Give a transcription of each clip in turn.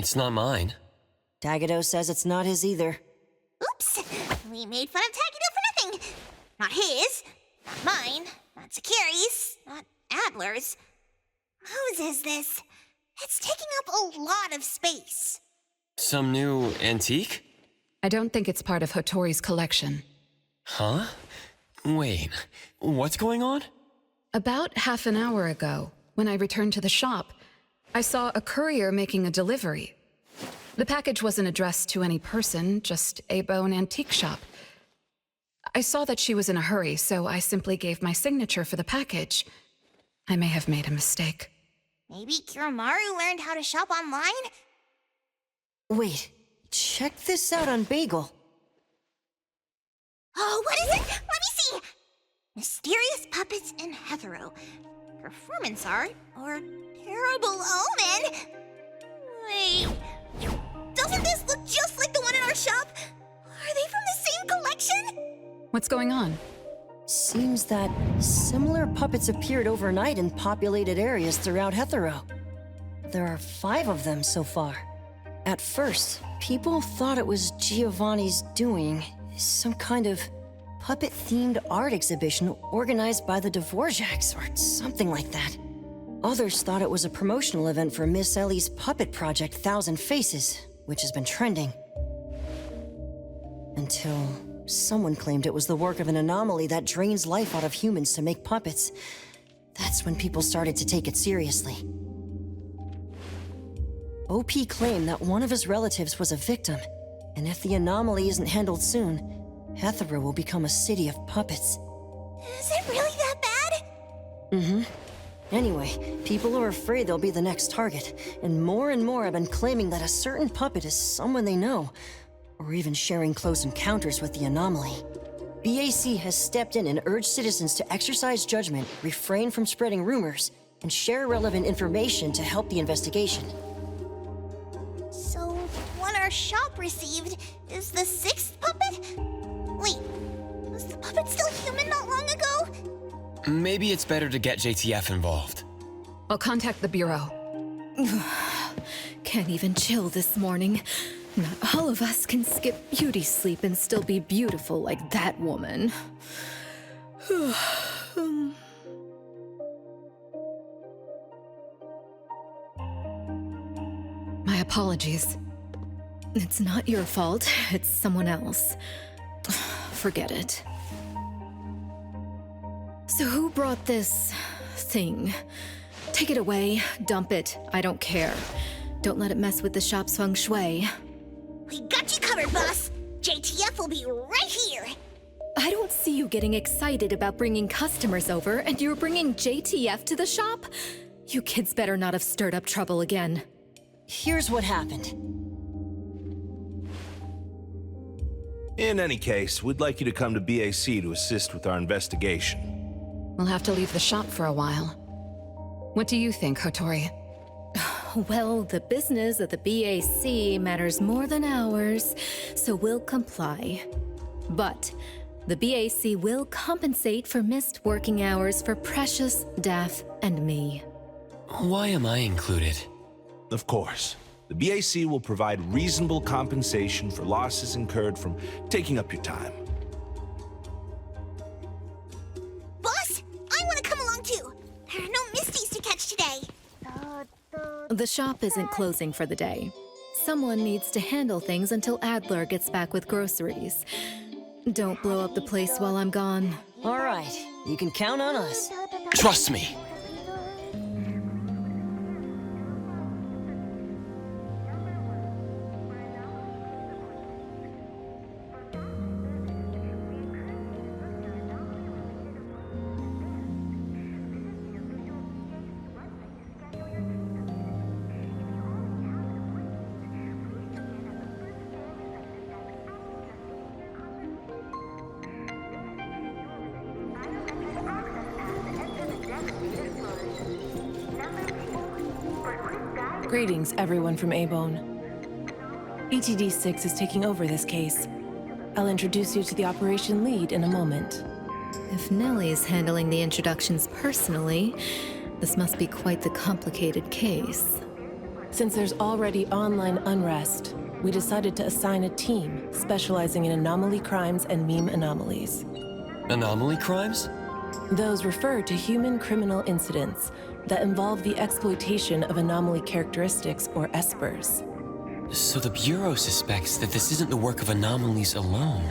It's not mine. Tagado says it's not his either. Oops! We made fun of Tagado for nothing. Not his, not mine, not Sakiri's, not Adler's. Whose is this? It's taking up a lot of space. Some new antique? I don't think it's part of Hotori's collection. Huh? Wait, what's going on? About half an hour ago, when I returned to the shop, I saw a courier making a delivery. The package wasn't addressed to any person, just Eibon Antique Shop. I saw that she was in a hurry, so I simply gave my signature for the package. I may have made a mistake. Maybe Kiromaru learned how to shop online? Wait, check this out on Bagel. Oh, what is it? Let me see! Mysterious puppets and hetero. Performance art or terrible omen? Wait, doesn't this look just like the one in our shop? Are they from the same collection? What's going on? Seems that similar puppets appeared overnight in populated areas throughout Hetero. There are 5 of them so far. At first, people thought it was Giovanni's doing, some kind of puppet-themed art exhibition organized by the Dvorak's or something like that. Others thought it was a promotional event for Miss Ellie's puppet project 1,000 Faces, which has been trending. Until someone claimed it was the work of an anomaly that drains life out of humans to make puppets. That's when people started to take it seriously. OP claimed that one of his relatives was a victim, and if the anomaly isn't handled soon, Hetero will become a city of puppets. Is it really that bad? Mm-hmm. Anyway, people are afraid they'll be the next target, and more have been claiming that a certain puppet is someone they know, or even sharing close encounters with the anomaly. BAC has stepped in and urged citizens to exercise judgment, refrain from spreading rumors, and share relevant information to help the investigation. So, one our shop received is the 6th puppet? Wait, was the puppet still human not long ago? Maybe it's better to get JTF involved. I'll contact the Bureau. Can't even chill this morning. Not all of us can skip beauty sleep and still be beautiful like that woman. My apologies. It's not your fault, it's someone else. Forget it. So who brought this thing? Take it away, dump it, I don't care. Don't let it mess with the shop's feng shui. We got you covered, boss. JTF will be right here. I don't see you getting excited about bringing customers over, and you're bringing JTF to the shop? You kids better not have stirred up trouble again. Here's what happened. In any case, we'd like you to come to BAC to assist with our investigation. We'll have to leave the shop for a while. What do you think, Hotori? Well, the business of the BAC matters more than ours, so we'll comply. But the BAC will compensate for missed working hours for Precious, Daff, and me. Why am I included? Of course. The BAC will provide reasonable compensation for losses incurred from taking up your time. Boss, I want to come along too. There are no Misties to catch today. The shop isn't closing for the day. Someone needs to handle things until Adler gets back with groceries. Don't blow up the place while I'm gone. All right, you can count on us. Trust me. Greetings, everyone from Eibon. ETD-6 is taking over this case. I'll introduce you to the operation lead in a moment. If Nellie's handling the introductions personally, this must be quite the complicated case. Since there's already online unrest, we decided to assign a team specializing in anomaly crimes and meme anomalies. Anomaly crimes? Those refer to human criminal incidents that involve the exploitation of anomaly characteristics or espers. So the Bureau suspects that this isn't the work of anomalies alone.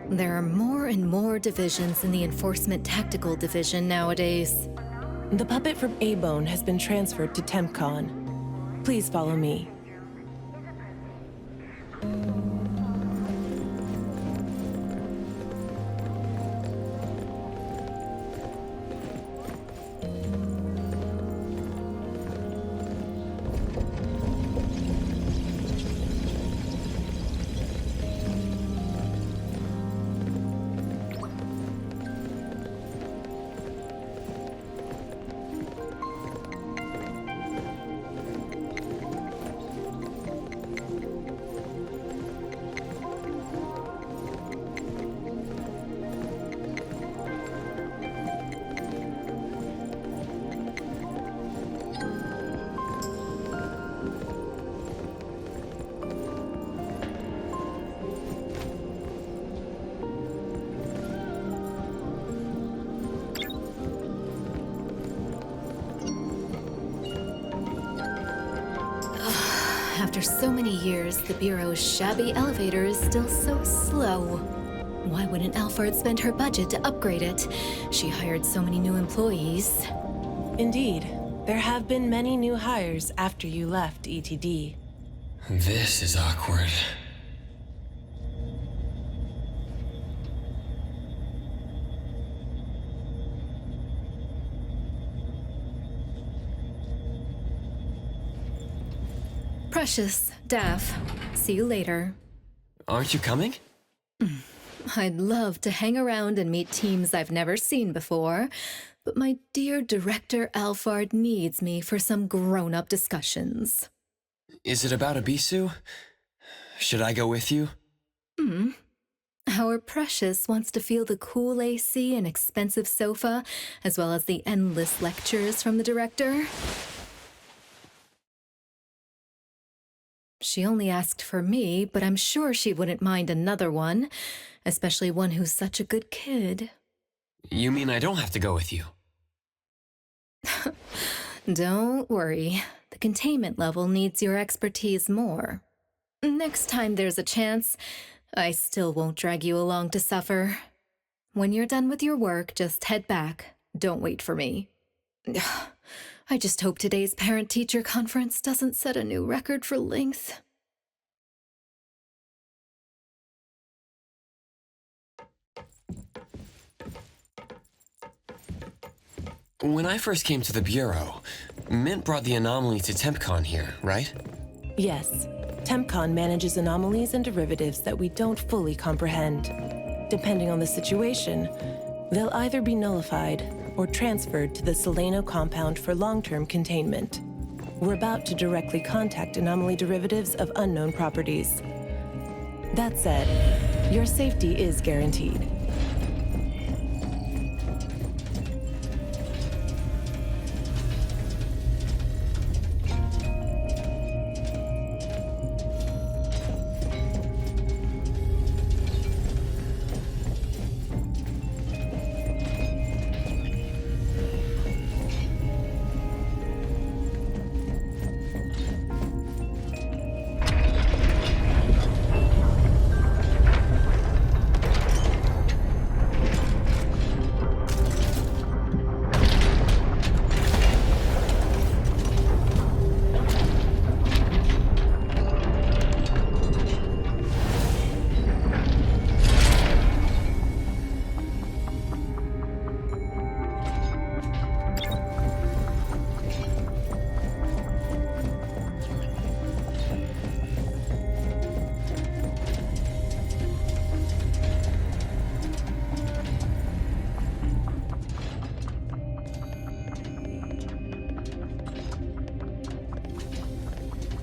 There are more and more divisions in the Enforcement Tactical Division nowadays. The puppet from Eibon has been transferred to TempCon. Please follow me. After so many years, the Bureau's shabby elevator is still so slow. Why wouldn't Alphard spend her budget to upgrade it? She hired so many new employees. Indeed, there have been many new hires after you left ETD. This is awkward. Precious, Daff. See you later. Aren't you coming? I'd love to hang around and meet teams I've never seen before, but my dear Director Alphard needs me for some grown-up discussions. Is it about Abisu? Should I go with you? Our Precious wants to feel the cool AC and expensive sofa, as well as the endless lectures from the Director. She only asked for me, but I'm sure she wouldn't mind another one, especially one who's such a good kid. You mean I don't have to go with you? Don't worry. The containment level needs your expertise more. Next time there's a chance, I still won't drag you along to suffer. When you're done with your work, just head back. Don't wait for me. I just hope today's parent-teacher conference doesn't set a new record for length. When I first came to the Bureau, Mint brought the anomaly to TempCon here, right? Yes, TempCon manages anomalies and derivatives that we don't fully comprehend. Depending on the situation, they'll either be nullified or transferred to the Seleno compound for long-term containment. We're about to directly contact anomaly derivatives of unknown properties. That said, your safety is guaranteed.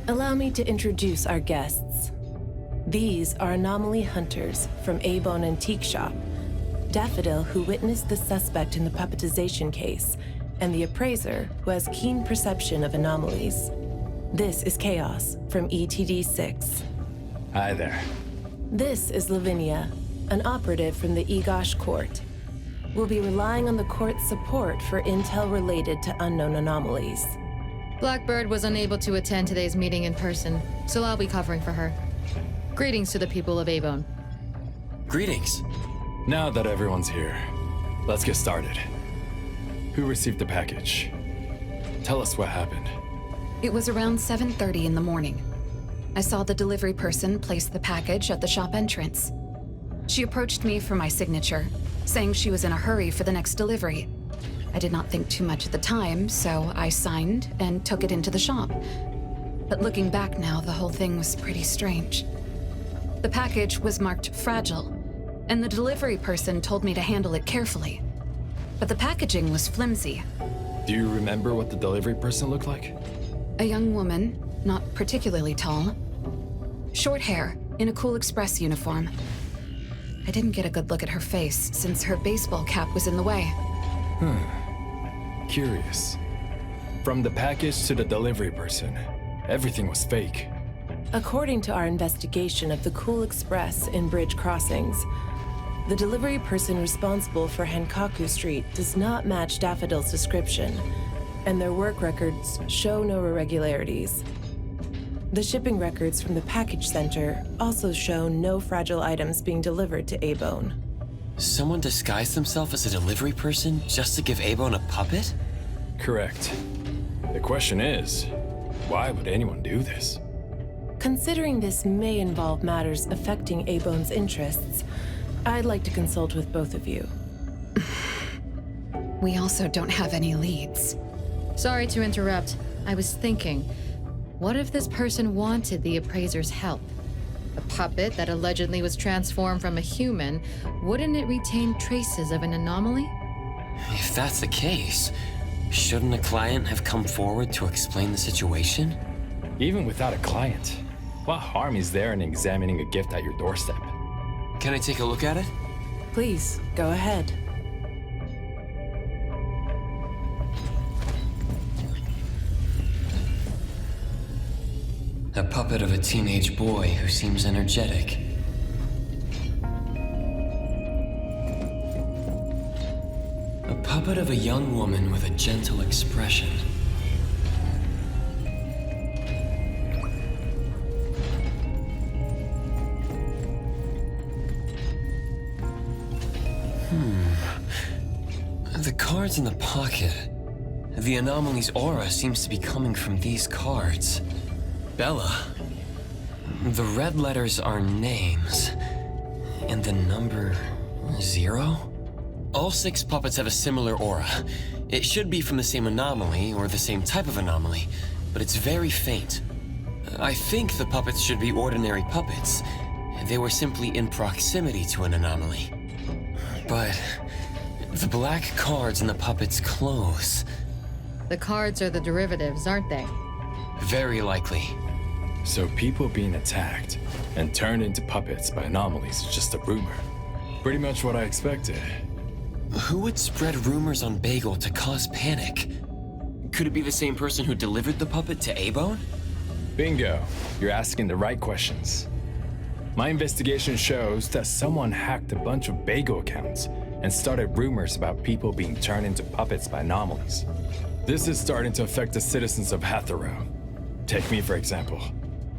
Allow me to introduce our guests. These are anomaly hunters from Eibon Antique Shop, Daffodil, who witnessed the suspect in the puppetization case, and the appraiser, who has keen perception of anomalies. This is Chaos from ETD-6. Hi there. This is Lavinia, an operative from the Egosh Court. We'll be relying on the court's support for intel related to unknown anomalies. Blackbird was unable to attend today's meeting in person, so I'll be covering for her. Greetings to the people of Eibon. Greetings. Now that everyone's here, let's get started. Who received the package? Tell us what happened. It was around 7:30 in the morning. I saw the delivery person place the package at the shop entrance. She approached me for my signature, saying she was in a hurry for the next delivery. I did not think too much at the time, so I signed and took it into the shop. But looking back now, the whole thing was pretty strange. The package was marked fragile, and the delivery person told me to handle it carefully. But the packaging was flimsy. Do you remember what the delivery person looked like? A young woman, not particularly tall. Short hair, in a Cool Express uniform. I didn't get a good look at her face, since her baseball cap was in the way. Curious. From the package to the delivery person, everything was fake. According to our investigation of the Cool Express in Bridge Crossings, the delivery person responsible for Hankaku Street does not match Daffodil's description, and their work records show no irregularities. The shipping records from the package center also show no fragile items being delivered to Eibon. Someone disguised themselves as a delivery person just to give Eibon a puppet? Correct. The question is, why would anyone do this? Considering this may involve matters affecting Eibon's interests, I'd like to consult with both of you. We also don't have any leads. Sorry to interrupt. I was thinking, what if this person wanted the appraiser's help? A puppet that allegedly was transformed from a human, wouldn't it retain traces of an anomaly? If that's the case, shouldn't a client have come forward to explain the situation? Even without a client, what harm is there in examining a gift at your doorstep? Can I take a look at it? Please, go ahead. A puppet of a teenage boy who seems energetic. A puppet of a young woman with a gentle expression. The cards in the pocket. The anomaly's aura seems to be coming from these cards. Bella. The red letters are names. And the number 0? All 6 puppets have a similar aura. It should be from the same anomaly or the same type of anomaly, but it's very faint. I think the puppets should be ordinary puppets. They were simply in proximity to an anomaly. But the black cards in the puppet's clothes. The cards are the derivatives, aren't they? Very likely. So people being attacked and turned into puppets by anomalies is just a rumor. Pretty much what I expected. Who would spread rumors on Bagel to cause panic? Could it be the same person who delivered the puppet to Eibon? Bingo. You're asking the right questions. My investigation shows that someone hacked a bunch of Bagel accounts and started rumors about people being turned into puppets by anomalies. This is starting to affect the citizens of Hatharo. Take me, for example.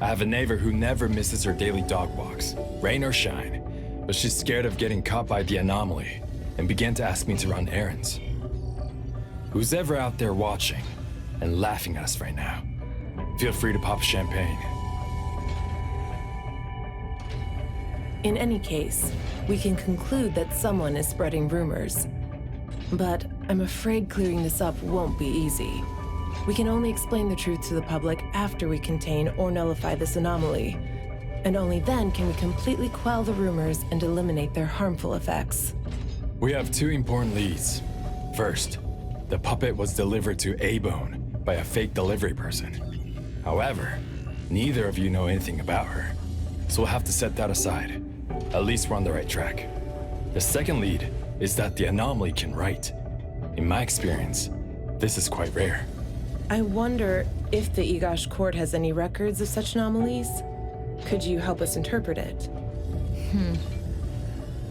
I have a neighbor who never misses her daily dog walks, rain or shine, but she's scared of getting caught by the anomaly and began to ask me to run errands. Who's ever out there watching and laughing at us right now, feel free to pop champagne. In any case, we can conclude that someone is spreading rumors. But I'm afraid clearing this up won't be easy. We can only explain the truth to the public after we contain or nullify this anomaly. And only then can we completely quell the rumors and eliminate their harmful effects. We have 2 important leads. First, the puppet was delivered to Eibon by a fake delivery person. However, neither of you know anything about her, so we'll have to set that aside. At least we're on the right track. The second lead is that the anomaly can write. In my experience, this is quite rare. I wonder if the Egosh court has any records of such anomalies. Could you help us interpret it?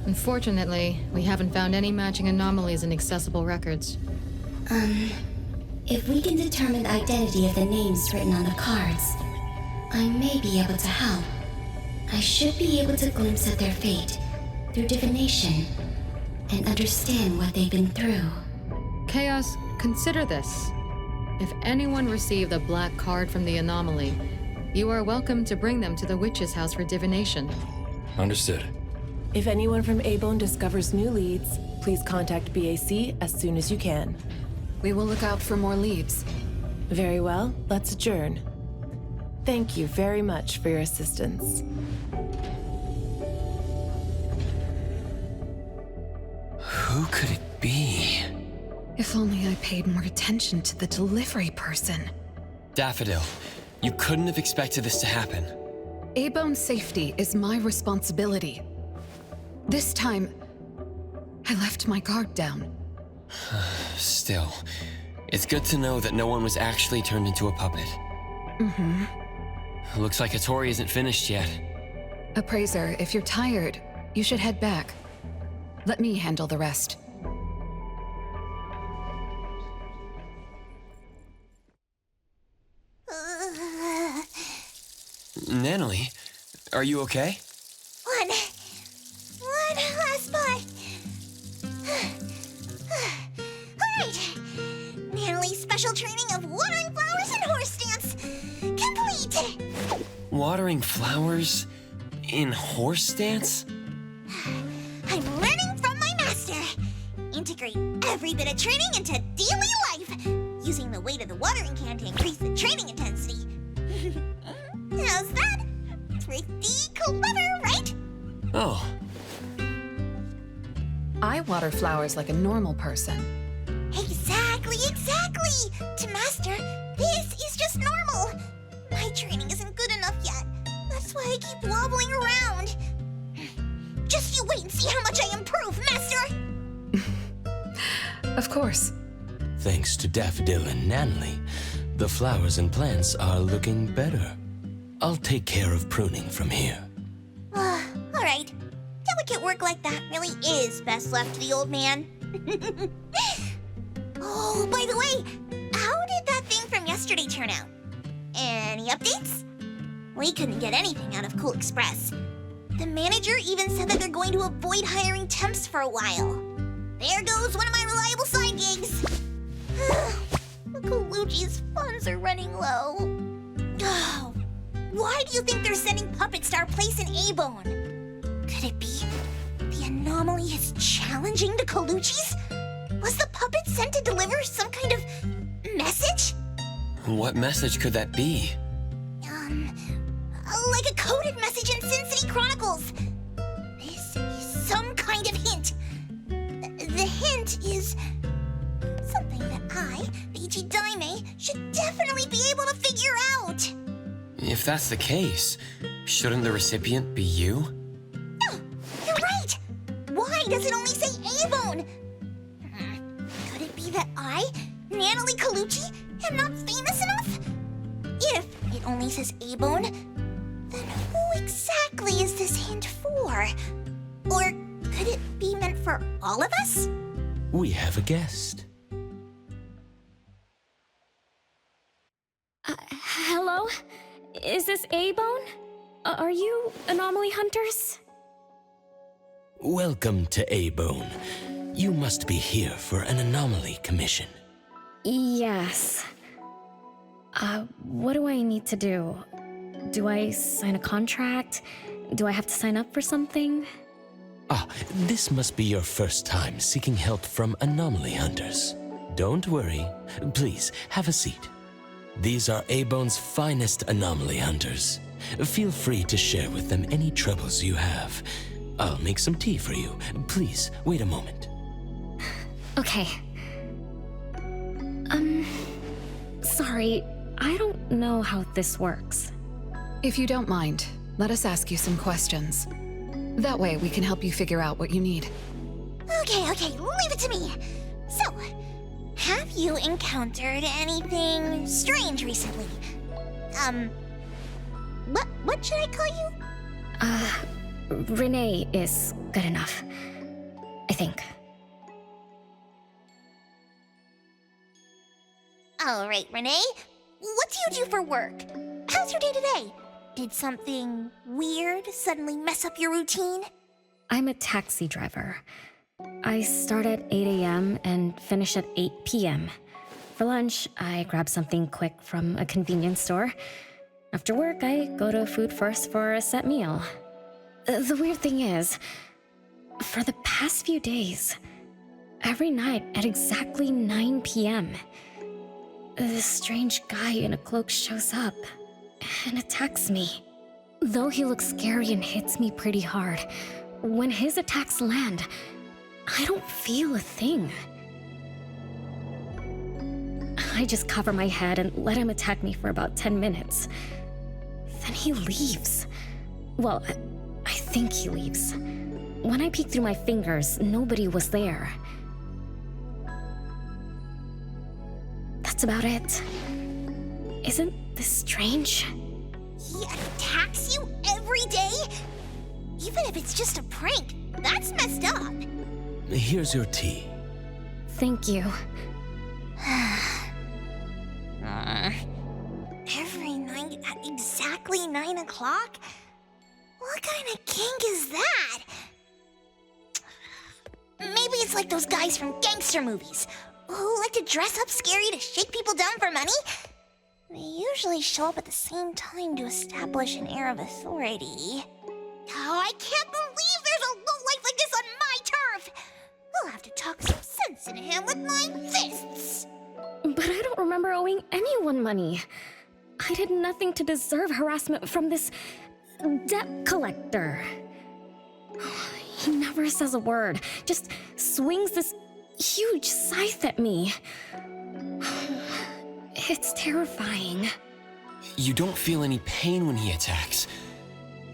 Unfortunately, we haven't found any matching anomalies in accessible records. If we can determine the identity of the names written on the cards, I may be able to help. I should be able to glimpse at their fate through divination and understand what they've been through. Chaos, consider this. If anyone received a black card from the anomaly, you are welcome to bring them to the witch's house for divination. Understood. If anyone from Eibon discovers new leads, please contact BAC as soon as you can. We will look out for more leads. Very well, let's adjourn. Thank you very much for your assistance. Who could it be? If only I paid more attention to the delivery person. Daffodil, you couldn't have expected this to happen. Eibon's safety is my responsibility. This time, I left my guard down. Still, it's good to know that no one was actually turned into a puppet. Looks like Hattori isn't finished yet. Appraiser, if you're tired, you should head back. Let me handle the rest. Natalie, are you okay? One last part. Alright. Natalie's special training of watering flowers and horse dance. Complete. Watering flowers in horse dance? I'm learning from my master. Integrate every bit of training into daily life, using the weight of the watering can to increase the training intensity. How's that? Pretty clever, right? Oh. I water flowers like a normal person. Exactly. To master, this is just normal. My training isn't good enough yet. That's why I keep wobbling around. Just you wait and see how much I improve, master! Of course. Thanks to Daffodil and Natalie, the flowers and plants are looking better. I'll take care of pruning from here. Alright. Delicate work like that really is best left to the old man. Oh, by the way, how did that thing from yesterday turn out? Any updates? We couldn't get anything out of Cool Express. The manager even said that they're going to avoid hiring temps for a while. There goes one of my reliable side gigs. The Colucci's funds are running low. Oh, why do you think they're sending puppets to our place in Eibon? Could it be the anomaly is challenging the Colucci's? Was the puppet sent to deliver some kind of message? What message could that be? Like a coded message in Sin City Chronicles. This is some kind of hint. The hint is something that I, Beiji Daime, should definitely be able to figure out. If that's the case, shouldn't the recipient be you? Oh, you're right. Why does it only say Eibon? Could it be that I, Natalie Colucci, am not famous enough? If it only says Eibon, then who exactly is this hint for? Or could it be meant for all of us? We have a guest. Hello? Is this Eibon? Are you anomaly hunters? Welcome to Eibon. You must be here for an anomaly commission. Yes. What do I need to do? Do I sign a contract? Do I have to sign up for something? This must be your first time seeking help from anomaly hunters. Don't worry. Please, have a seat. These are Eibon's finest anomaly hunters. Feel free to share with them any troubles you have. I'll make some tea for you. Please, wait a moment. Okay. Sorry, I don't know how this works. If you don't mind, let us ask you some questions. That way we can help you figure out what you need. Okay, leave it to me. So, Have you encountered anything strange recently? What should I call you? Renée is good enough. I think. All right, Renée. What do you do for work? How's your day today? Did something weird suddenly mess up your routine? I'm a taxi driver. I start at 8 a.m. and finish at 8 p.m. For lunch, I grab something quick from a convenience store. After work, I go to Food First for a set meal. The weird thing is, for the past few days, every night at exactly 9 p.m., this strange guy in a cloak shows up and attacks me. Though he looks scary and hits me pretty hard, when his attacks land, I don't feel a thing. I just cover my head and let him attack me for about 10 minutes. Then he leaves. Well, I think he leaves. When I peek through my fingers, nobody was there. That's about it. Isn't this strange? He attacks you every day? Even if it's just a prank, that's messed up. Here's your tea. Thank you. Every night at exactly 9 o'clock? What kind of kink is that? Maybe it's like those guys from gangster movies who like to dress up scary to shake people down for money. They usually show up at the same time to establish an air of authority. Oh, I can't believe there's a lowlife like this on my turf! I'll have to talk some sense into him with my fists! But I don't remember owing anyone money. I did nothing to deserve harassment from this debt collector. He never says a word, just swings this huge scythe at me. It's terrifying. You don't feel any pain when he attacks.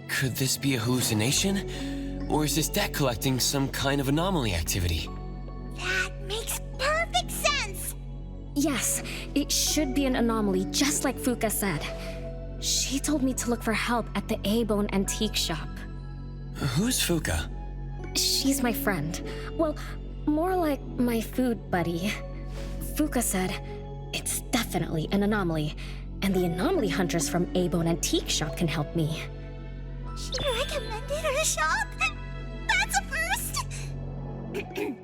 Could this be a hallucination? Or is this debt collecting some kind of anomaly activity? That makes perfect sense! Yes, it should be an anomaly, just like Fuka said. She told me to look for help at the Eibon antique shop. Who's Fuka? She's my friend. Well, more like my food buddy. Fuka said, it's definitely an anomaly, and the anomaly hunters from Eibon antique shop can help me. She recommended her shop? That's a first!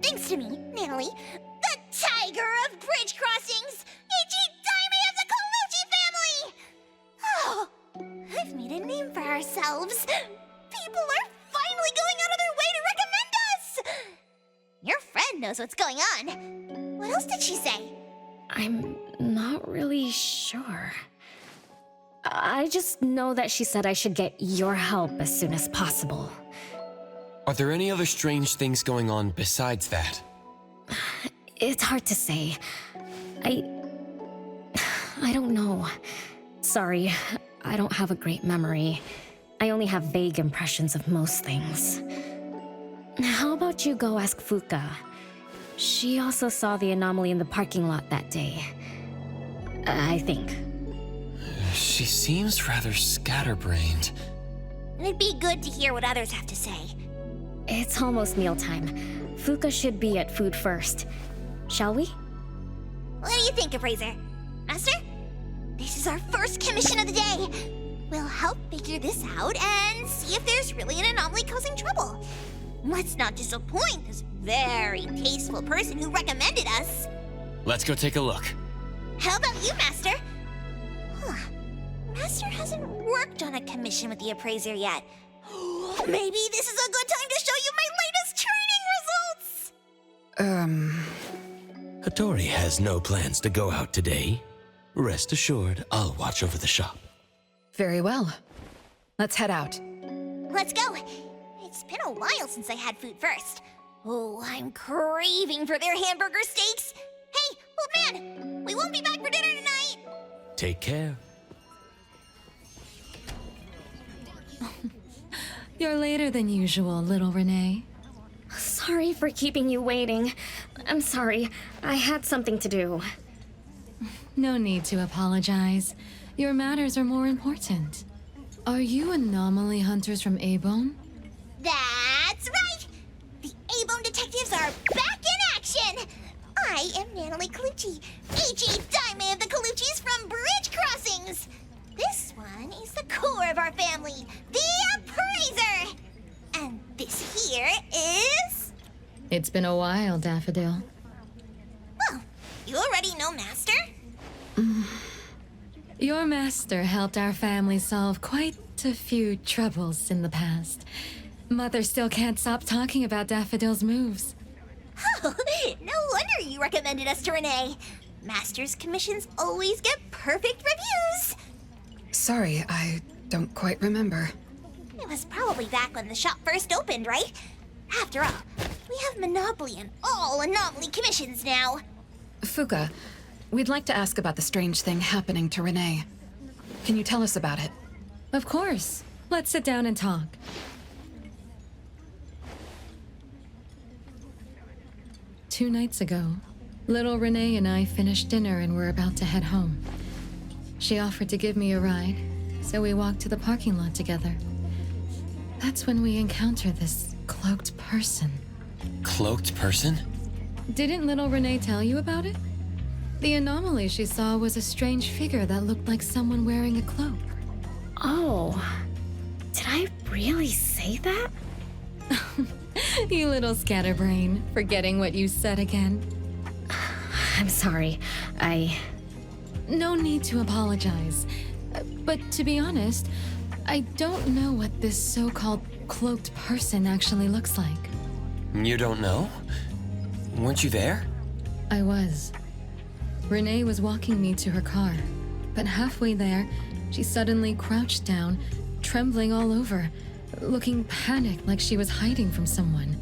Thanks to me, Natalie, the tiger of bridge crossings, Ichi-Daime of the Colucci family! Oh, I've made a name for ourselves. People are finally going out of their way to recommend us! Your friend knows what's going on. What else did she say? I'm not really sure. I just know that she said I should get your help as soon as possible. Are there any other strange things going on besides that? It's hard to say. I don't know. Sorry, I don't have a great memory. I only have vague impressions of most things. How about you go ask Fuka? She also saw the anomaly in the parking lot that day. I think. She seems rather scatterbrained. It'd be good to hear what others have to say. It's almost mealtime. Fuka should be at Food First. Shall we? What do you think, Appraiser? Master? This is our first commission of the day. We'll help figure this out and see if there's really an anomaly causing trouble. Let's not disappoint this very tasteful person who recommended us. Let's go take a look. How about you, Master? Huh. Master hasn't worked on a commission with the Appraiser yet. Maybe this is a good time to show you my latest training results! Hattori has no plans to go out today. Rest assured, I'll watch over the shop. Very well. Let's head out. Let's go! It's been a while since I had Food First. Oh, I'm craving for their hamburger steaks. Hey, old man! We won't be back for dinner tonight! Take care. You're later than usual, little Renée. Sorry for keeping you waiting. I'm sorry. I had something to do. No need to apologize. Your matters are more important. Are you anomaly hunters from Eibon? That's right! The Eibon detectives are back in action! I am Natalie Colucci, H.E. Diamond of the Coluccis from Bridge Crossings! This one is the core of our family, the Appraiser! And this here is... It's been a while, Daffodil. Well, you already know Master? Your master helped our family solve quite a few troubles in the past. Mother still can't stop talking about Daffodil's moves. Oh, no wonder you recommended us to Renee. Master's commissions always get perfect reviews. Sorry, I don't quite remember. It was probably back when the shop first opened, right? After all, we have monopoly on all anomaly commissions now. Fuka, we'd like to ask about the strange thing happening to Renee. Can you tell us about it? Of course. Let's sit down and talk. Two nights ago, little Renee and I finished dinner and were about to head home. She offered to give me a ride, so we walked to the parking lot together. That's when we encountered this cloaked person. Cloaked person? Didn't little Renee tell you about it? The anomaly she saw was a strange figure that looked like someone wearing a cloak. Oh, did I really say that? You little scatterbrain, forgetting what you said again. I'm sorry. No need to apologize. But to be honest, I don't know what this so-called cloaked person actually looks like. You don't know? Weren't you there? I was. Renee was walking me to her car, but halfway there, she suddenly crouched down, trembling all over, looking panicked like she was hiding from someone.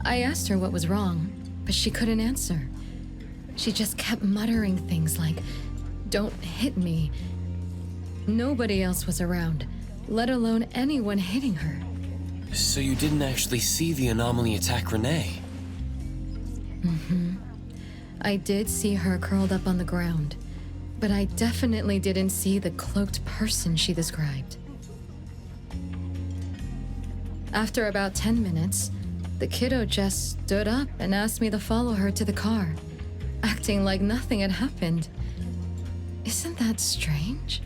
I asked her what was wrong, but she couldn't answer. She just kept muttering things like, "Don't hit me." Nobody else was around, let alone anyone hitting her. So you didn't actually see the anomaly attack Renee? I did see her curled up on the ground, but I definitely didn't see the cloaked person she described. After about 10 minutes, the kiddo just stood up and asked me to follow her to the car, acting like nothing had happened. Isn't that strange?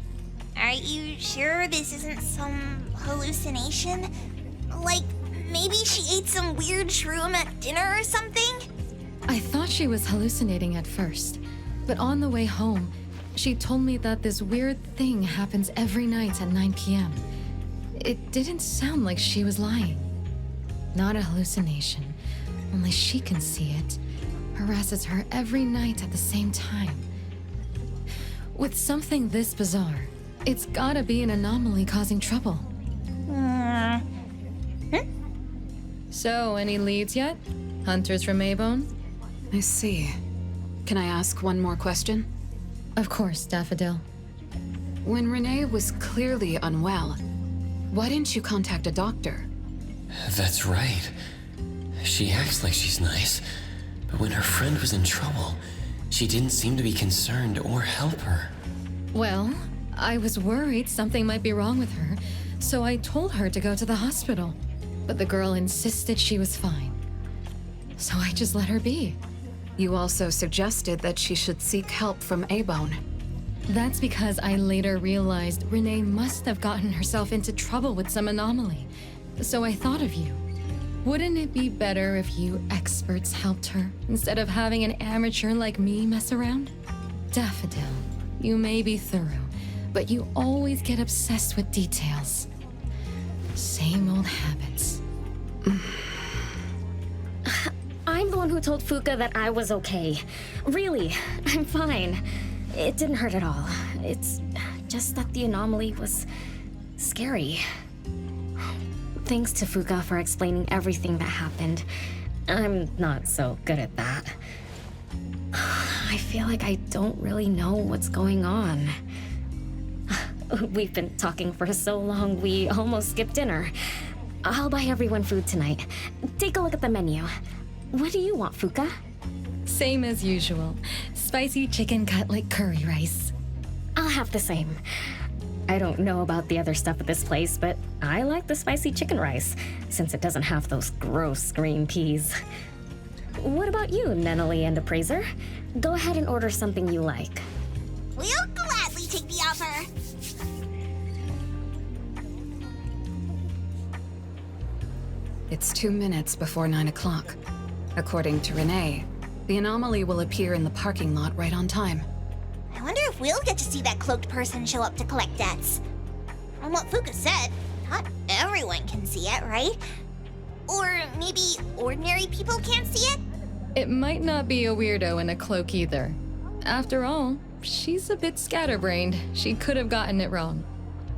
Are you sure this isn't some hallucination? Like, maybe she ate some weird shroom at dinner or something? I thought she was hallucinating at first, but on the way home, she told me that this weird thing happens every night at 9 p.m. It didn't sound like she was lying. Not a hallucination, only she can see it. Harasses her every night at the same time. With something this bizarre, it's gotta be an anomaly causing trouble. So, any leads yet? Hunters from Eibon? I see. Can I ask one more question? Of course, Daffodil. When Renee was clearly unwell, why didn't you contact a doctor? That's right. She acts like she's nice, but when her friend was in trouble, she didn't seem to be concerned or help her. Well, I was worried something might be wrong with her, so I told her to go to the hospital. But the girl insisted she was fine. So I just let her be. You also suggested that she should seek help from Eibon. That's because I later realized Renee must have gotten herself into trouble with some anomaly. So I thought of you. Wouldn't it be better if you experts helped her, instead of having an amateur like me mess around? Daffodil, you may be thorough, but you always get obsessed with details. Same old habits. I'm the one who told Fuka that I was okay. Really, I'm fine. It didn't hurt at all. It's just that the anomaly was scary. Thanks to Fuka for explaining everything that happened. I'm not so good at that. I feel like I don't really know what's going on. We've been talking for so long, we almost skipped dinner. I'll buy everyone food tonight. Take a look at the menu. What do you want, Fuka? Same as usual. Spicy chicken cutlet curry rice. I'll have the same. I don't know about the other stuff at this place, but I like the spicy chicken rice, since it doesn't have those gross green peas. What about you, Nenali and Appraiser? Go ahead and order something you like. We'll gladly take the offer. It's 2 minutes before 9 o'clock. According to Renée, the anomaly will appear in the parking lot right on time. I wonder if we'll get to see that cloaked person show up to collect debts. From what Fuka said, not everyone can see it, right? Or maybe ordinary people can't see it? It might not be a weirdo in a cloak either. After all, she's a bit scatterbrained. She could have gotten it wrong.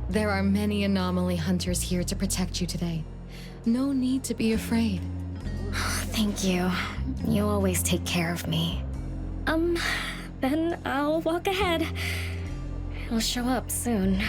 There are many anomaly hunters here to protect you today. No need to be afraid. Thank you. You always take care of me. Then I'll walk ahead. I'll show up soon.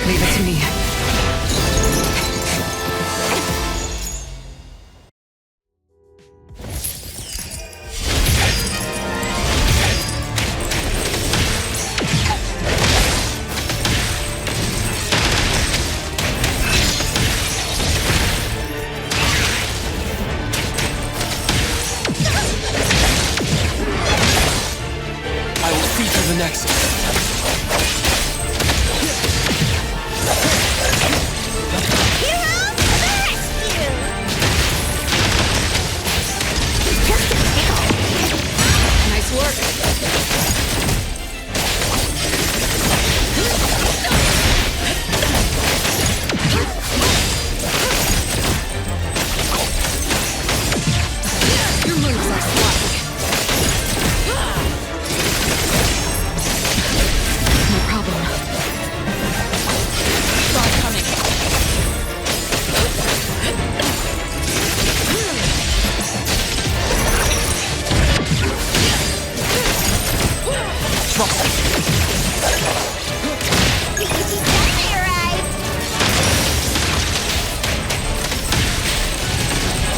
Leave it to me. I will see through the nexus. Nice work. Your moves are sloppy. No problem. Start coming.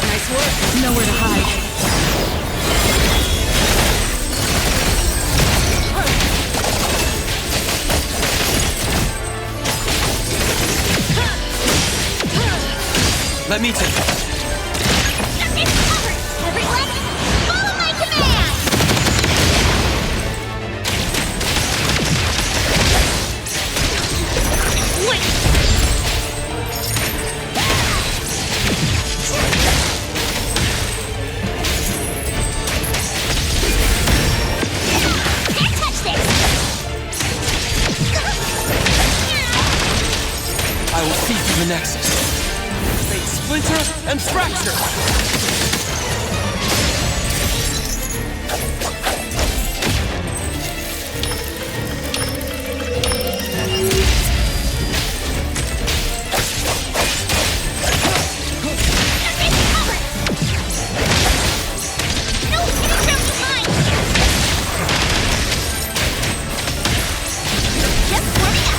Nice work. Nowhere to hide. Let me take it. Everyone, follow my command! Wait! Can't touch this! I will see through the nexus. Fate splinter and fracture! Just warming up!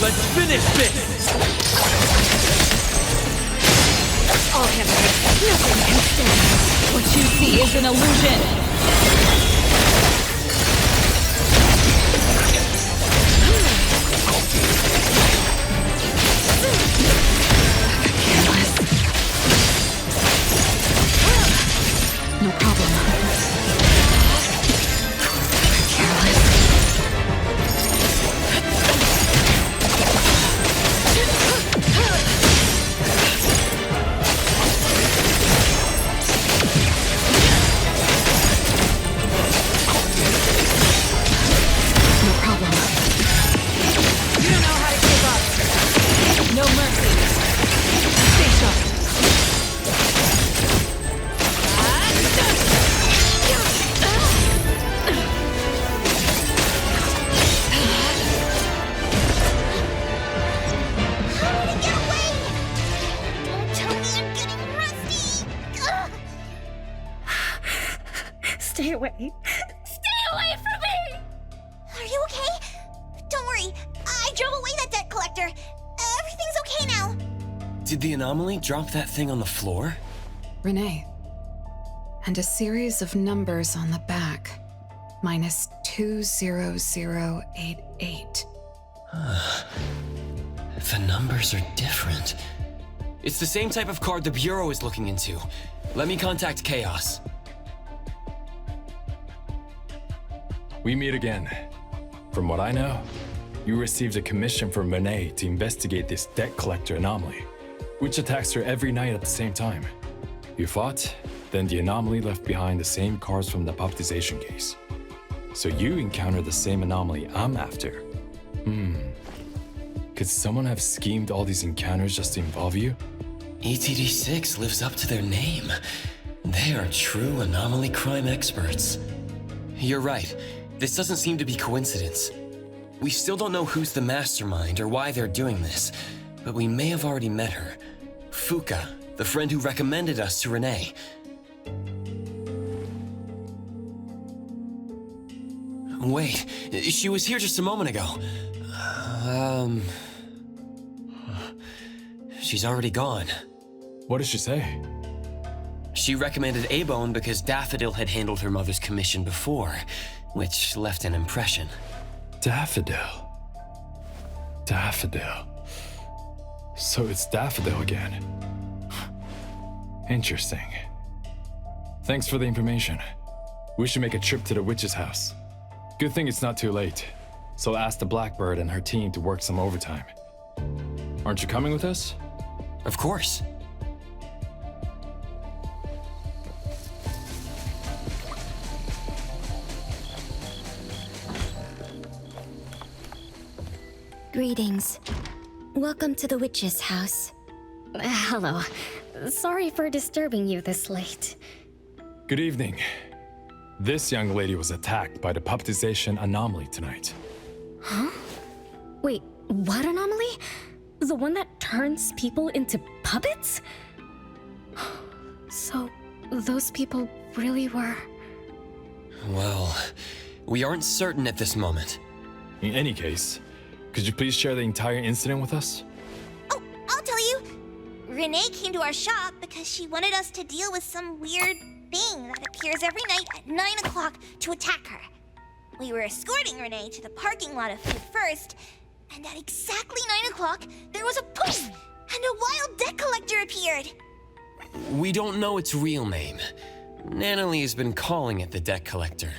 Let's finish this! All heavens, nothing can stand. What you see is an illusion. No problem. Stay away. Stay away from me! Are you okay? Don't worry, I drove away that debt collector. Everything's okay now. Did the anomaly drop that thing on the floor? Renée. And a series of numbers on the back. Minus 20088. The numbers are different. It's the same type of card the Bureau is looking into. Let me contact Chaos. We meet again. From what I know, you received a commission from Renée to investigate this debt collector anomaly, which attacks her every night at the same time. You fought, then the anomaly left behind the same cards from the puppetization case. So you encountered the same anomaly I'm after. Could someone have schemed all these encounters just to involve you? ETD6 lives up to their name. They are true anomaly crime experts. You're right. This doesn't seem to be coincidence. We still don't know who's the mastermind or why they're doing this, but we may have already met her. Fuka, the friend who recommended us to Renée. Wait, she was here just a moment ago. She's already gone. What did she say? She recommended Eibon because Daffodil had handled her mother's commission before, which left an impression. Daffodil. Daffodil. So it's Daffodil again. Interesting. Thanks for the information. We should make a trip to the witch's house. Good thing it's not too late, so I'll ask the Blackbird and her team to work some overtime. Aren't you coming with us? Of course. Greetings. Welcome to the witch's house. Hello. Sorry for disturbing you this late. Good evening. This young lady was attacked by the puppetization anomaly tonight. Huh? Wait, what anomaly? The one that turns people into puppets? So, those people really were... Well, we aren't certain at this moment. In any case, could you please share the entire incident with us? Oh, I'll tell you. Renée came to our shop because she wanted us to deal with some weird thing that appears every night at 9 o'clock to attack her. We were escorting Renée to the parking lot of Food First, and at exactly 9 o'clock, there was a poof, and a wild debt collector appeared. We don't know its real name. Nannely's been calling it the debt collector.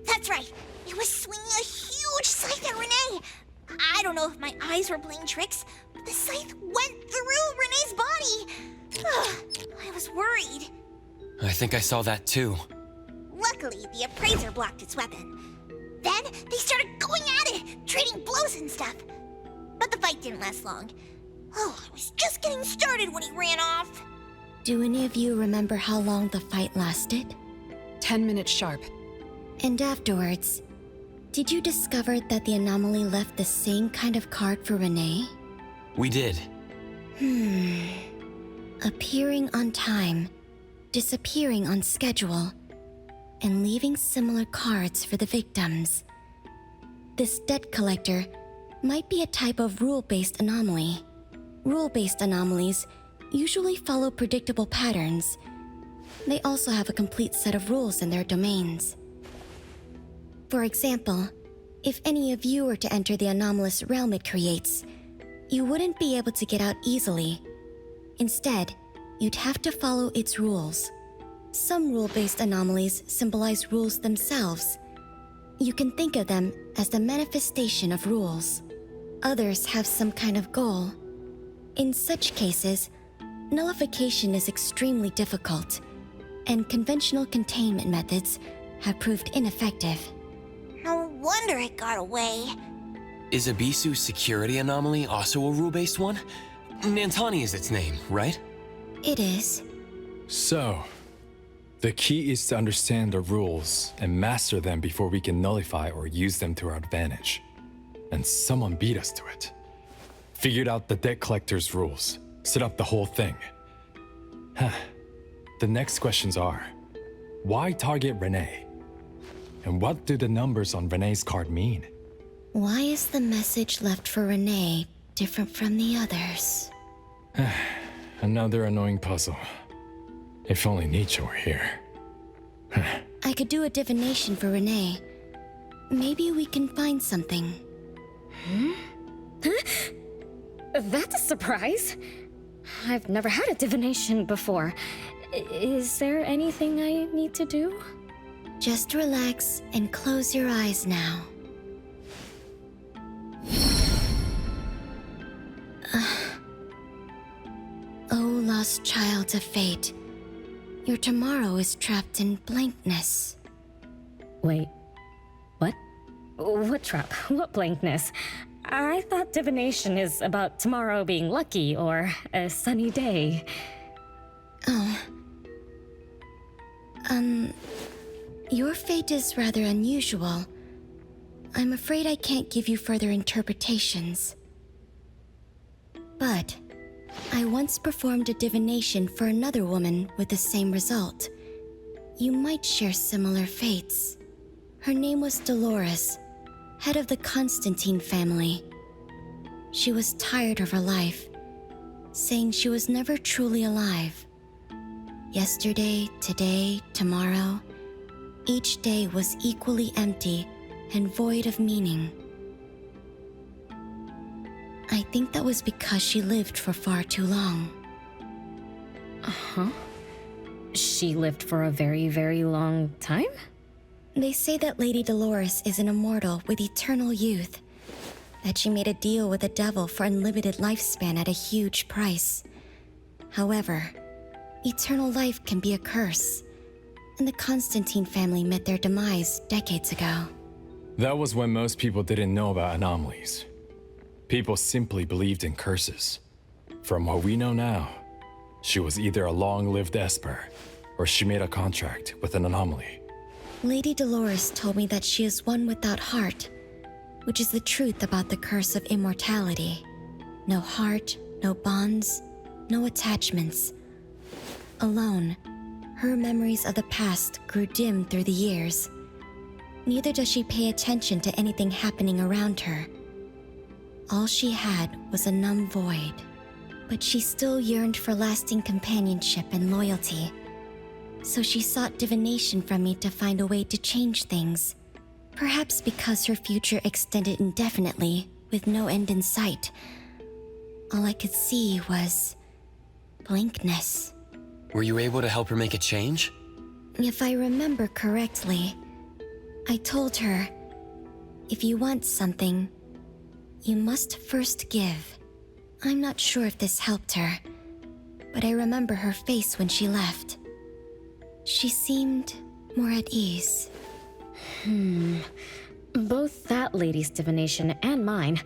That's right. It was swinging a huge scythe at Renée. I don't know if my eyes were playing tricks, but the scythe went through Renée's body. I was worried. I think I saw that too. Luckily, the appraiser blocked its weapon. Then, they started going at it, trading blows and stuff. But the fight didn't last long. Oh, I was just getting started when he ran off. Do any of you remember how long the fight lasted? 10 minutes sharp. And afterwards, did you discover that the anomaly left the same kind of card for Renée? We did. Appearing on time, disappearing on schedule, and leaving similar cards for the victims. This debt collector might be a type of rule-based anomaly. Rule-based anomalies usually follow predictable patterns. They also have a complete set of rules in their domains. For example, if any of you were to enter the anomalous realm it creates, you wouldn't be able to get out easily. Instead, you'd have to follow its rules. Some rule-based anomalies symbolize rules themselves. You can think of them as the manifestation of rules. Others have some kind of goal. In such cases, nullification is extremely difficult, and conventional containment methods have proved ineffective. No wonder it got away. Is Abisu's security anomaly also a rule-based one? Nantani is its name, right? It is. So, the key is to understand the rules and master them before we can nullify or use them to our advantage. And someone beat us to it. Figured out the debt collector's rules, set up the whole thing. The next questions are, why target Renée? And what do the numbers on Renée's card mean? Why is the message left for Renée different from the others? Another annoying puzzle. If only Nietzsche were here. I could do a divination for Renée. Maybe we can find something. That's a surprise. I've never had a divination before. Is there anything I need to do? Just relax and close your eyes now. Oh, lost child of fate. Your tomorrow is trapped in blankness. Wait, what? What trap? What blankness? I thought divination is about tomorrow being lucky or a sunny day. Oh. Your fate is rather unusual. I'm afraid I can't give you further interpretations. But I once performed a divination for another woman with the same result. You might share similar fates. Her name was Dolores, head of the Constantine family. She was tired of her life, saying she was never truly alive. Yesterday, today, tomorrow, each day was equally empty and void of meaning. I think that was because she lived for far too long. Uh-huh. She lived for a very, very long time? They say that Lady Dolores is an immortal with eternal youth, that she made a deal with the devil for unlimited lifespan at a huge price. However, eternal life can be a curse, and the Constantine family met their demise decades ago. That was when most people didn't know about anomalies. People simply believed in curses. From what we know now, she was either a long-lived Esper, or she made a contract with an anomaly. Lady Dolores told me that she is one without heart, which is the truth about the curse of immortality. No heart, no bonds, no attachments. Alone, her memories of the past grew dim through the years. Neither does she pay attention to anything happening around her. All she had was a numb void, but she still yearned for lasting companionship and loyalty. So she sought divination from me to find a way to change things. Perhaps because her future extended indefinitely, with no end in sight. All I could see was blankness. Were you able to help her make a change? If I remember correctly, I told her, if you want something, you must first give. I'm not sure if this helped her, but I remember her face when she left. She seemed more at ease. Both that lady's divination and mine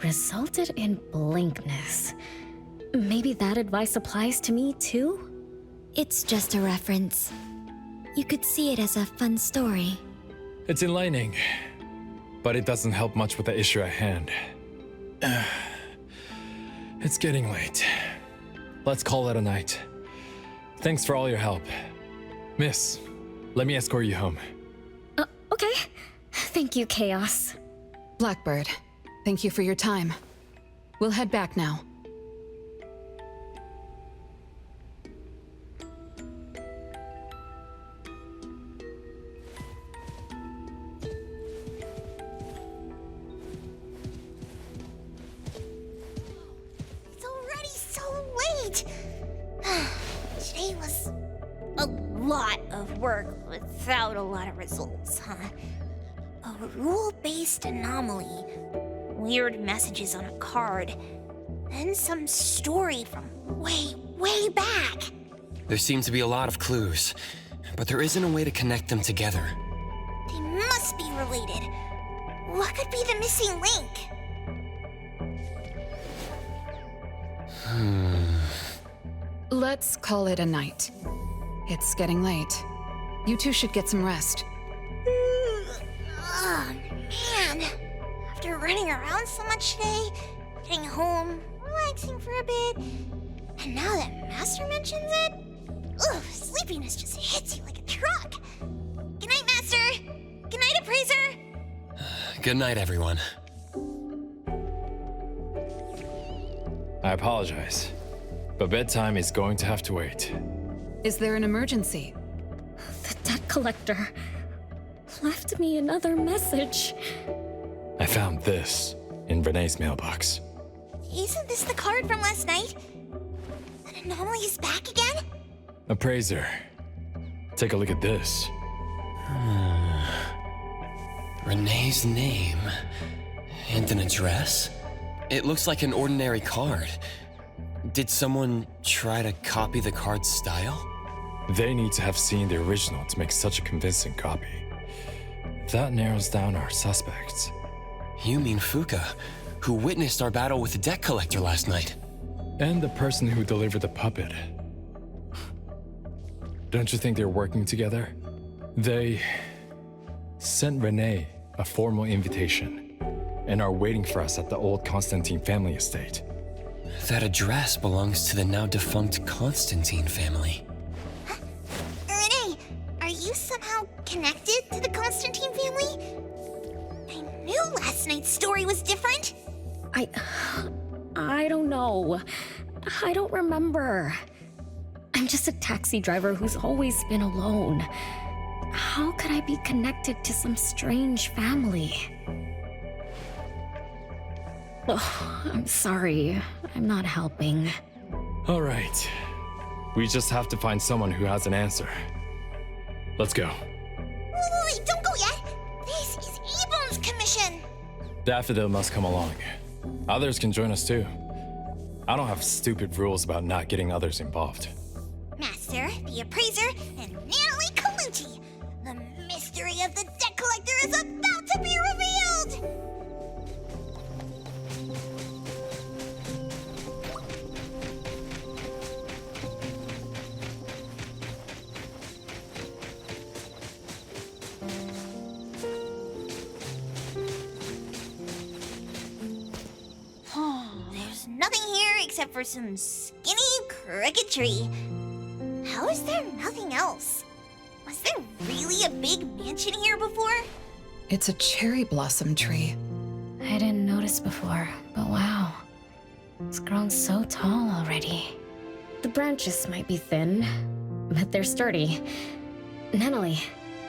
resulted in blankness. Maybe that advice applies to me too? It's just a reference. You could see it as a fun story. It's enlightening, but it doesn't help much with the issue at hand. It's getting late. Let's call it a night. Thanks for all your help. Miss, let me escort you home. Okay. Thank you, Chaos. Blackbird, Thank you for your time. We'll head back now. It's already so late. Today was a lot of work without a lot of results, huh? A rule-based anomaly, weird messages on a card, and some story from way, way back. There seem to be a lot of clues, but there isn't a way to connect them together. They must be related. What could be the missing link? Let's call it a night. It's getting late. You two should get some rest. Oh, man. After running around so much today, getting home, relaxing for a bit, and now that Master mentions it, sleepiness just hits you like a truck. Good night, Master. Good night, Appraiser. Good night, everyone. I apologize, but bedtime is going to have to wait. Is there an emergency? The debt collector left me another message. I found this in Renée's mailbox. Isn't this the card from last night? An anomaly is back again? Appraiser, take a look at this. Renée's name and an address? It looks like an ordinary card. Did someone try to copy the card's style? They need to have seen the original to make such a convincing copy. That narrows down our suspects. You mean Fuka, who witnessed our battle with the debt collector last night? And the person who delivered the puppet. Don't you think they're working together? They sent Renée a formal invitation and are waiting for us at the old Constantine family estate. That address belongs to the now defunct Constantine family. Renée, are you somehow connected to the Constantine family? I knew last night's story was different. I don't know. I don't remember. I'm just a taxi driver who's always been alone. How could I be connected to some strange family? Oh, I'm sorry. I'm not helping. All right. We just have to find someone who has an answer. Let's go. Wait, don't go yet. This is Eibon's commission. Daffodil must come along. Others can join us too. I don't have stupid rules about not getting others involved. Master, the Appraiser, and Natalie Colucci. The mystery of the debt collector is about to be revealed! There's nothing here except for some skinny cricket tree. How is there nothing else? Was there really a big mansion here before? It's a cherry blossom tree. I didn't notice before, but wow. It's grown so tall already. The branches might be thin, but they're sturdy. Natalie,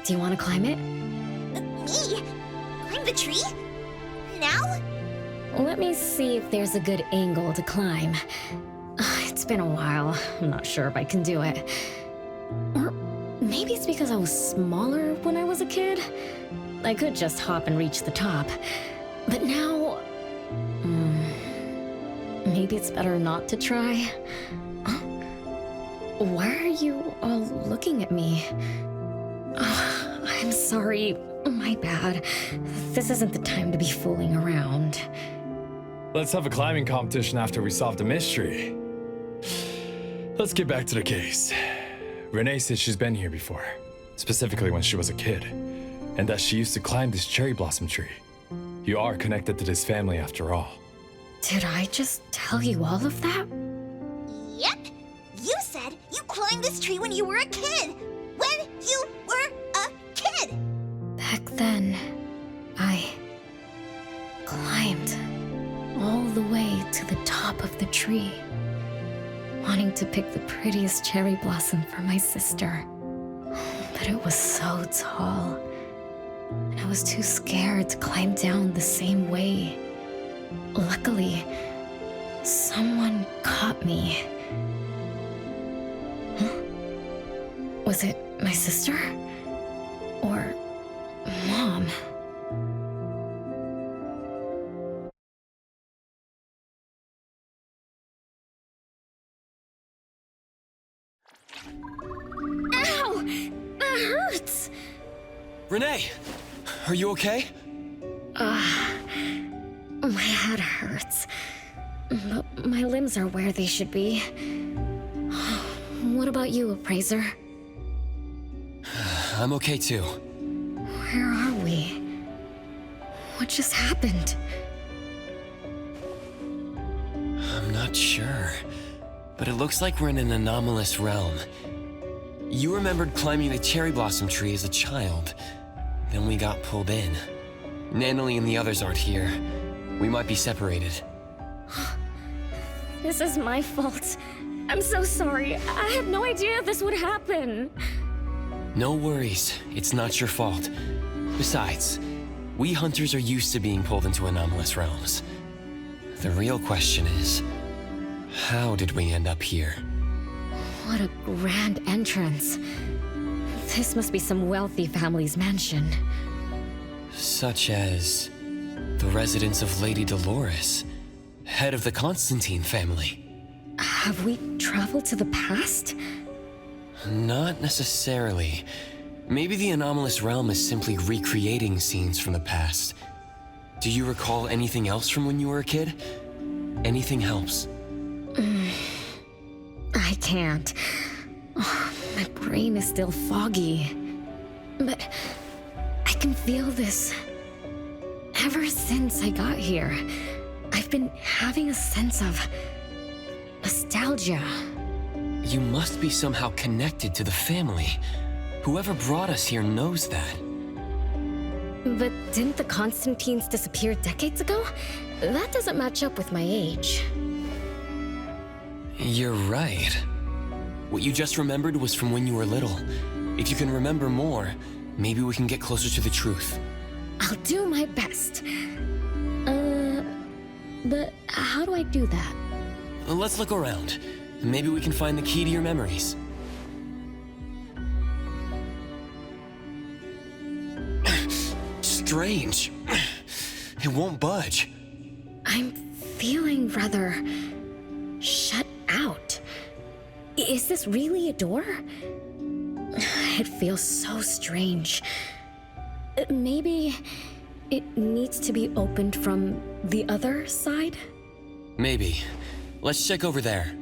do you want to climb it? Me? Climb the tree? Now? Let me see if there's a good angle to climb. It's been a while. I'm not sure if I can do it. Or maybe it's because I was smaller when I was a kid. I could just hop and reach the top. But now... maybe it's better not to try. Why are you all looking at me? I'm sorry. My bad. This isn't the time to be fooling around. Let's have a climbing competition after we solve the mystery. Let's get back to the case. Renée said she's been here before, specifically when she was a kid, and that she used to climb this cherry blossom tree. You are connected to this family after all. Did I just tell you all of that? Yep. You said you climbed this tree when you were a kid. When you were a kid. Back then, I climbed. the top of the tree, wanting to pick the prettiest cherry blossom for my sister. But it was so tall, and I was too scared to climb down the same way. Luckily, someone caught me. Huh? Was it my sister? Or Mom? Ow! That hurts! Renée, are you okay? My head hurts, but my limbs are where they should be. What about you, Appraiser? I'm okay too. Where are we? What just happened? I'm not sure, but it looks like we're in an anomalous realm. You remembered climbing the cherry blossom tree as a child. Then we got pulled in. Natalie and the others aren't here. We might be separated. This is my fault. I'm so sorry. I had no idea this would happen. No worries. It's not your fault. Besides, we hunters are used to being pulled into anomalous realms. The real question is, how did we end up here? What a grand entrance. This must be some wealthy family's mansion. Such as the residence of Lady Dolores, head of the Constantine family. Have we traveled to the past? Not necessarily. Maybe the anomalous realm is simply recreating scenes from the past. Do you recall anything else from when you were a kid? Anything helps. I can't. Oh, my brain is still foggy. But I can feel this. Ever since I got here, I've been having a sense of nostalgia. You must be somehow connected to the family. Whoever brought us here knows that. But didn't the Constantines disappear decades ago? That doesn't match up with my age. You're right. What you just remembered was from when you were little. If you can remember more, maybe we can get closer to the truth. I'll do my best. But how do I do that? Let's look around. Maybe we can find the key to your memories. Strange. It won't budge. I'm feeling rather shut out. Is this really a door? It feels so strange. Maybe it needs to be opened from the other side? Maybe. Let's check over there.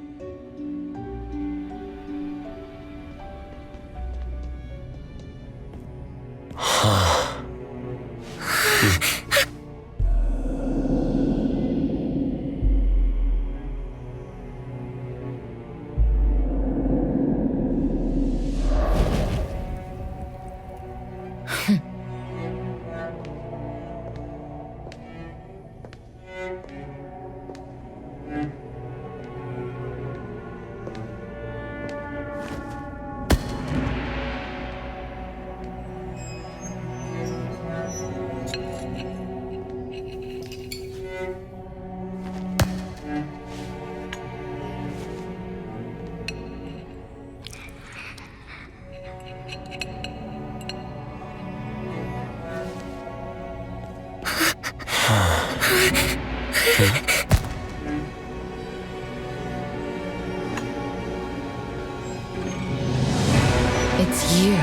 It's you.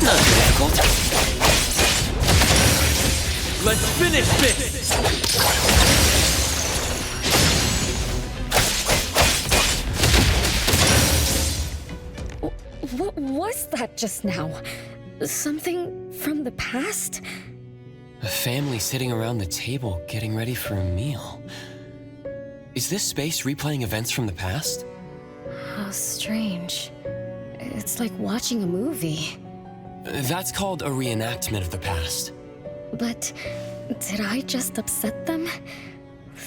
not difficult. Let's finish this! What was that just now? Something from the past? A family sitting around the table getting ready for a meal. Is this space replaying events from the past? How strange. It's like watching a movie. That's called a reenactment of the past. But did I just upset them?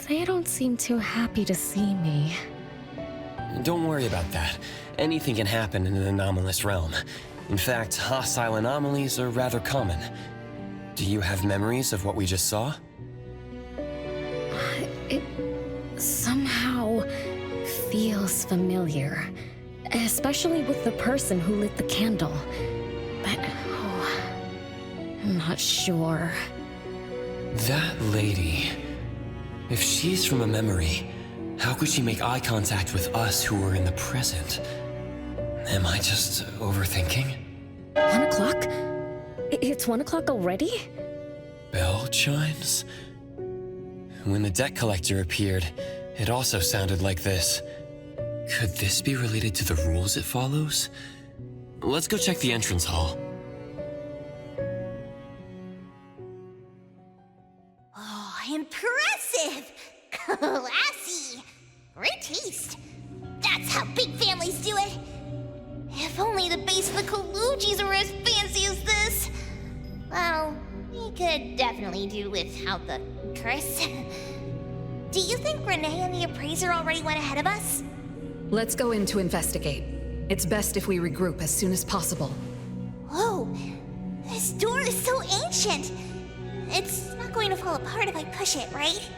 They don't seem too happy to see me. Don't worry about that. Anything can happen in an anomalous realm. In fact, hostile anomalies are rather common. Do you have memories of what we just saw? It somehow feels familiar. Especially with the person who lit the candle. But, I'm not sure. That lady... If she's from a memory, how could she make eye contact with us who are in the present? Am I just overthinking? 1 o'clock? It's 1 o'clock already? Bell chimes? When the debt collector appeared, it also sounded like this. Could this be related to the rules it follows? Let's go check the entrance hall. Oh, impressive! Classy! Great taste. That's how big families do it. If only the base of the Kalujis were as fancy as this. Well, we could definitely do without the curse. Do you think Renée and the appraiser already went ahead of us? Let's go in to investigate. It's best if we regroup as soon as possible. Whoa! This door is so ancient! It's not going to fall apart if I push it, right?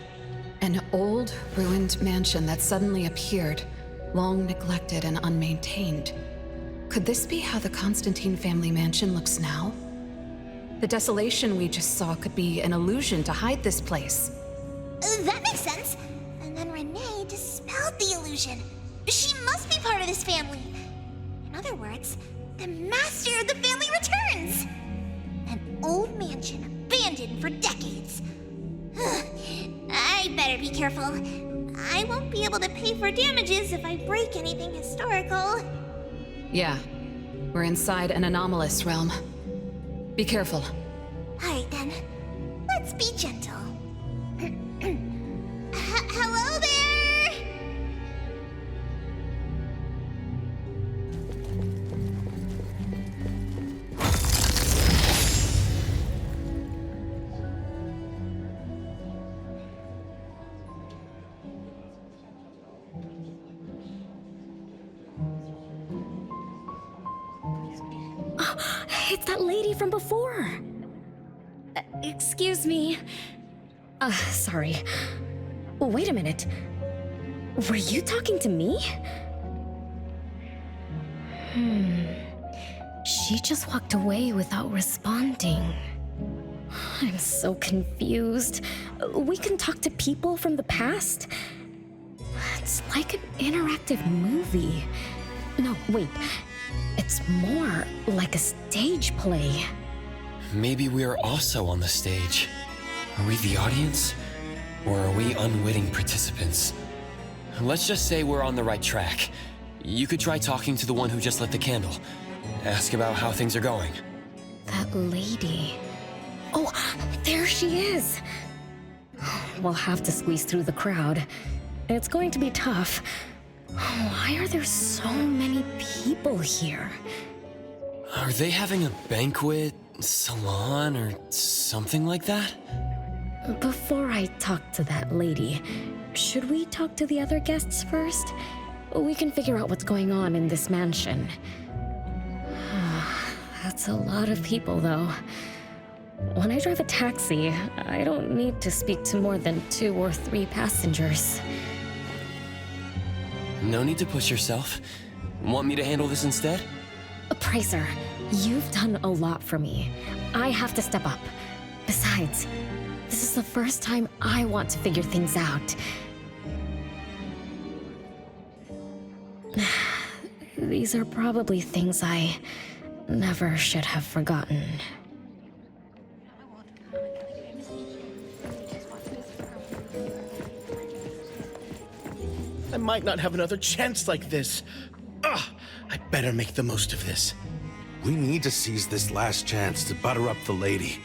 An old, ruined mansion that suddenly appeared, long neglected and unmaintained. Could this be how the Constantine family mansion looks now? The desolation we just saw could be an illusion to hide this place. That makes sense. And then Renée dispelled the illusion. She must be part of this family. In other words, the master of the family returns. An old mansion abandoned for decades. I better be careful. I won't be able to pay for damages if I break anything historical. Yeah, we're inside an anomalous realm. Be careful. Alright then, let's be gentle. Hello there! It's that lady from before. Excuse me. Sorry. Wait a minute. Were you talking to me? She just walked away without responding. I'm so confused. We can talk to people from the past? It's like an interactive movie. No, wait. It's more like a stage play. Maybe we are also on the stage. Are we the audience? Or are we unwitting participants? Let's just say we're on the right track. You could try talking to the one who just lit the candle. Ask about how things are going. That lady. Oh, there she is! We'll have to squeeze through the crowd. It's going to be tough. Why are there so many people here? Are they having a banquet, salon, or something like that? Before I talk to that lady, should we talk to the other guests first? We can figure out what's going on in this mansion. That's a lot of people, though. When I drive a taxi, I don't need to speak to more than 2 or 3 passengers. No need to push yourself. Want me to handle this instead? Appraiser, you've done a lot for me. I have to step up. Besides, this is the first time I want to figure things out. These are probably things I never should have forgotten. I might not have another chance like this. Ugh, I better make the most of this. We need to seize this last chance to butter up the lady.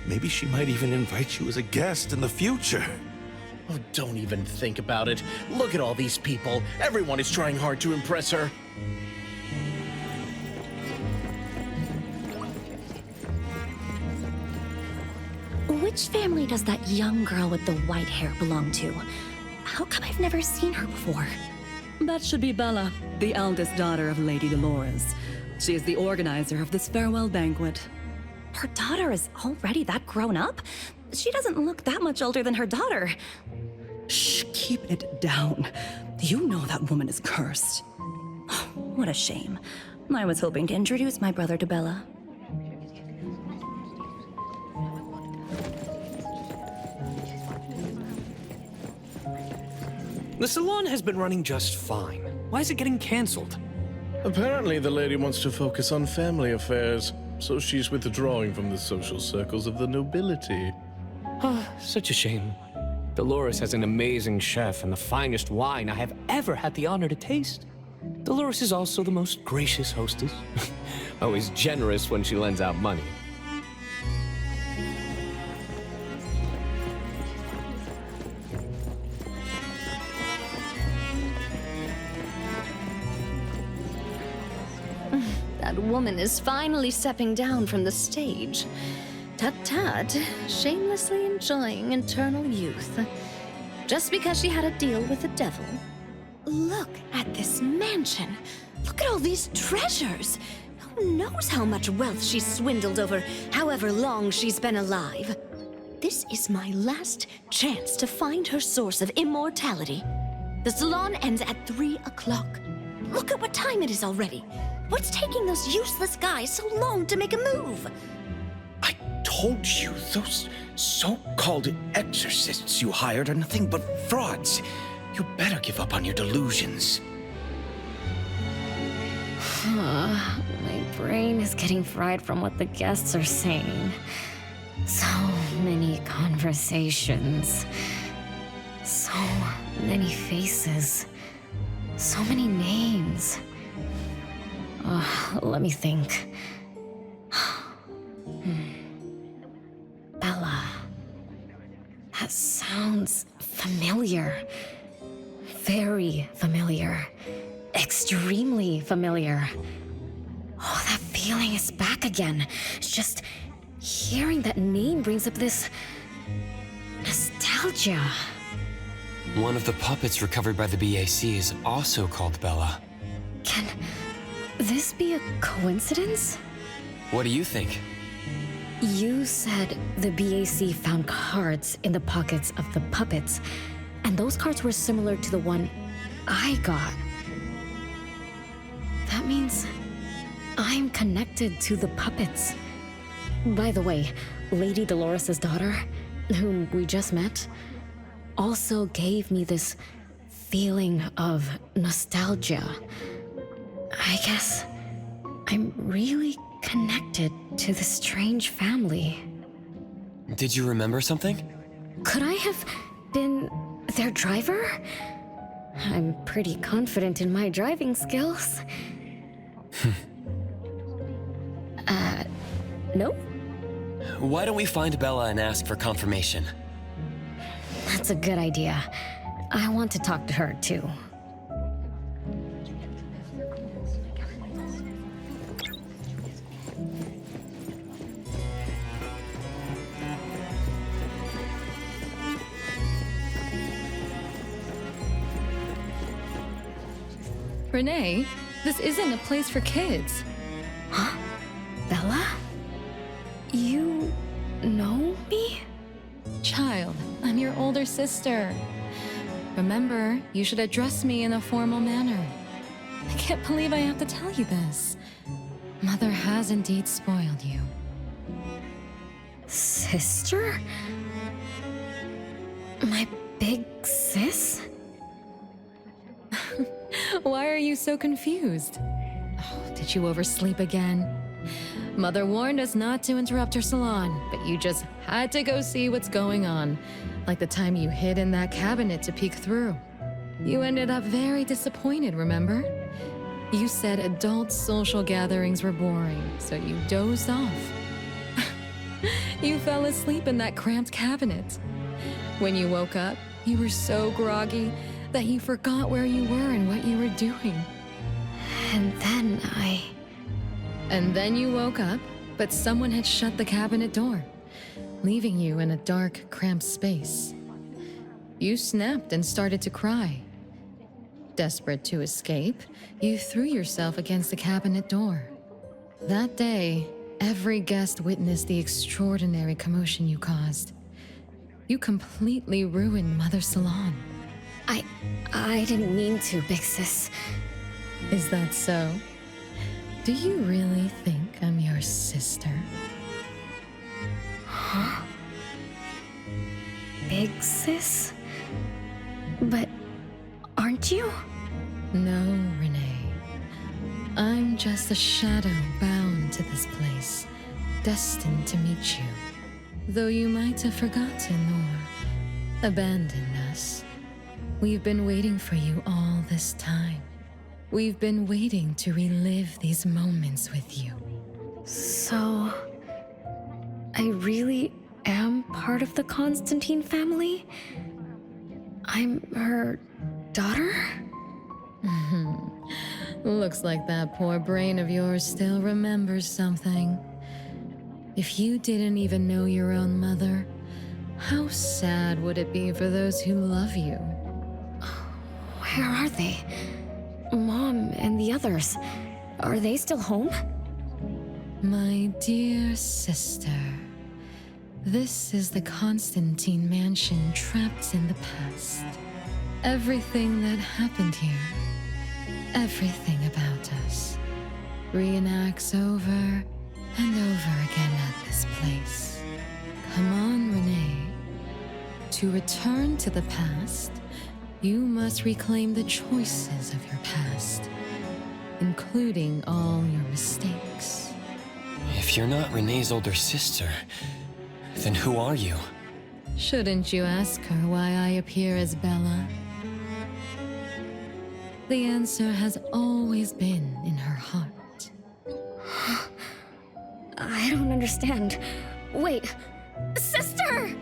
Maybe she might even invite you as a guest in the future. Oh, don't even think about it. Look at all these people. Everyone is trying hard to impress her. Which family does that young girl with the white hair belong to? How come I've never seen her before? That should be Bella, the eldest daughter of Lady Dolores. She is the organizer of this farewell banquet. Her daughter is already that grown up? She doesn't look that much older than her daughter. Shh, keep it down. You know that woman is cursed. What a shame. I was hoping to introduce my brother to Bella. The salon has been running just fine. Why is it getting cancelled? Apparently the lady wants to focus on family affairs, so she's withdrawing from the social circles of the nobility. Ah, such a shame. Dolores has an amazing chef and the finest wine I have ever had the honor to taste. Dolores is also the most gracious hostess. Always generous when she lends out money. That woman is finally stepping down from the stage. Tut-tut, shamelessly enjoying eternal youth. Just because she had a deal with the devil. Look at this mansion. Look at all these treasures. Who knows how much wealth she's swindled over however long she's been alive. This is my last chance to find her source of immortality. The salon ends at 3 o'clock. Look at what time it is already. What's taking those useless guys so long to make a move? I told you, those so-called exorcists you hired are nothing but frauds. You better give up on your delusions. My brain is getting fried from what the guests are saying. So many conversations. So many faces. So many names. Let me think. Bella. That sounds familiar. Very familiar. Extremely familiar. Oh, that feeling is back again. It's just hearing that name brings up this nostalgia. One of the puppets recovered by the BAC is also called Bella. Can this be a coincidence? What do you think? You said the BAC found cards in the pockets of the puppets, and those cards were similar to the one I got. That means I'm connected to the puppets. By the way, Lady Dolores' daughter, whom we just met, also gave me this feeling of nostalgia. I guess I'm really connected to this strange family. Did you remember something? Could I have been their driver? I'm pretty confident in my driving skills. No? Why don't we find Bella and ask for confirmation? That's a good idea. I want to talk to her, too. Renée, this isn't a place for kids. Huh? Bella? You know me? Child, I'm your older sister. Remember, you should address me in a formal manner. I can't believe I have to tell you this. Mother has indeed spoiled you. Sister? My big sis? Why are you so confused? Oh, did you oversleep again? Mother warned us not to interrupt her salon, but you just had to go see what's going on. Like the time you hid in that cabinet to peek through. You ended up very disappointed, remember? You said adult social gatherings were boring, so you dozed off. You fell asleep in that cramped cabinet. When you woke up, you were so groggy that you forgot where you were and what you were doing. And then you woke up, but someone had shut the cabinet door, leaving you in a dark, cramped space. You snapped and started to cry. Desperate to escape, you threw yourself against the cabinet door. That day, every guest witnessed the extraordinary commotion you caused. You completely ruined Mother's salon. I didn't mean to, Big Sis. Is that so? Do you really think I'm your sister? Huh? Big Sis? But aren't you? No, Renée. I'm just a shadow bound to this place, destined to meet you. Though you might have forgotten or abandoned us. We've been waiting for you all this time. We've been waiting to relive these moments with you. So, I really am part of the Constantine family? I'm her daughter? Looks like that poor brain of yours still remembers something. If you didn't even know your own mother, how sad would it be for those who love you? Where are they? Mom and the others. Are they still home? My dear sister, this is the Constantine mansion trapped in the past. Everything that happened here, everything about us, reenacts over and over again at this place. Come on, Renée. To return to the past, you must reclaim the choices of your past, including all your mistakes. If you're not Renée's older sister, then who are you? Shouldn't you ask her why I appear as Bella? The answer has always been in her heart. I don't understand. Wait, sister!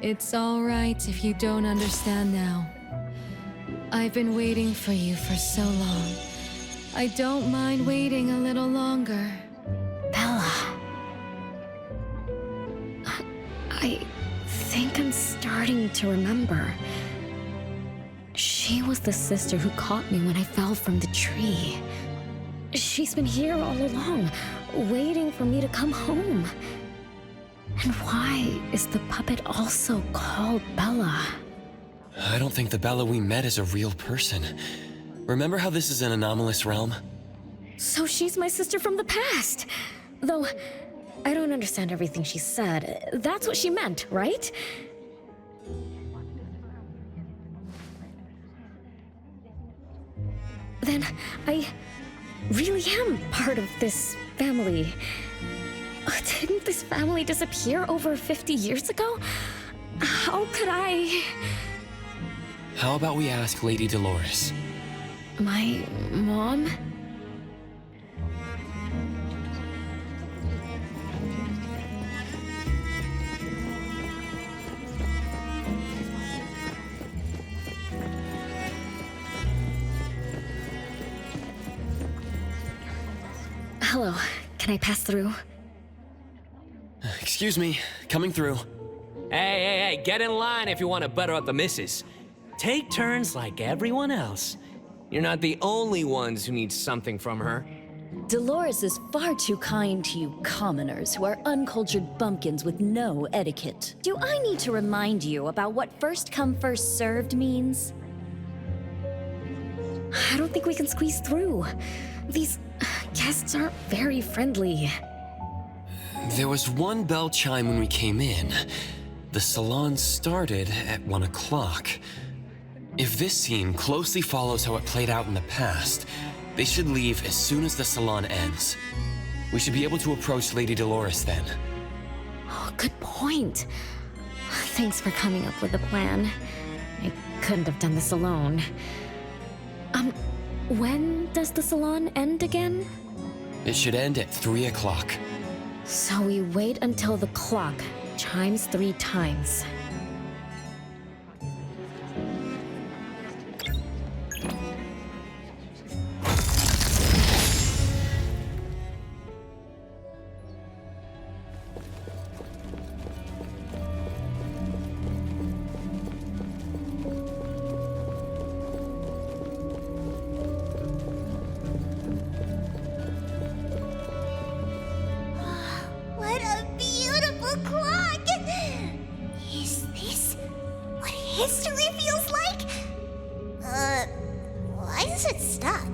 It's all right if you don't understand now. I've been waiting for you for so long. I don't mind waiting a little longer. Bella. I think I'm starting to remember. She was the sister who caught me when I fell from the tree. She's been here all along, waiting for me to come home. And why is the puppet also called Bella? I don't think the Bella we met is a real person. Remember how this is an anomalous realm? So she's my sister from the past. Though, I don't understand everything she said. That's what she meant, right? Then I really am part of this family. Didn't this family disappear over 50 years ago? How could I... How about we ask Lady Dolores? My mom? Hello, can I pass through? Excuse me, coming through. Hey, get in line if you want to butter up the missus. Take turns like everyone else. You're not the only ones who need something from her. Dolores is far too kind to you commoners who are uncultured bumpkins with no etiquette. Do I need to remind you about what first come first served means? I don't think we can squeeze through. These guests aren't very friendly. There was one bell chime when we came in. The salon started at 1 o'clock. If this scene closely follows how it played out in the past, they should leave as soon as the salon ends. We should be able to approach Lady Dolores then. Oh, good point. Thanks for coming up with a plan. I couldn't have done this alone. When does the salon end again? It should end at 3 o'clock. So we wait until the clock chimes 3 times. What a beautiful clock! Is this what history feels like? Why is it stuck?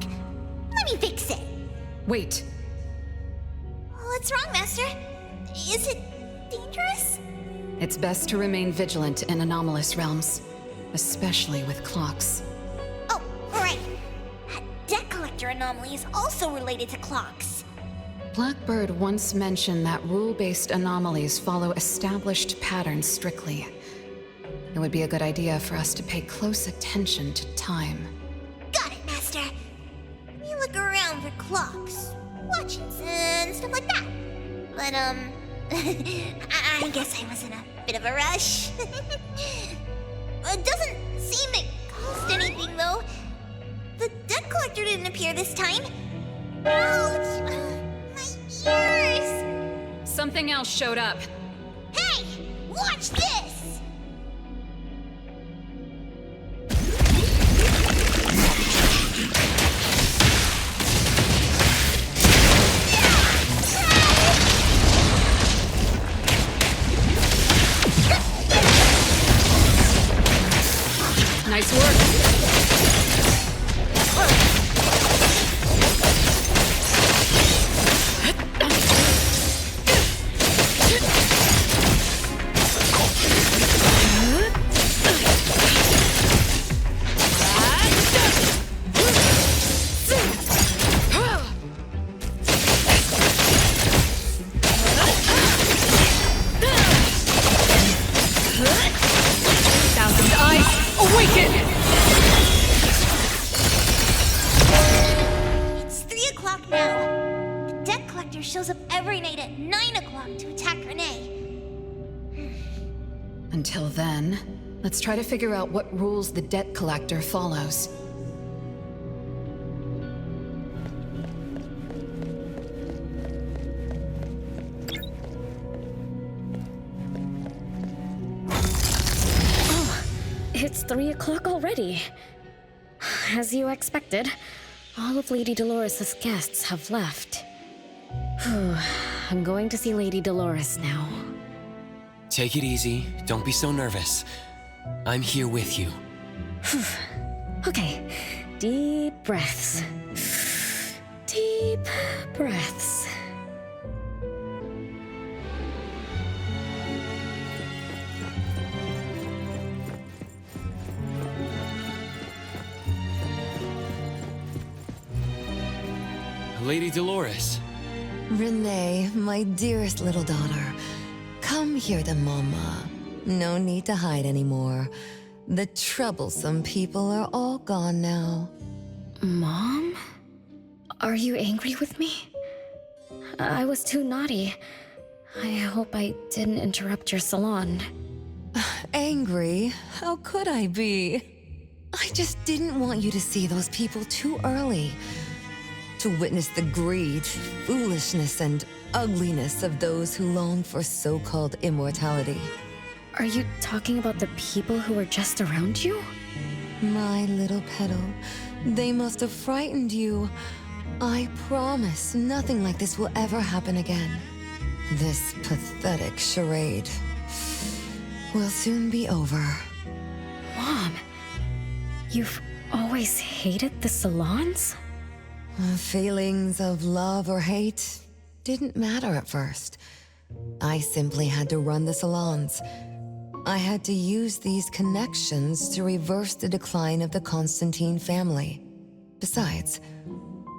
Let me fix it. Wait. What's wrong, Master? Is it dangerous? It's best to remain vigilant in anomalous realms, especially with clocks. Oh, right. That debt collector anomaly is also related to clocks. Blackbird once mentioned that rule-based anomalies follow established patterns strictly. It would be a good idea for us to pay close attention to time. Got it, Master. We look around for clocks, watches, and stuff like that. But, I guess I was in a bit of a rush. It doesn't seem it cost anything, though. The debt collector didn't appear this time. Ouch! My ears! Something else showed up. Hey! Watch this! Nice work. Thousand eyes, awaken! It's 3 o'clock now. The debt collector shows up every night at 9 o'clock to attack Renée. Until then, let's try to figure out what rules the debt collector follows. It's 3 o'clock already. As you expected, all of Lady Dolores' guests have left. Whew. I'm going to see Lady Dolores now. Take it easy. Don't be so nervous. I'm here with you. Okay, deep breaths. Deep breaths. Lady Dolores. Renée, my dearest little daughter, come here to Mama. No need to hide anymore. The troublesome people are all gone now. Mom? Are you angry with me? I was too naughty. I hope I didn't interrupt your salon. Angry? How could I be? I just didn't want you to see those people too early. To witness the greed, foolishness, and ugliness of those who long for so-called immortality. Are you talking about the people who were just around you? My little petal, they must have frightened you. I promise nothing like this will ever happen again. This pathetic charade will soon be over. Mom, you've always hated the salons? Feelings of love or hate didn't matter at first. I simply had to run the salons. I had to use these connections to reverse the decline of the Constantine family. Besides,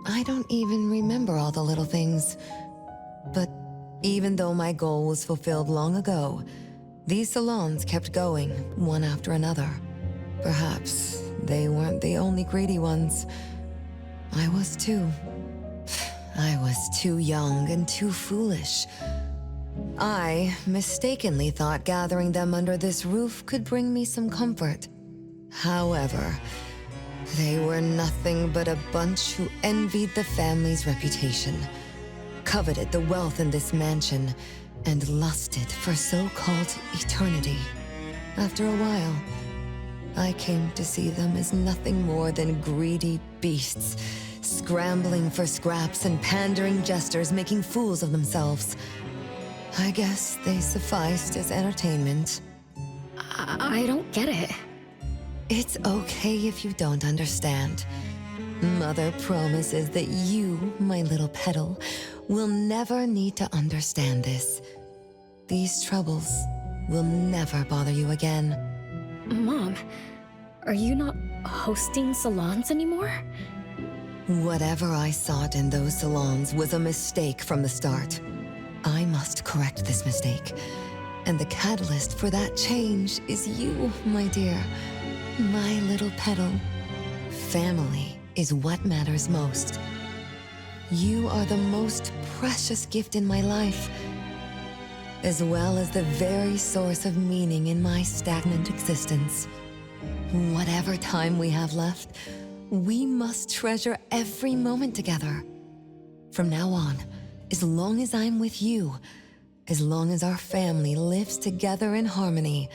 I don't even remember all the little things. But even though my goal was fulfilled long ago, these salons kept going, one after another. Perhaps they weren't the only greedy ones. I was too. I was too young and too foolish. I mistakenly thought gathering them under this roof could bring me some comfort. However, they were nothing but a bunch who envied the family's reputation, coveted the wealth in this mansion, and lusted for so-called eternity. After a while, I came to see them as nothing more than greedy beasts, scrambling for scraps and pandering jesters making fools of themselves. I guess they sufficed as entertainment. I don't get it. It's okay if you don't understand. Mother promises that you, my little petal, will never need to understand this. These troubles will never bother you again. Mom, are you not hosting salons anymore? Whatever I sought in those salons was a mistake from the start. I must correct this mistake. And the catalyst for that change is you, my dear. My little petal. Family is what matters most. You are the most precious gift in my life, as well as the very source of meaning in my stagnant existence. Whatever time we have left, we must treasure every moment together. From now on, as long as I'm with you, as long as our family lives together in harmony,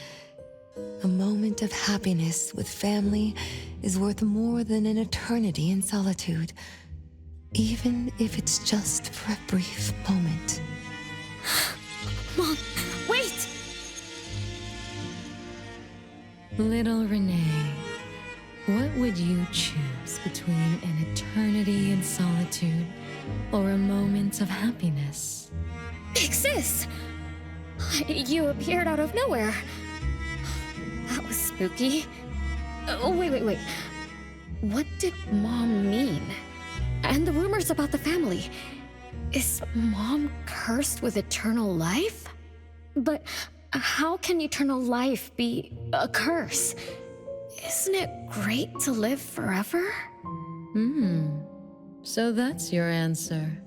a moment of happiness with family is worth more than an eternity in solitude, even if it's just for a brief moment. Mom, wait! Little Renée, what would you choose between an eternity in solitude or a moment of happiness? Big Sis! You appeared out of nowhere. That was spooky. Oh, wait. What did Mom mean? And the rumors about the family. Is Mom cursed with eternal life? But how can eternal life be a curse? Isn't it great to live forever? So that's your answer.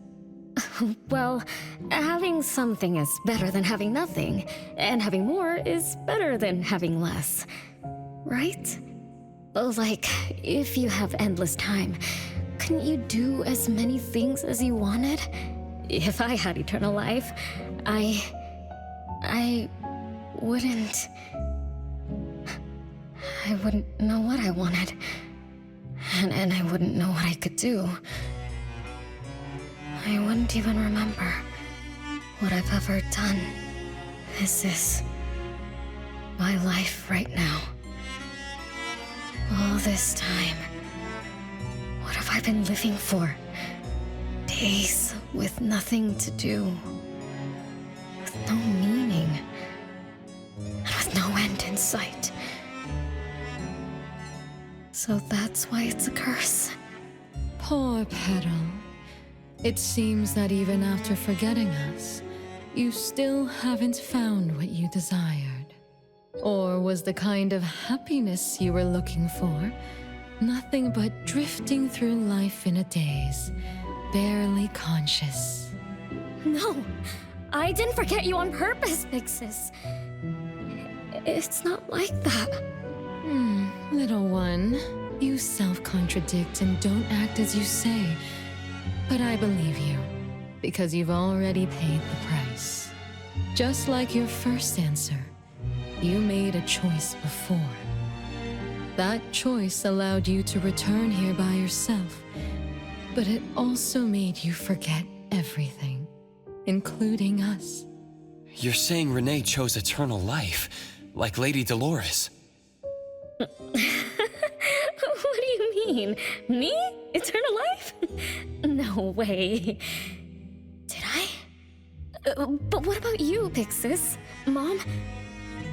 Well, having something is better than having nothing, and having more is better than having less. Right? Like, if you have endless time, couldn't you do as many things as you wanted? If I had eternal life, I wouldn't know what I wanted. And I wouldn't know what I could do. I wouldn't even remember what I've ever done. This is my life right now. All this time. What have I been living for? Days with nothing to do. With no meaning. And with no end in sight. So that's why it's a curse. Poor Petal. It seems that even after forgetting us, you still haven't found what you desired. Or was the kind of happiness you were looking for nothing but drifting through life in a daze, barely conscious? No, I didn't forget you on purpose, Big Sis. It's not like that. Little one, you self-contradict and don't act as you say. But I believe you, because you've already paid the price. Just like your first answer, you made a choice before. That choice allowed you to return here by yourself, but it also made you forget everything, including us. You're saying Renée chose eternal life, like Lady Dolores. What do you mean? Me? Eternal life? No way. Did I? But what about you, Big Sis? Mom?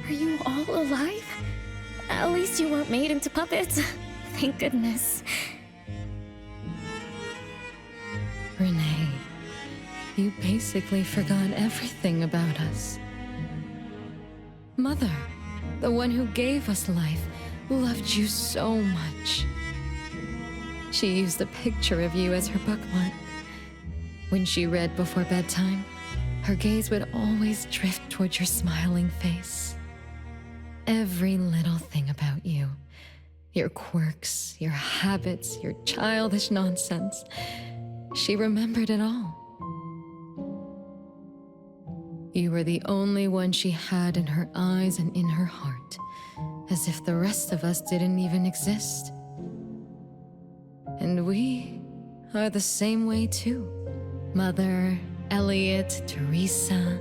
Are you all alive? At least you weren't made into puppets. Thank goodness. Renée, You basically forgot everything about us. Mother, the one who gave us life, loved you so much. She used a picture of you as her bookmark. When she read before bedtime, her gaze would always drift towards your smiling face. Every little thing about you, your quirks, your habits, your childish nonsense, she remembered it all. You were the only one she had in her eyes and in her heart, as if the rest of us didn't even exist. And we are the same way too. Mother, Elliot, Teresa,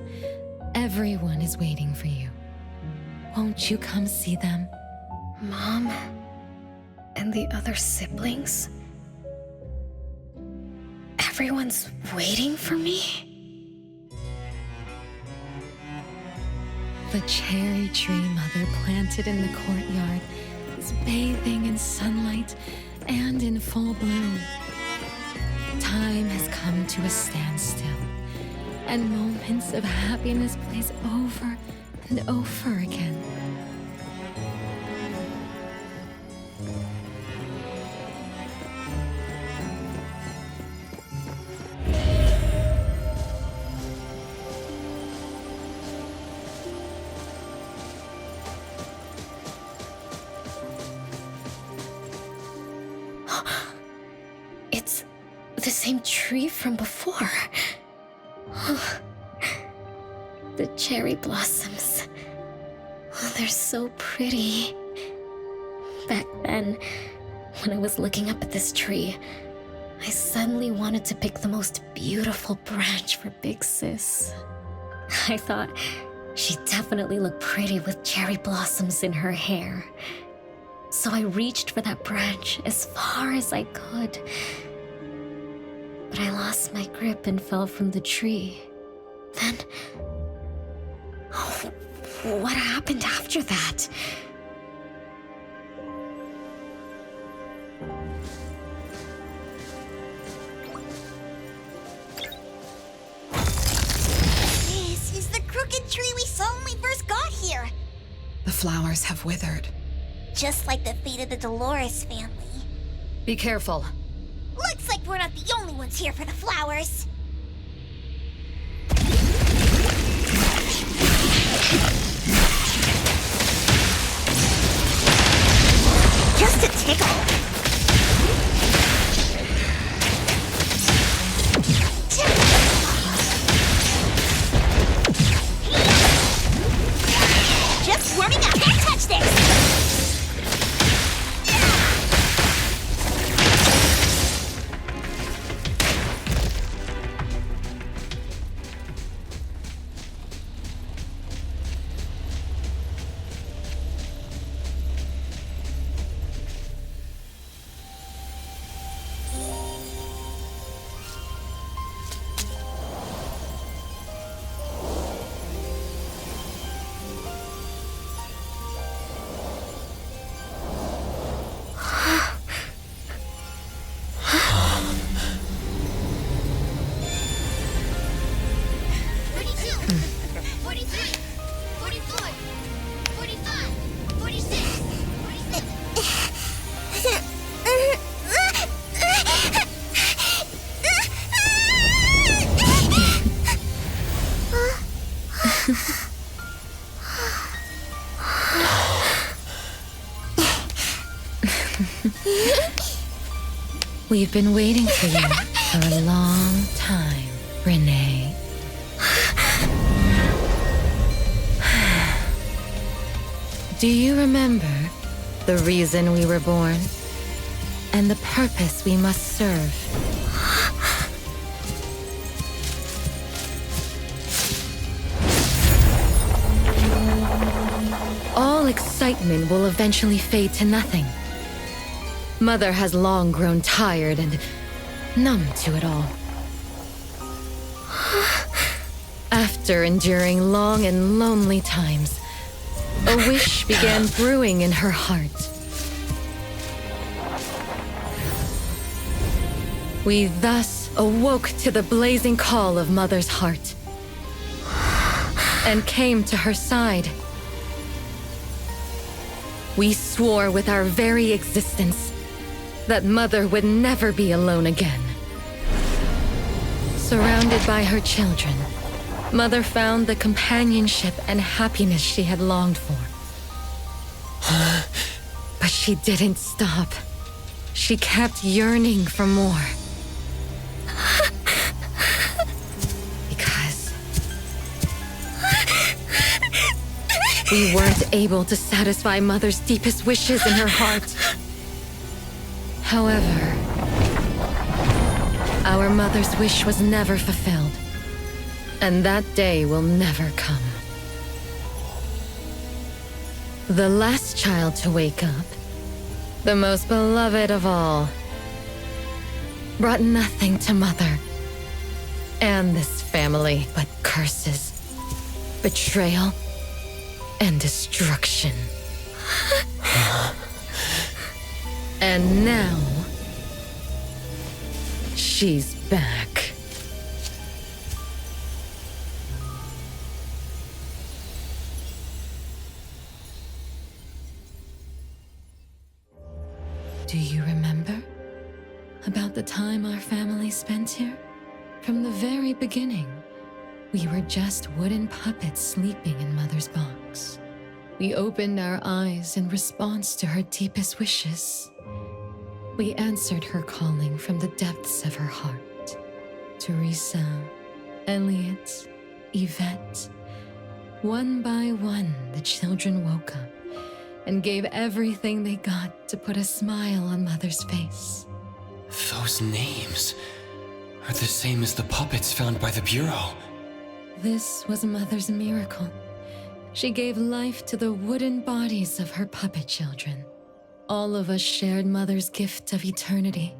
everyone is waiting for you. Won't you come see them? Mom and the other siblings? Everyone's waiting for me? The cherry tree Mother planted in the courtyard is bathing in sunlight and in full bloom. Time has come to a standstill, and moments of happiness plays over and over again. It's the same tree from before. The cherry blossoms. Oh, they're so pretty. Back then, when I was looking up at this tree, I suddenly wanted to pick the most beautiful branch for Big Sis. I thought she'd definitely look pretty with cherry blossoms in her hair. So I reached for that branch as far as I could. But I lost my grip and fell from the tree. Then... oh, what happened after that? This is the crooked tree we saw when we first got here. The flowers have withered. Just like the fate of the Dolores family. Be careful. Looks like we're not the only ones here for the flowers. Just a tickle. Just warming up. Can't touch this. We've been waiting for you for a long time, Renée. Do you remember the reason we were born and the purpose we must serve? All excitement will eventually fade to nothing. Mother has long grown tired and numb to it all. After enduring long and lonely times, a wish began brewing in her heart. We thus awoke to the blazing call of Mother's heart and came to her side. We swore with our very existence that Mother would never be alone again. Surrounded by her children, Mother found the companionship and happiness she had longed for. But she didn't stop. She kept yearning for more. Because we weren't able to satisfy Mother's deepest wishes in her heart. However, our Mother's wish was never fulfilled, and that day will never come. The last child to wake up, the most beloved of all, brought nothing to Mother and this family but curses, betrayal, and destruction. And now, she's back. Do you remember about the time our family spent here? From the very beginning, we were just wooden puppets sleeping in Mother's box. We opened our eyes in response to her deepest wishes. We answered her calling from the depths of her heart. Teresa, Elliot, Yvette. One by one, the children woke up and gave everything they got to put a smile on Mother's face. Those names are the same as the puppets found by the Bureau. This was Mother's miracle. She gave life to the wooden bodies of her puppet children. All of us shared Mother's gift of eternity.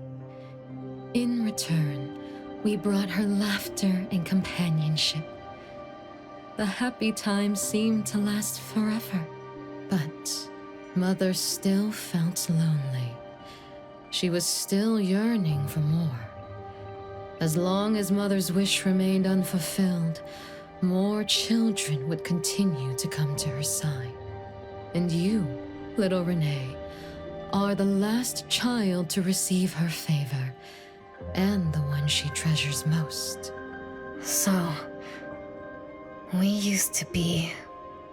In return, we brought her laughter and companionship. The happy times seemed to last forever, but Mother still felt lonely. She was still yearning for more. As long as Mother's wish remained unfulfilled, more children would continue to come to her side. And you, little Renée, are the last child to receive her favor, and the one she treasures most. So, we used to be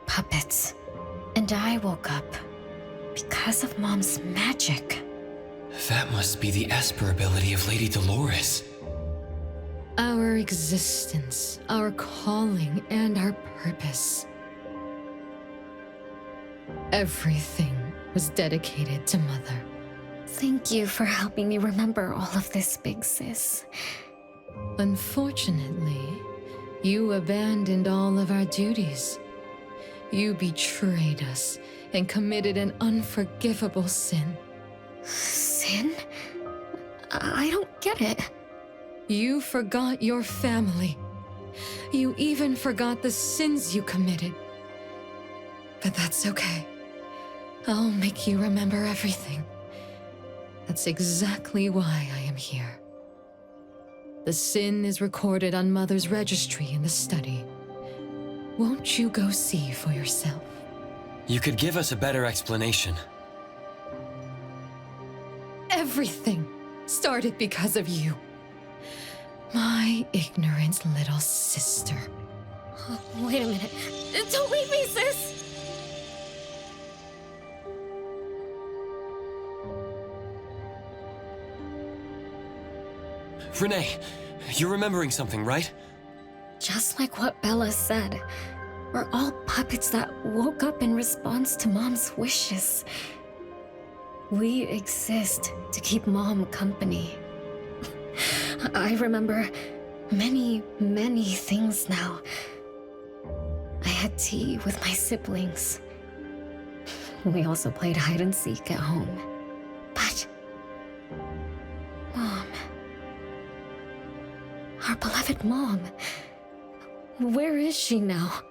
puppets, and I woke up because of Mom's magic. That must be the Esper ability of Lady Dolores. Our existence, our calling, and our purpose. Everything was dedicated to Mother. Thank you for helping me remember all of this, Big Sis. Unfortunately, you abandoned all of our duties. You betrayed us and committed an unforgivable sin. Sin? I don't get it. You forgot your family. You even forgot the sins you committed. But that's okay. I'll make you remember everything. That's exactly why I am here. The sin is recorded on Mother's registry in the study. Won't you go see for yourself? You could give us a better explanation. Everything started because of you. My ignorant little sister. Oh, wait a minute. Don't leave me, sis! Renée, you're remembering something, right? Just like what Bella said, we're all puppets that woke up in response to Mom's wishes. We exist to keep Mom company. I remember many, many things now. I had tea with my siblings. We also played hide and seek at home. But Mom, our beloved Mom, where is she now?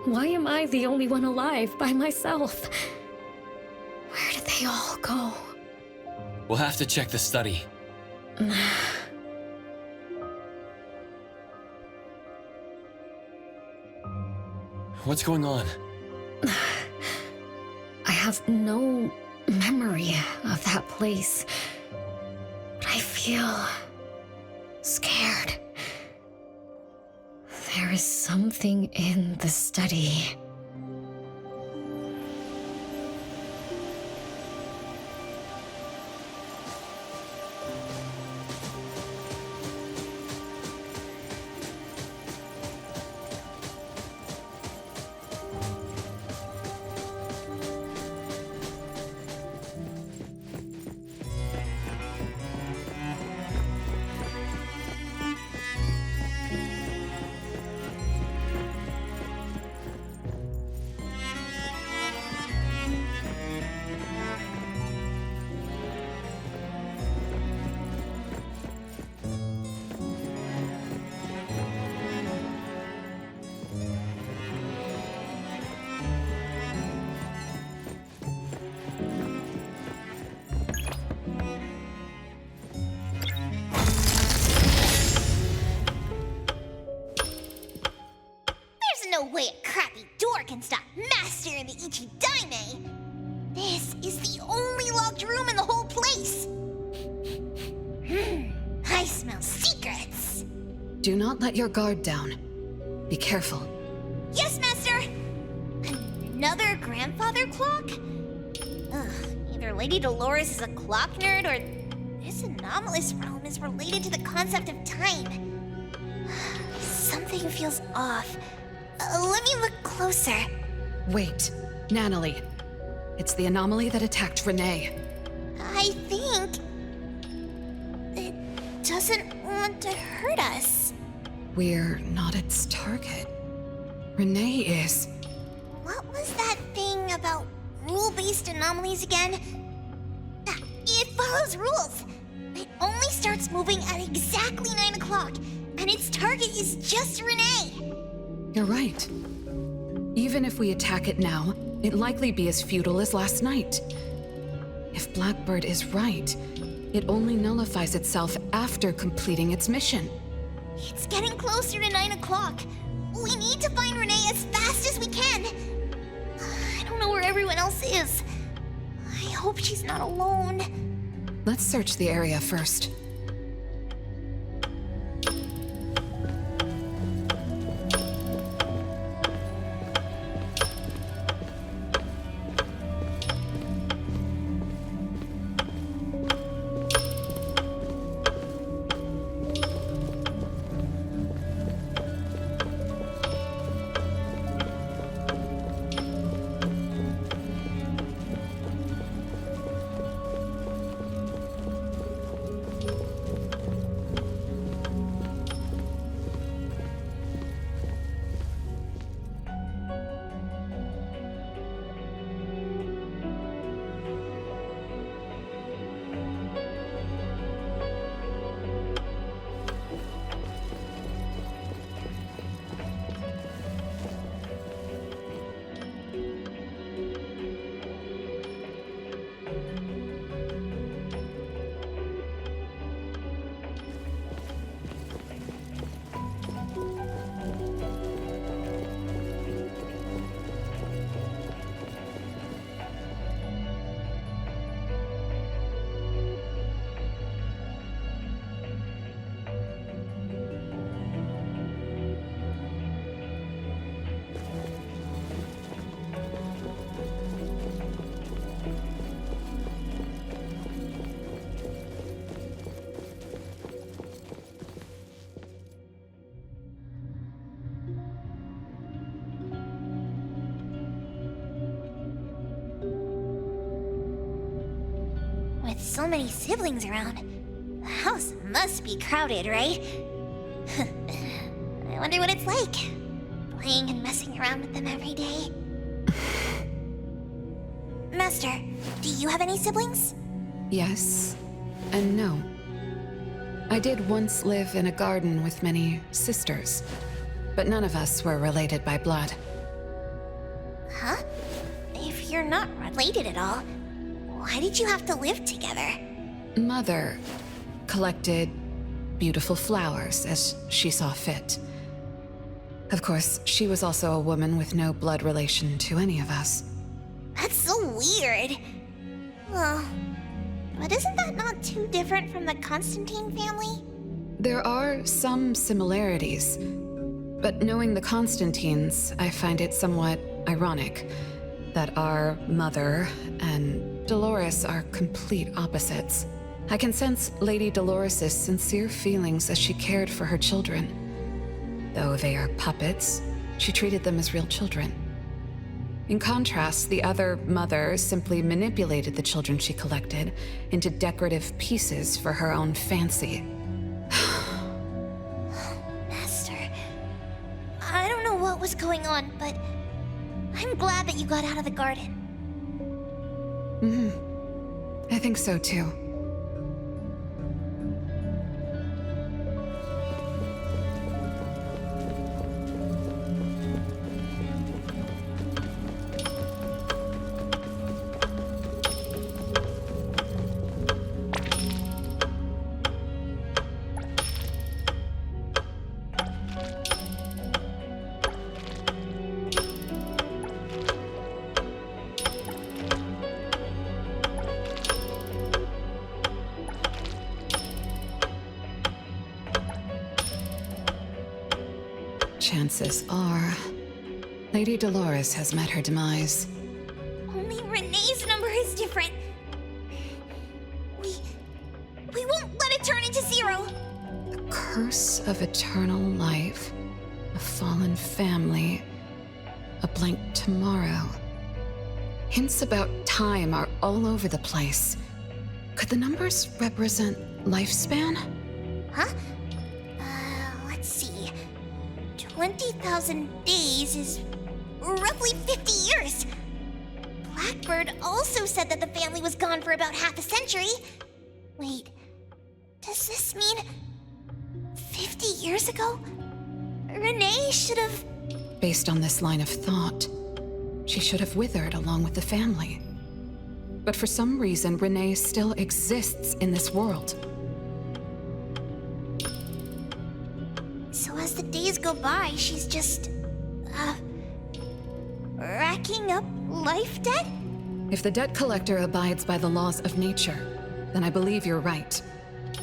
Why am I the only one alive by myself? Where did they all go? We'll have to check the study. What's going on? I have no memory of that place. But I feel scared. There is something in the study. No way a crappy door can stop Master and the Ichidaime! This is the only locked room in the whole place! I smell secrets! Do not let your guard down. Be careful. Yes, Master! Another grandfather clock? Ugh, either Lady Dolores is a clock nerd or this anomalous realm is related to the concept of time. Something feels off. Let me look closer. Wait, Nanalie. It's the anomaly that attacked Renée. I think it doesn't want to hurt us. We're not its target. Renée is. What was that thing about rule-based anomalies again? It follows rules. It only starts moving at exactly 9 o'clock, and its target is just Renée. You're right. Even if we attack it now, it'd likely be as futile as last night. If Blackbird is right, it only nullifies itself after completing its mission. It's getting closer to 9 o'clock. We need to find Renée as fast as we can. I don't know where everyone else is. I hope she's not alone. Let's search the area first. With so many siblings around, the house must be crowded, right? I wonder what it's like, playing and messing around with them every day. Master, do you have any siblings? Yes, and no. I did once live in a garden with many sisters, but none of us were related by blood. Huh? If you're not related at all, why did you have to live together? Mother collected beautiful flowers as she saw fit. Of course, she was also a woman with no blood relation to any of us. That's so weird. Oh, but isn't that not too different from the Constantine family? There are some similarities, but knowing the Constantines, I find it somewhat ironic that our mother and Dolores are complete opposites. I can sense Lady Dolores' sincere feelings as she cared for her children. Though they are puppets, she treated them as real children. In contrast, the other mother simply manipulated the children she collected into decorative pieces for her own fancy. Master, I don't know what was going on, but I'm glad that you got out of the garden. I think so too. Chances are, Lady Dolores has met her demise. Only Renee's number is different. We won't let it turn into 0. The curse of eternal life, a fallen family, a blank tomorrow. Hints about time are all over the place. Could the numbers represent lifespan? Huh? Let's see. 20,000 days is roughly 50 years. Blackbird also said that the family was gone for about half a century. Wait, does this mean 50 years ago? Renee should have... Based on this line of thought, she should have withered along with the family. But for some reason, Renee still exists in this world. So as the days go by, she's just... racking up life debt? If the debt collector abides by the laws of nature, then I believe you're right.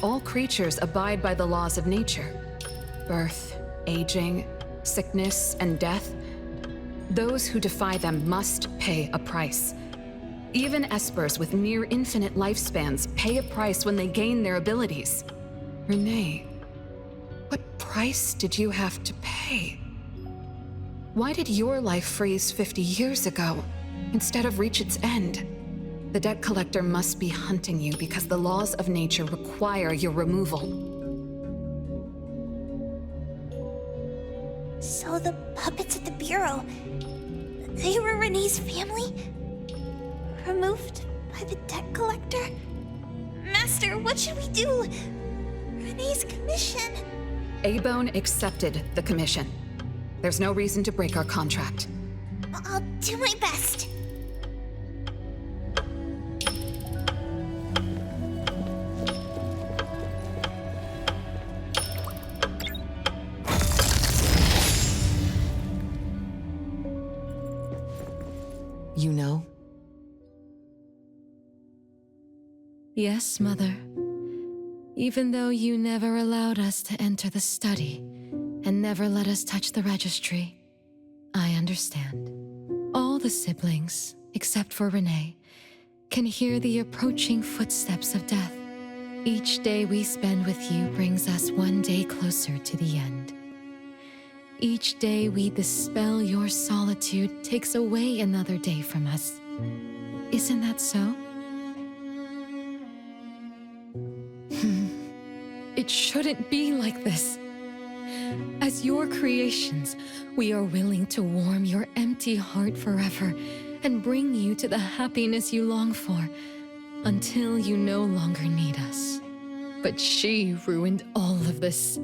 All creatures abide by the laws of nature. Birth, aging, sickness, and death. Those who defy them must pay a price. Even espers with near infinite lifespans pay a price when they gain their abilities. Renee, what price did you have to pay? Why did your life freeze 50 years ago, instead of reach its end? The debt collector must be hunting you because the laws of nature require your removal. So the puppets at the bureau, they were Renee's family? Removed by the debt collector? Master, what should we do? Renee's commission. Eibon accepted the commission. There's no reason to break our contract. I'll do my best. You know? Yes, Mother. Even though you never allowed us to enter the study and never let us touch the registry, I understand. All the siblings, except for Renee, can hear the approaching footsteps of death. Each day we spend with you brings us one day closer to the end. Each day we dispel your solitude takes away another day from us. Isn't that so? It shouldn't be like this. As your creations, we are willing to warm your empty heart forever and bring you to the happiness you long for until you no longer need us. But she ruined all of this.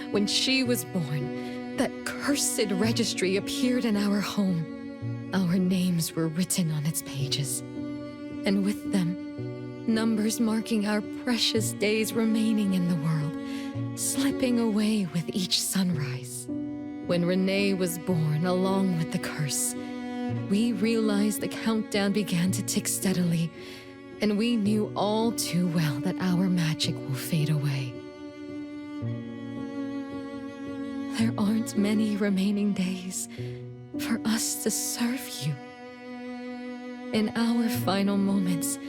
When she was born, that cursed registry appeared in our home. Our names were written on its pages, and with them, Numbers marking our precious days remaining in the world, slipping away with each sunrise. When Renée was born along with the curse, we realized the countdown began to tick steadily, and we knew all too well that our magic will fade away. There aren't many remaining days for us to serve you. In our final moments,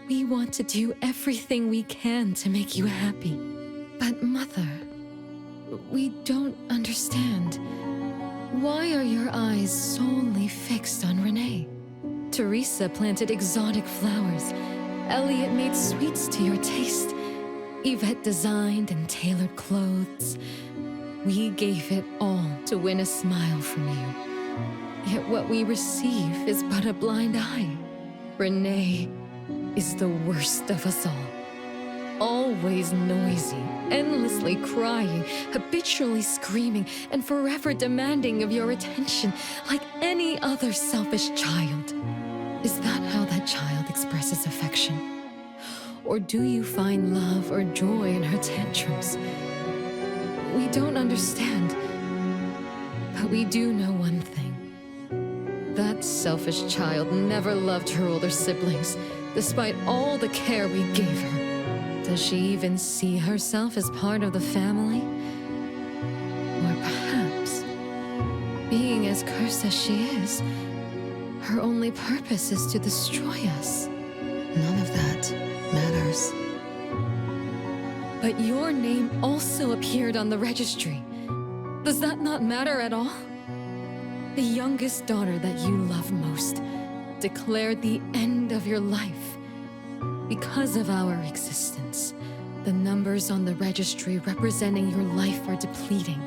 we want to do everything we can to make you happy. But Mother, we don't understand. Why are your eyes solely fixed on Renée? Teresa planted exotic flowers. Elliot made sweets to your taste. Yvette designed and tailored clothes. We gave it all to win a smile from you. Yet what we receive is but a blind eye. Renée is the worst of us all. Always noisy, endlessly crying, habitually screaming, and forever demanding of your attention like any other selfish child. Is that how that child expresses affection? Or do you find love or joy in her tantrums? We don't understand, but we do know one thing. That selfish child never loved her older siblings, despite all the care we gave her. Does she even see herself as part of the family? Or perhaps, being as cursed as she is, her only purpose is to destroy us. None of that matters. But your name also appeared on the registry. Does that not matter at all? The youngest daughter that you love most declared the end of your life. Because of our existence, the numbers on the registry representing your life are depleting.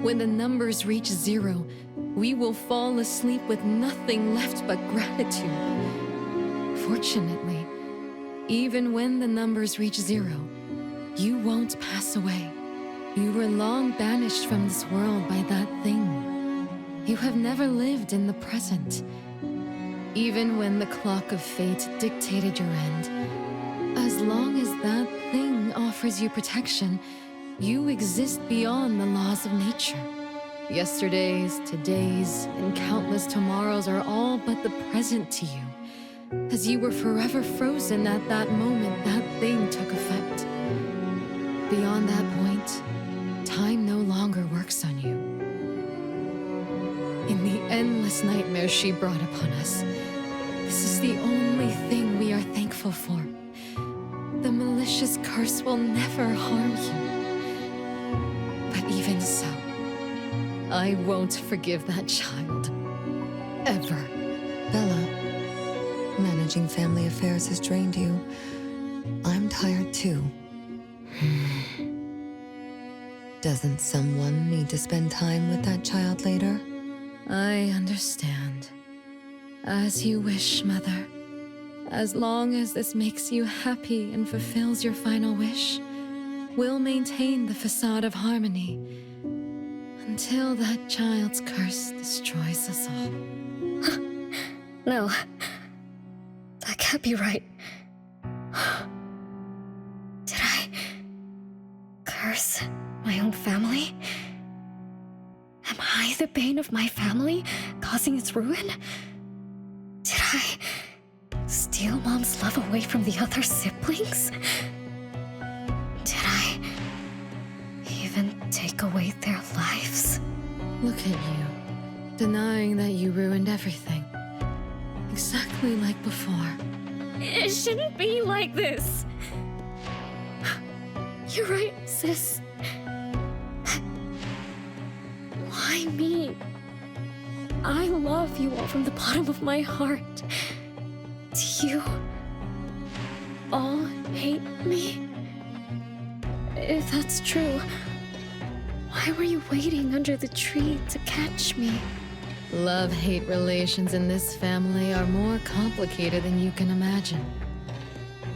When the numbers reach 0, we will fall asleep with nothing left but gratitude. Fortunately, even when the numbers reach 0, you won't pass away. You were long banished from this world by that thing. You have never lived in the present. Even when the clock of fate dictated your end, as long as that thing offers you protection, you exist beyond the laws of nature. Yesterdays, todays, and countless tomorrows are all but the present to you, as you were forever frozen at that moment that thing took effect. Beyond that point, time no longer works on you. In the endless nightmares she brought upon us, this is the only thing we are thankful for. The malicious curse will never harm you. But even so, I won't forgive that child. Ever. Bella, managing family affairs has drained you. I'm tired too. Doesn't someone need to spend time with that child later? I understand. As you wish, Mother. As long as this makes you happy and fulfills your final wish, we'll maintain the facade of harmony until that child's curse destroys us all. No. That can't be right. Did I curse my own family? Am I the bane of my family, causing its ruin? Did I steal Mom's love away from the other siblings? Did I even take away their lives? Look at you, denying that you ruined everything. Exactly like before. It shouldn't be like this. You're right, sis. Why me? I love you all from the bottom of my heart. Do you all hate me? If that's true, why were you waiting under the tree to catch me? Love-hate relations in this family are more complicated than you can imagine.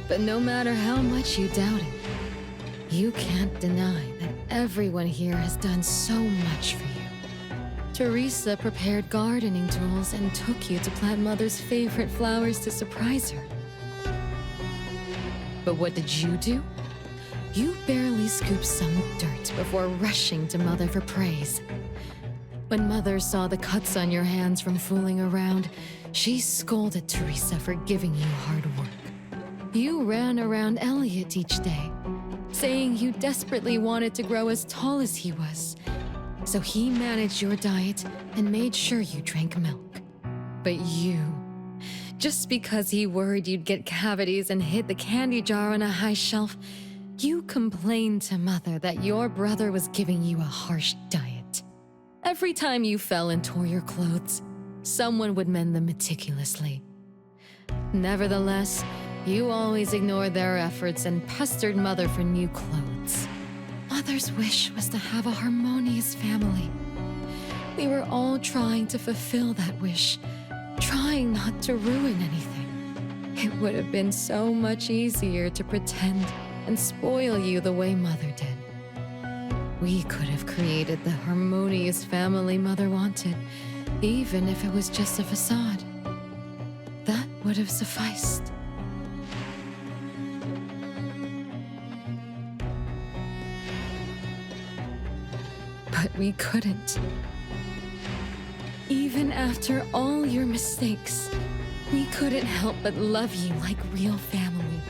But no matter how much you doubt it, you can't deny that everyone here has done so much for you. Teresa prepared gardening tools and took you to plant Mother's favorite flowers to surprise her. But what did you do? You barely scooped some dirt before rushing to Mother for praise. When Mother saw the cuts on your hands from fooling around, she scolded Teresa for giving you hard work. You ran around Elliot each day, saying you desperately wanted to grow as tall as he was. So he managed your diet and made sure you drank milk. But you, just because he worried you'd get cavities and hid the candy jar on a high shelf, you complained to Mother that your brother was giving you a harsh diet. Every time you fell and tore your clothes, someone would mend them meticulously. Nevertheless, you always ignored their efforts and pestered Mother for new clothes. Mother's wish was to have a harmonious family. We were all trying to fulfill that wish, trying not to ruin anything. It would have been so much easier to pretend and spoil you the way Mother did. We could have created the harmonious family Mother wanted, even if it was just a facade. That would have sufficed. But we couldn't. Even after all your mistakes, we couldn't help but love you like real family.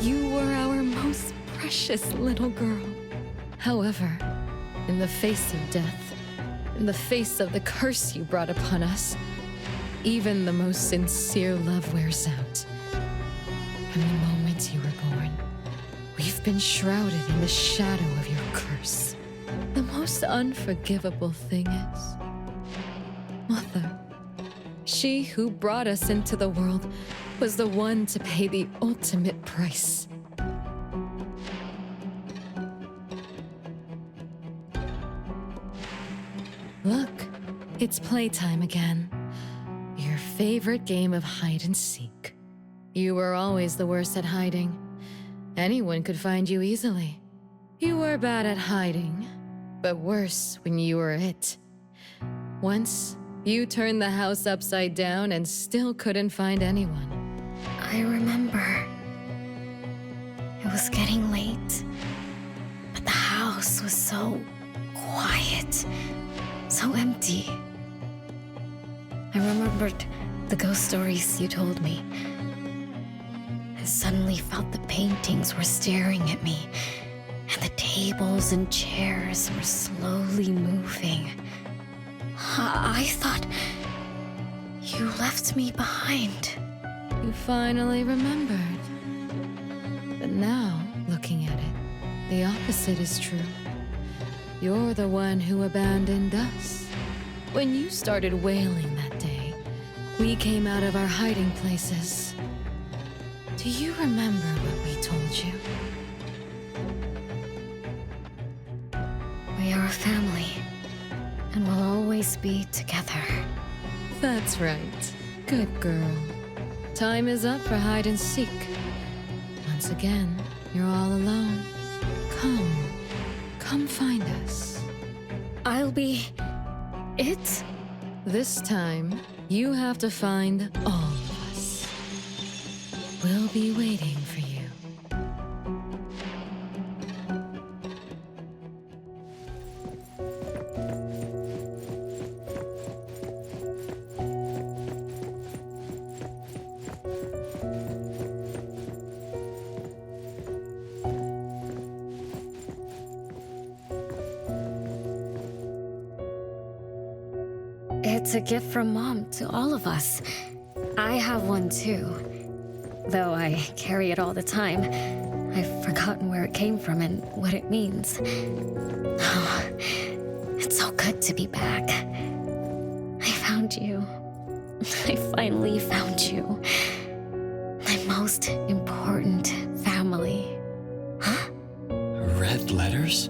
You were our most precious little girl. However, in the face of death, in the face of the curse you brought upon us, even the most sincere love wears out. From the moment you were born, we've been shrouded in the shadow of your curse. The most unforgivable thing is, Mother, she who brought us into the world, was the one to pay the ultimate price. Look, it's playtime again. Your favorite game of hide and seek. You were always the worst at hiding. Anyone could find you easily. You were bad at hiding, but worse when you were it. Once, you turned the house upside down and still couldn't find anyone. I remember. It was getting late, but the house was so quiet, so empty. I remembered the ghost stories you told me. I suddenly felt the paintings were staring at me, and the tables and chairs were slowly moving. I thought you left me behind. You finally remembered. But now, looking at it, the opposite is true. You're the one who abandoned us. When you started wailing that day, we came out of our hiding places. Do you remember what we told you? We are a family, and we'll always be together. That's right. Good girl. Time is up for hide and seek. Once again, you're all alone. Come find us. I'll be it? This time, you have to find all of us. We'll be waiting for you. It's a gift from Mom to all of us. I have one too. Though I carry it all the time, I've forgotten where it came from and what it means. Oh, it's so good to be back. I found you. I finally found you. My most important family. Huh? Red letters?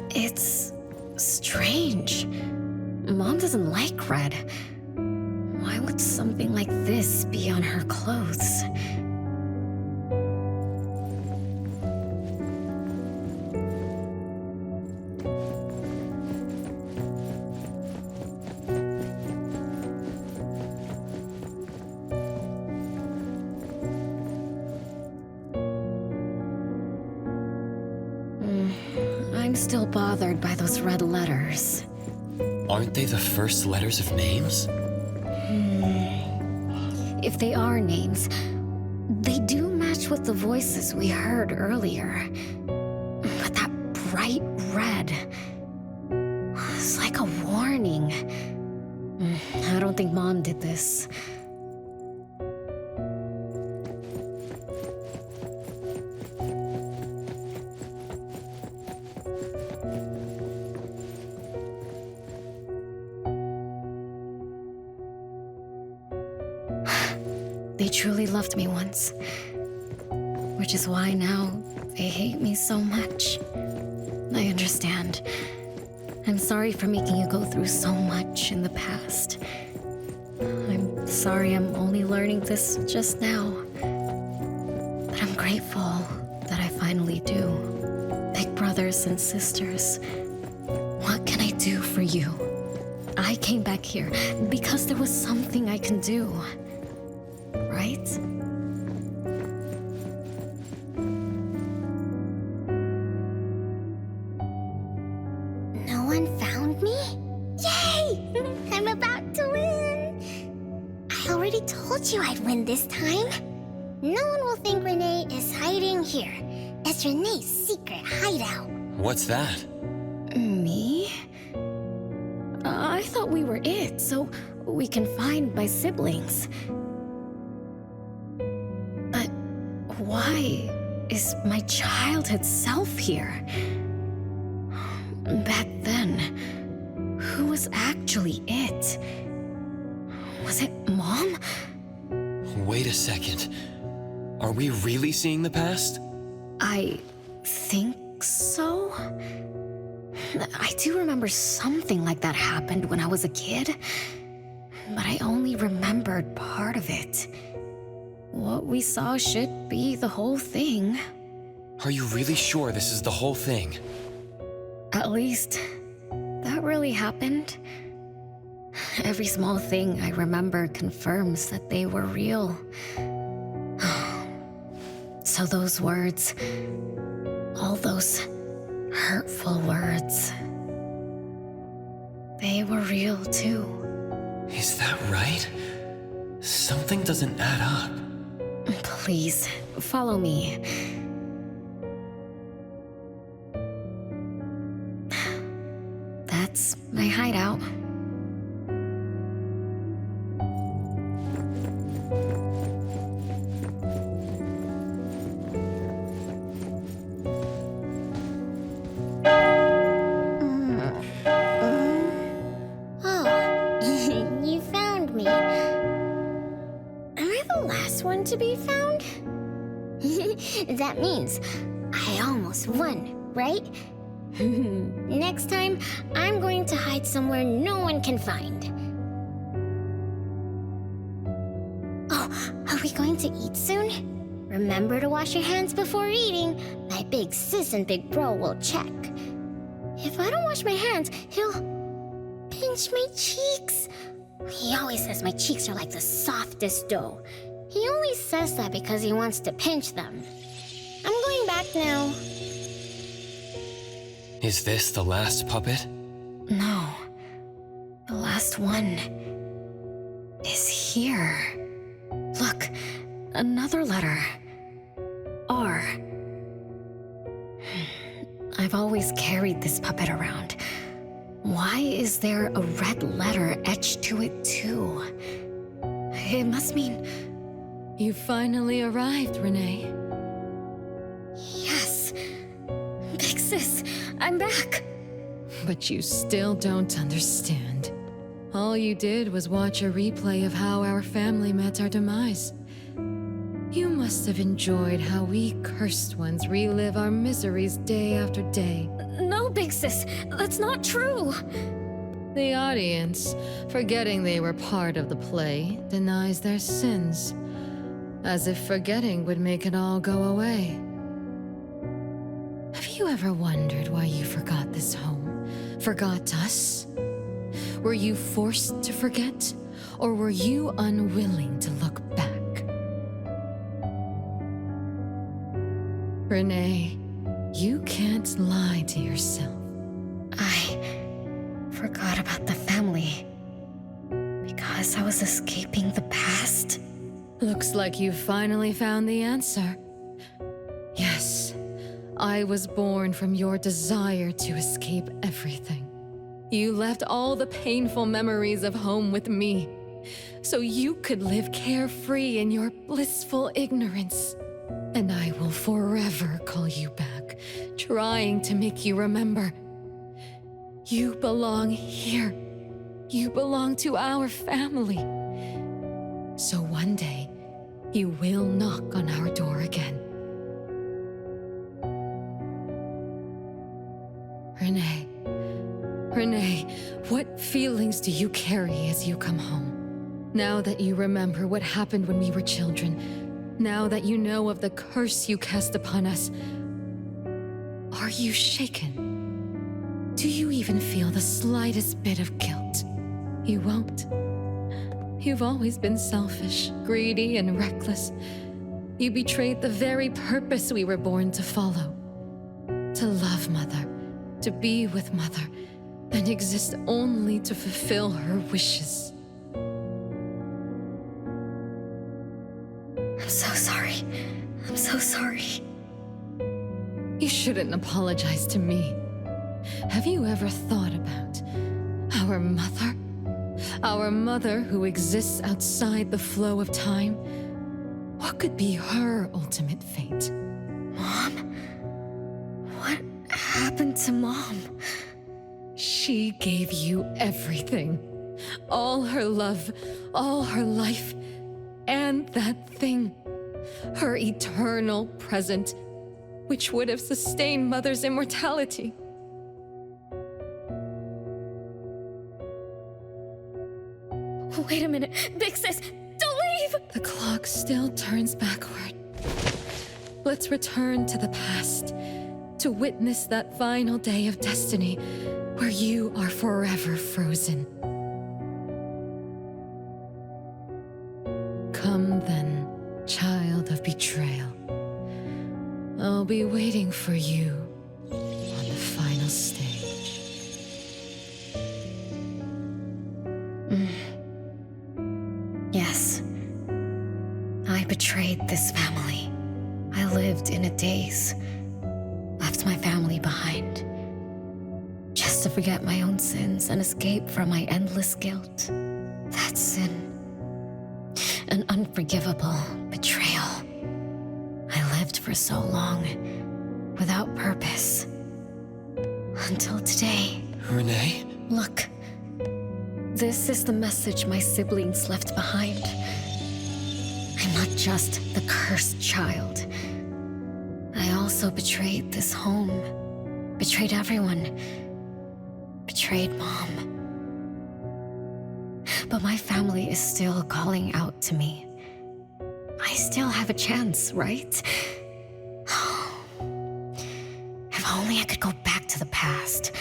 It's strange. Mom doesn't like red. Why would something like this be on her clothes? still bothered by those red letters. Aren't they the first letters of names? If they are names, they do match with the voices we heard earlier. But that bright red, it's like a warning. I don't think Mom did this. They truly loved me once, which is why now they hate me so much. I understand. I'm sorry for making you go through so much in the past. I'm sorry I'm only learning this just now. But I'm grateful that I finally do. Big brothers and sisters, what can I do for you? I came back here because there was something I can do. Right? No one found me? Yay! I'm about to win! I already told you I'd win this time. No one will think Renée is hiding here. It's Renée's secret hideout. What's that? Me? I thought we were it, so we can find my siblings. But why is my childhood self here? Back then, who was actually it? Was it Mom? Wait a second. Are we really seeing the past? I think so. I do remember something like that happened when I was a kid, but I only remembered part of it. What we saw should be the whole thing. Are you really sure this is the whole thing? At least, that really happened. Every small thing I remember confirms that they were real. So those words, all those hurtful words, they were real too. Is that right? Something doesn't add up. Please, follow me. That's my hideout. Oh, you found me. Am I the last one to be found? That means I almost won, right? Next time, I'm going to hide somewhere no one can find. Oh, are we going to eat soon? Remember to wash your hands before eating. My big sis and big bro will check. If I don't wash my hands, he'll pinch my cheeks. He always says my cheeks are like the softest dough. He only says that because he wants to pinch them. I'm going back now. Is this the last puppet? No. The last one is here. Look, another letter. R. I've always carried this puppet around. Why is there a red letter etched to it too? It must mean... You finally arrived, Renée. Yes. Big sis, I'm back. But you still don't understand. All you did was watch a replay of how our family met our demise. You must have enjoyed how we cursed ones relive our miseries day after day. No, Big Sis, that's not true. The audience, forgetting they were part of the play, denies their sins, as if forgetting would make it all go away. Have you ever wondered why you forgot this home? Forgot us? Were you forced to forget, or were you unwilling to look back? Renée, You can't lie to yourself. I forgot about the family. Because I was escaping the past? Looks like you finally found the answer. Yes, I was born from your desire to escape everything. You left all the painful memories of home with me, so you could live carefree in your blissful ignorance. And I will forever call you back, trying to make you remember. You belong here. You belong to our family. So one day, you will knock on our door again. Renée, what feelings do you carry as you come home? Now that you remember what happened when we were children, now that you know of the curse you cast upon us, are you shaken? Do you even feel the slightest bit of guilt? You won't. You've always been selfish, greedy, and reckless. You betrayed the very purpose we were born to follow. To love Mother, to be with Mother, and exist only to fulfill her wishes. I'm so sorry. I'm so sorry. You shouldn't apologize to me. Have you ever thought about our mother? Our mother who exists outside the flow of time? What could be her ultimate fate? Mom? What happened to Mom? She gave you everything. All her love, all her life, and that thing. Her eternal present, which would have sustained Mother's immortality. Wait a minute. Big Sis, don't leave! The clock still turns backward. Let's return to the past, to witness that final day of destiny where you are forever frozen. Come then, child of betrayal. I'll be waiting for you on the final stage. Yes. I betrayed this family. I lived in a daze. Left my family behind. Just to forget my own sins and escape from my endless guilt. That sin. An unforgivable betrayal. I lived for so long, without purpose. Until today. Renée? Look. This is the message my siblings left behind. I'm not just the cursed child. I also betrayed this home. Betrayed everyone. Betrayed Mom. But my family is still calling out to me. I still have a chance, right? If only I could go back to the past.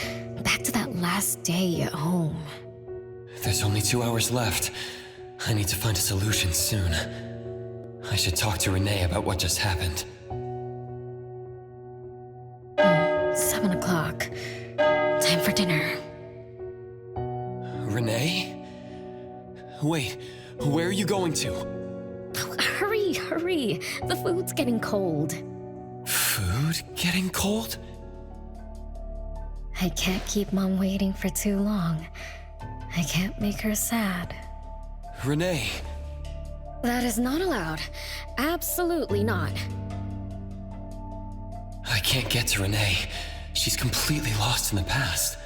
Back to that last day at home. There's only 2 hours left. I need to find a solution soon. I should talk to Renée about what just happened. 7 o'clock. Time for dinner. Renée? Wait, where are you going to? Oh, hurry, hurry. The food's getting cold. Food getting cold? I can't keep Mom waiting for too long. I can't make her sad. Renée! That is not allowed. Absolutely not. I can't get to Renée. She's completely lost in the past.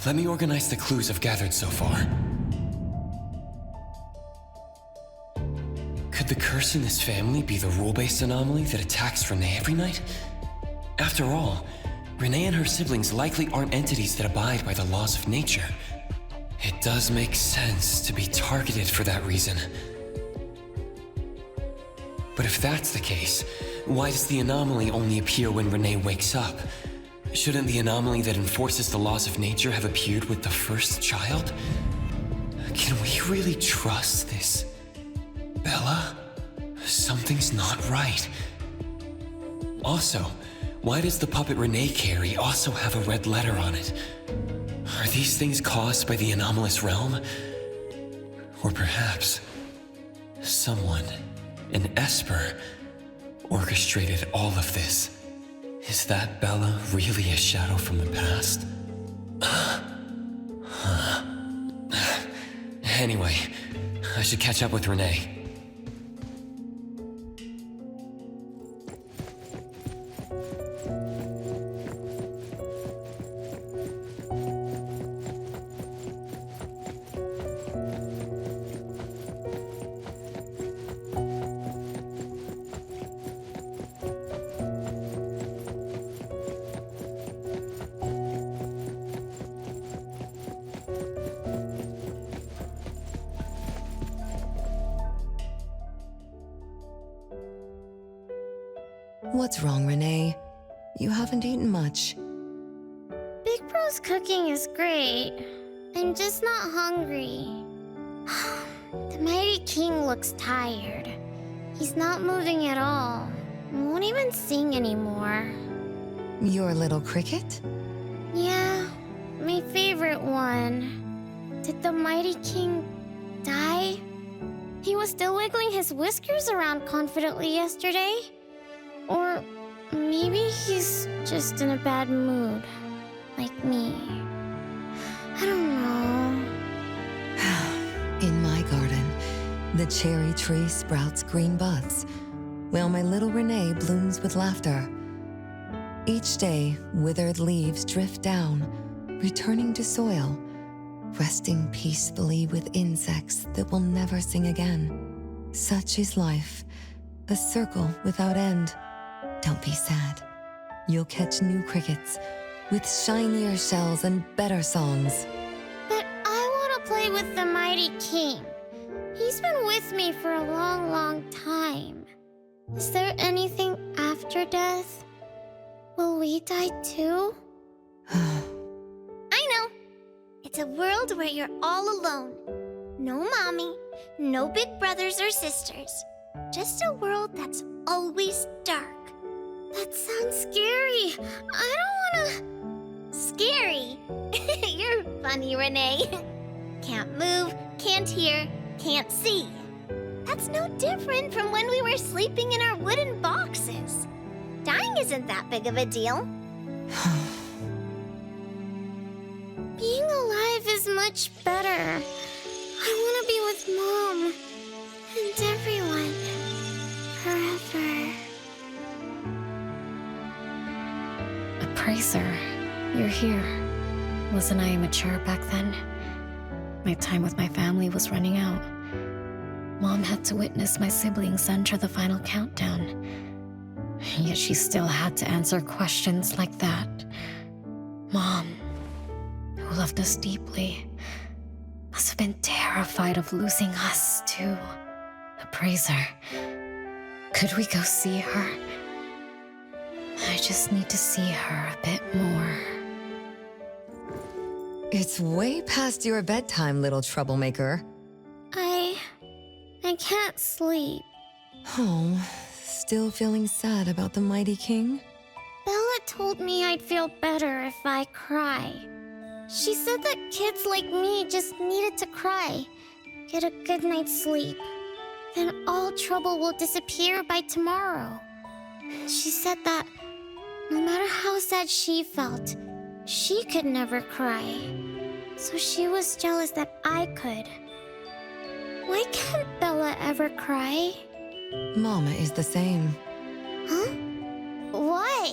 Let me organize the clues I've gathered so far. Could the curse in this family be the rule-based anomaly that attacks Renée every night? After all, Renée and her siblings likely aren't entities that abide by the laws of nature. It does make sense to be targeted for that reason. But if that's the case, why does the anomaly only appear when Renée wakes up? Shouldn't the anomaly that enforces the laws of nature have appeared with the first child? Can we really trust this? Bella? Something's not right. Also, Why does the puppet Renée carry also have a red letter on it? Are these things caused by the anomalous realm? Or perhaps someone, an Esper, orchestrated all of this? Is that Bella really a shadow from the past? Anyway, I should catch up with Renée. What's wrong, Renée? You haven't eaten much. Big Bro's cooking is great. I'm just not hungry. The Mighty King looks tired. He's not moving at all. Won't even sing anymore. Your little cricket? Yeah, my favorite one. Did the Mighty King die? He was still wiggling his whiskers around confidently yesterday. Or maybe he's just in a bad mood, like me. I don't know. In my garden, the cherry tree sprouts green buds, while my little Renée blooms with laughter. Each day, withered leaves drift down, returning to soil, resting peacefully with insects that will never sing again. Such is life, a circle without end. Don't be sad. You'll catch new crickets with shinier shells and better songs. But I want to play with the Mighty King. He's been with me for a long, long time. Is there anything after death? Will we die too? I know. It's a world where you're all alone. No mommy, no big brothers or sisters. Just a world that's always dark. That sounds scary. I don't wanna... Scary? You're funny, Renée. Can't move, can't hear, can't see. That's no different from when we were sleeping in our wooden boxes. Dying isn't that big of a deal. Being alive is much better. I wanna be with Mom and everyone forever. Appraiser, you're here. Wasn't I immature back then? My time with my family was running out. Mom had to witness my siblings enter the final countdown. Yet she still had to answer questions like that. Mom, who loved us deeply, must have been terrified of losing us too. Appraiser, could we go see her? I just need to see her a bit more. It's way past your bedtime, little troublemaker. I can't sleep. Oh, still feeling sad about the Mighty King? Bella told me I'd feel better if I cry. She said that kids like me just needed to cry, get a good night's sleep. Then all trouble will disappear by tomorrow. She said that no matter how sad she felt, she could never cry. So she was jealous that I could. Why can't Bella ever cry? Mama is the same. Huh? Why?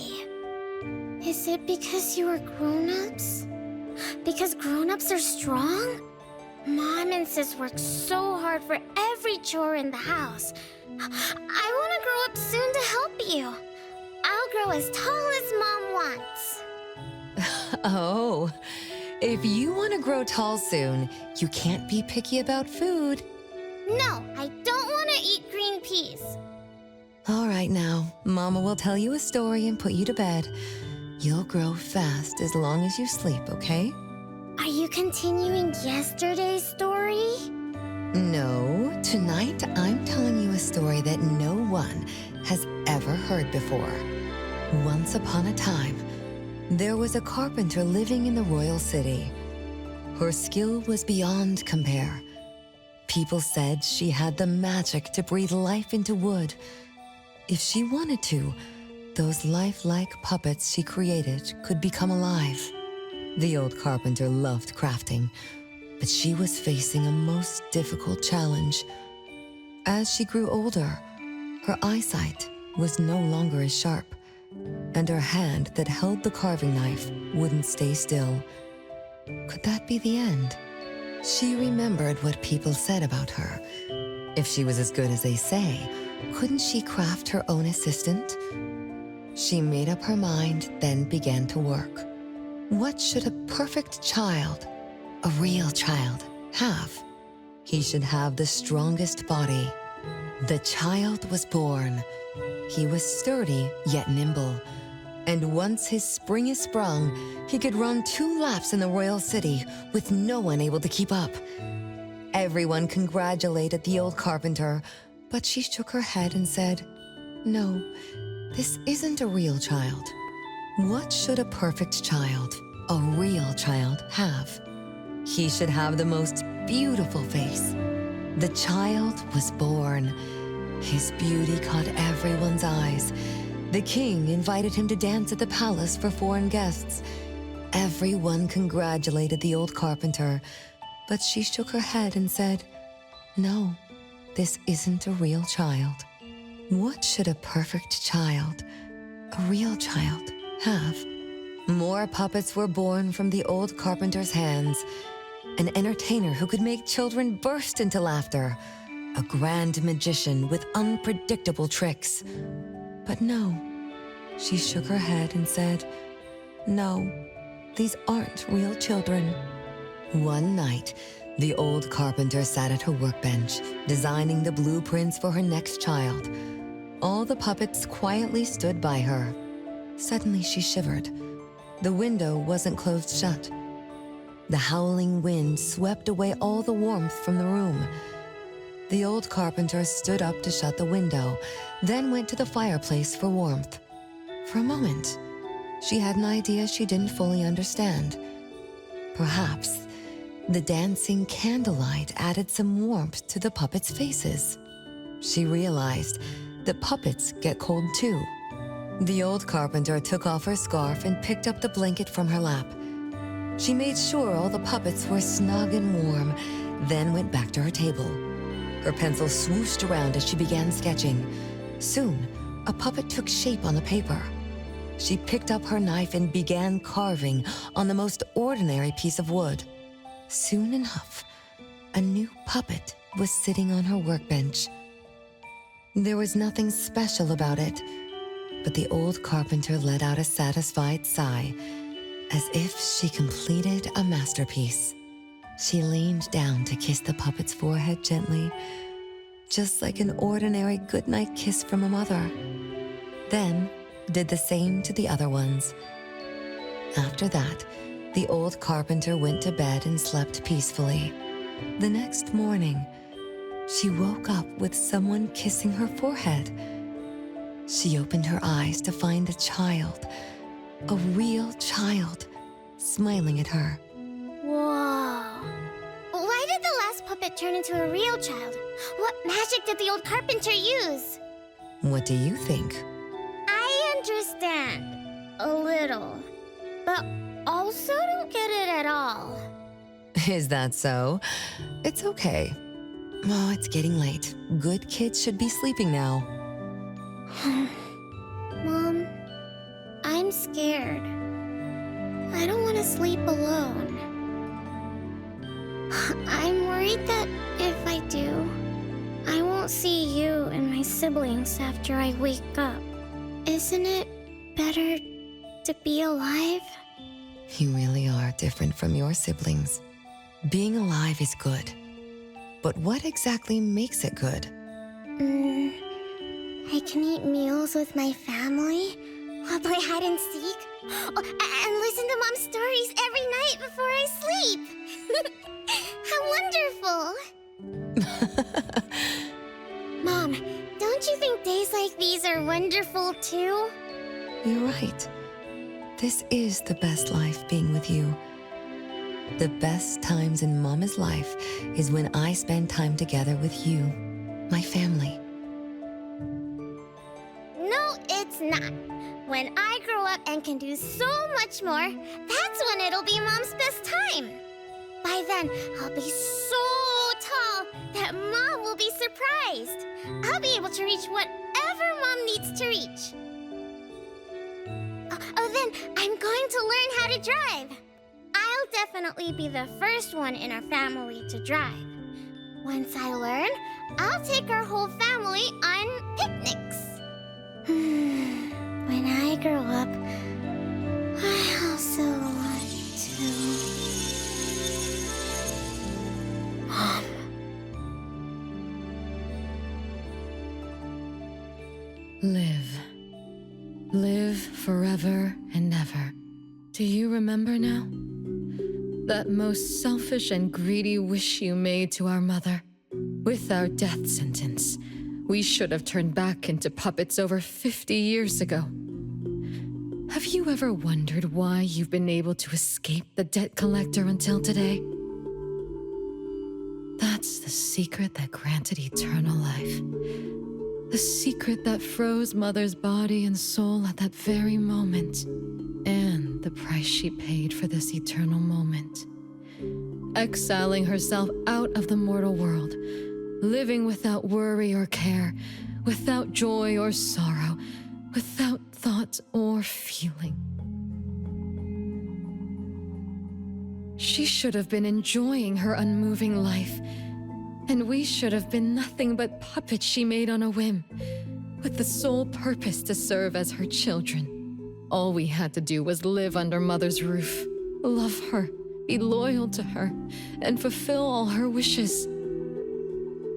Is it because you are grown-ups? Because grown-ups are strong? Mom and Sis work so hard for every chore in the house. I want to grow up soon to help you. I'll grow as tall as Mom wants. Oh, if you want to grow tall soon, you can't be picky about food. No, I don't want to eat green peas. All right now, Mama will tell you a story and put you to bed. You'll grow fast as long as you sleep, okay? Are you continuing yesterday's story? No, tonight I'm telling you a story that no one has ever heard before. Once upon a time, there was a carpenter living in the royal city. Her skill was beyond compare. People said she had the magic to breathe life into wood. If she wanted to, those lifelike puppets she created could become alive. The old carpenter loved crafting, but she was facing a most difficult challenge. As she grew older, her eyesight was no longer as sharp, and her hand that held the carving knife wouldn't stay still. Could that be the end? She remembered what people said about her. If she was as good as they say, couldn't she craft her own assistant? She made up her mind, then began to work. What should a perfect child, a real child, have? He should have the strongest body. The child was born. He was sturdy, yet nimble. And once his spring is sprung, he could run 2 laps in the royal city with no one able to keep up. Everyone congratulated the old carpenter, but she shook her head and said, "No, this isn't a real child." What should a perfect child, a real child, have? He should have the most beautiful face. The child was born. His beauty caught everyone's eyes. The king invited him to dance at the palace for foreign guests. Everyone congratulated the old carpenter, but she shook her head and said, "No, this isn't a real child." What should a perfect child, a real child, have? More puppets were born from the old carpenter's hands. An entertainer who could make children burst into laughter. A grand magician with unpredictable tricks. But no, she shook her head and said, "No, these aren't real children." One night, the old carpenter sat at her workbench, designing the blueprints for her next child. All the puppets quietly stood by her. Suddenly she shivered. The window wasn't closed shut. The howling wind swept away all the warmth from the room. The old carpenter stood up to shut the window, then went to the fireplace for warmth. For a moment, she had an idea she didn't fully understand. Perhaps the dancing candlelight added some warmth to the puppets' faces. She realized that puppets get cold too. The old carpenter took off her scarf and picked up the blanket from her lap. She made sure all the puppets were snug and warm, then went back to her table. Her pencil swooshed around as she began sketching. Soon, a puppet took shape on the paper. She picked up her knife and began carving on the most ordinary piece of wood. Soon enough, a new puppet was sitting on her workbench. There was nothing special about it, but the old carpenter let out a satisfied sigh, as if she completed a masterpiece. She leaned down to kiss the puppet's forehead gently, just like an ordinary goodnight kiss from a mother. Then did the same to the other ones. After that, the old carpenter went to bed and slept peacefully. The next morning, she woke up with someone kissing her forehead. She opened her eyes to find a child, a real child, smiling at her. Whoa. Why did the last puppet turn into a real child? What magic did the old carpenter use? What do you think? I understand. A little. But also don't get it at all. Is that so? It's okay. Oh, it's getting late. Good kids should be sleeping now. Mom, I'm scared. I don't want to sleep alone. I'm worried that if I do, I won't see you and my siblings after I wake up. Isn't it better to be alive? You really are different from your siblings. Being alive is good. But what exactly makes it good? I can eat meals with my family, or play hide and seek, and listen to Mom's stories every night before I sleep. How wonderful! Mom, don't you think days like these are wonderful too? You're right. This is the best life being with you. The best times in Mama's life is when I spend time together with you, my family. No, it's not. When I grow up and can do so much more, that's when it'll be Mom's best time. By then, I'll be so tall that Mom will be surprised. I'll be able to reach whatever Mom needs to reach. Then I'm going to learn how to drive. I'll definitely be the first one in our family to drive. Once I learn, I'll take our whole family on picnics. When I grow up, I also want to... Mom. Live forever and ever. Do you remember now? That most selfish and greedy wish you made to our mother. With our death sentence, we should have turned back into puppets over 50 years ago. Have you ever wondered why you've been able to escape the debt collector until today? That's the secret that granted eternal life. The secret that froze Mother's body and soul at that very moment. And the price she paid for this eternal moment. Exiling herself out of the mortal world. Living without worry or care. Without joy or sorrow. Without thought or feeling. She should have been enjoying her unmoving life. And we should have been nothing but puppets she made on a whim, with the sole purpose to serve as her children. All we had to do was live under Mother's roof, love her, be loyal to her, and fulfill all her wishes.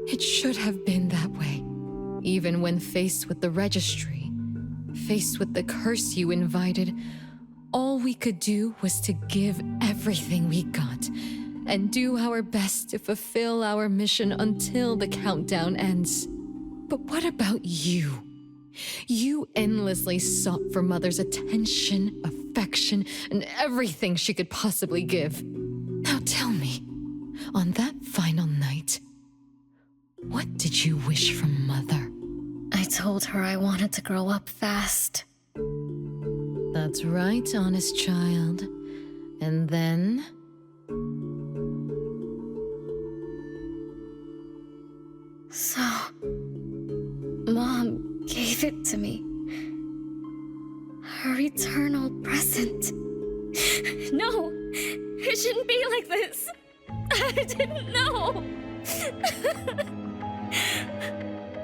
It should have been that way, even when faced with the registry, faced with the curse you invited. All we could do was to give everything we got, and do our best to fulfill our mission until the countdown ends. But what about you? You endlessly sought for Mother's attention, affection, and everything she could possibly give. Now tell me, on that final night, what did you wish from Mother? I told her I wanted to grow up fast. That's right, honest child. And then... So, Mom gave it to me. Her eternal present. No, it shouldn't be like this. I didn't know.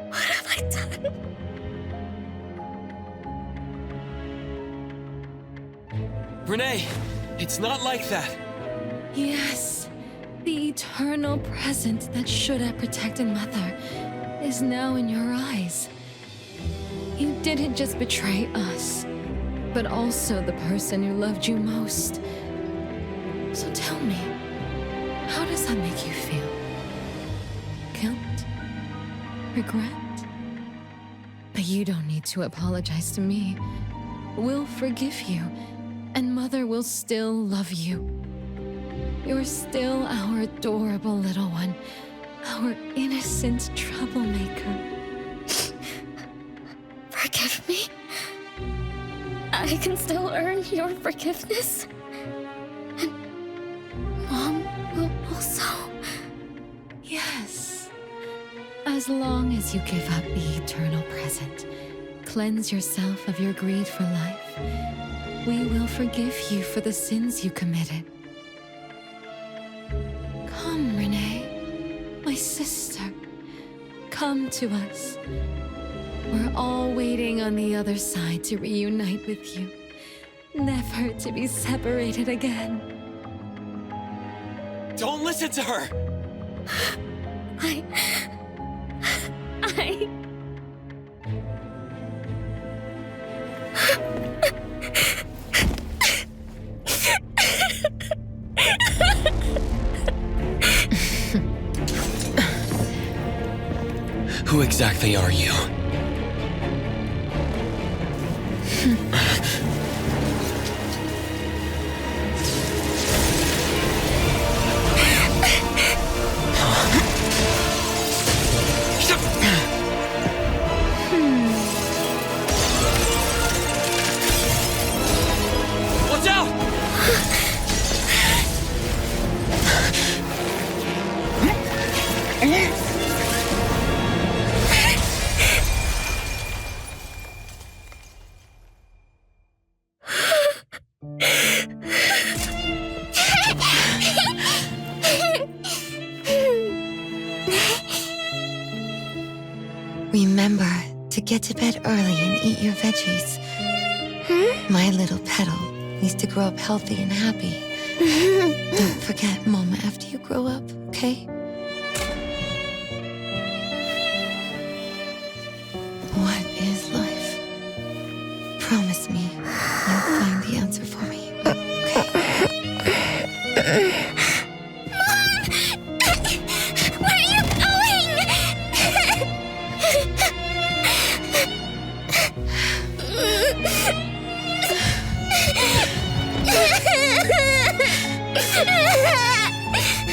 What have I done? Renée, it's not like that. Yes, the eternal present that should have protected Mother is now in your eyes. You didn't just betray us, but also the person who loved you most. So tell me, how does that make you feel? Guilt? Regret? But you don't need to apologize to me. We'll forgive you, and Mother will still love you. You're still our adorable little one, our innocent troublemaker. Forgive me? I can still earn your forgiveness? And Mom will also? Yes. As long as you give up the eternal present, cleanse yourself of your greed for life, we will forgive you for the sins you committed. Come, Renée, my sister. Come to us. We're all waiting on the other side to reunite with you, never to be separated again. Don't listen to her! Who exactly are you? to get to bed early and eat your veggies. My little petal needs to grow up healthy and happy. Don't forget Mama after you grow up, okay? What is life? Promise me you'll find the answer for me, okay? Where are you going?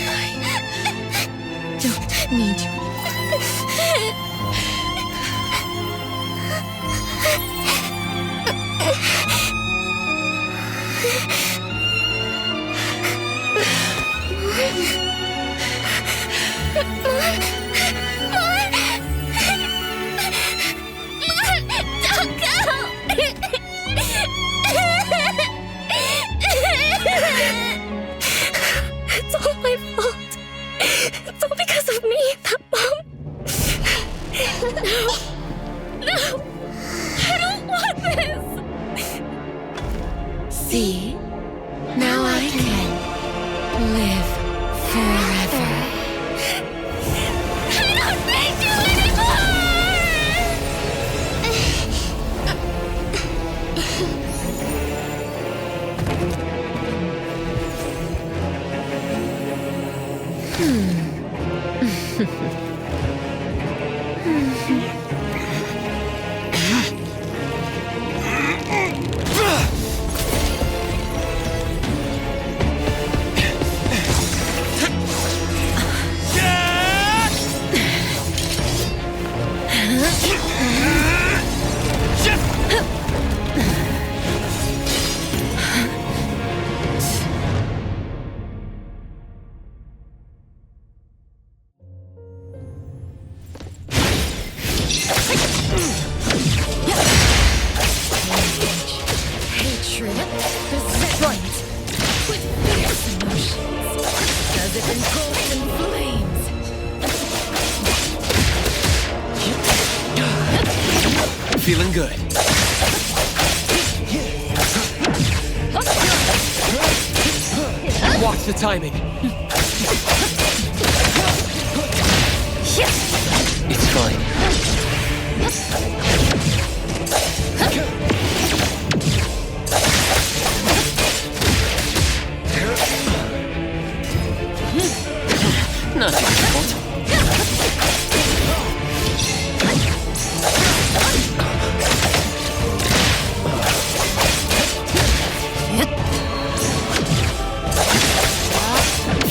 I don't need you Don't go! It's all my fault. It's all because of me, that Mom. No, I don't want this. See? Now I can live forever. I don't need you anymore! Feeling good. Watch the timing. It's fine. Not too difficult.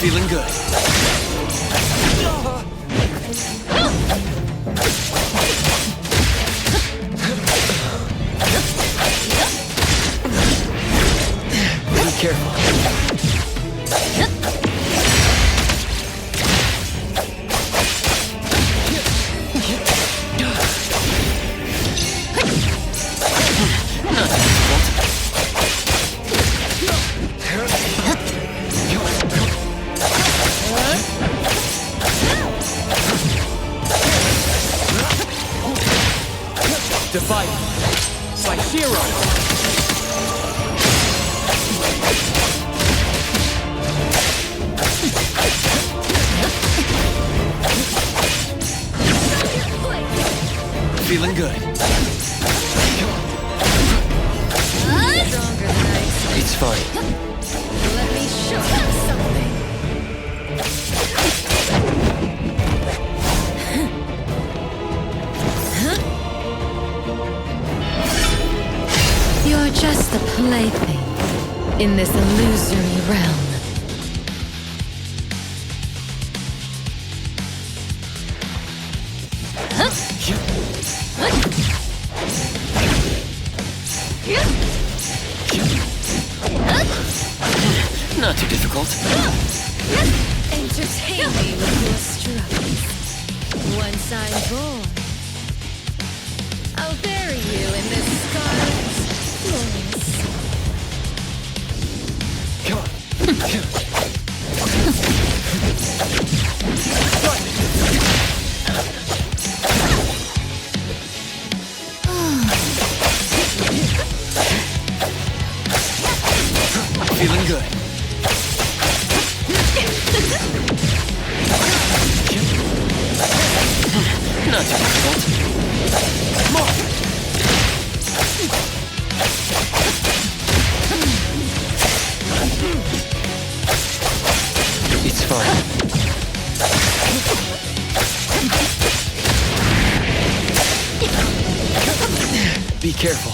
Feeling good. Be careful. Not difficult. Divide. Scythe-wielding. Feeling good. It's fine. Let me show you something. You're just a plaything in this illusory realm. Not too difficult. Entertain me with your struggles. Once I'm born, I'll bury you in this scarlet floors. Come on. Not too difficult. More! It's fine. Be careful.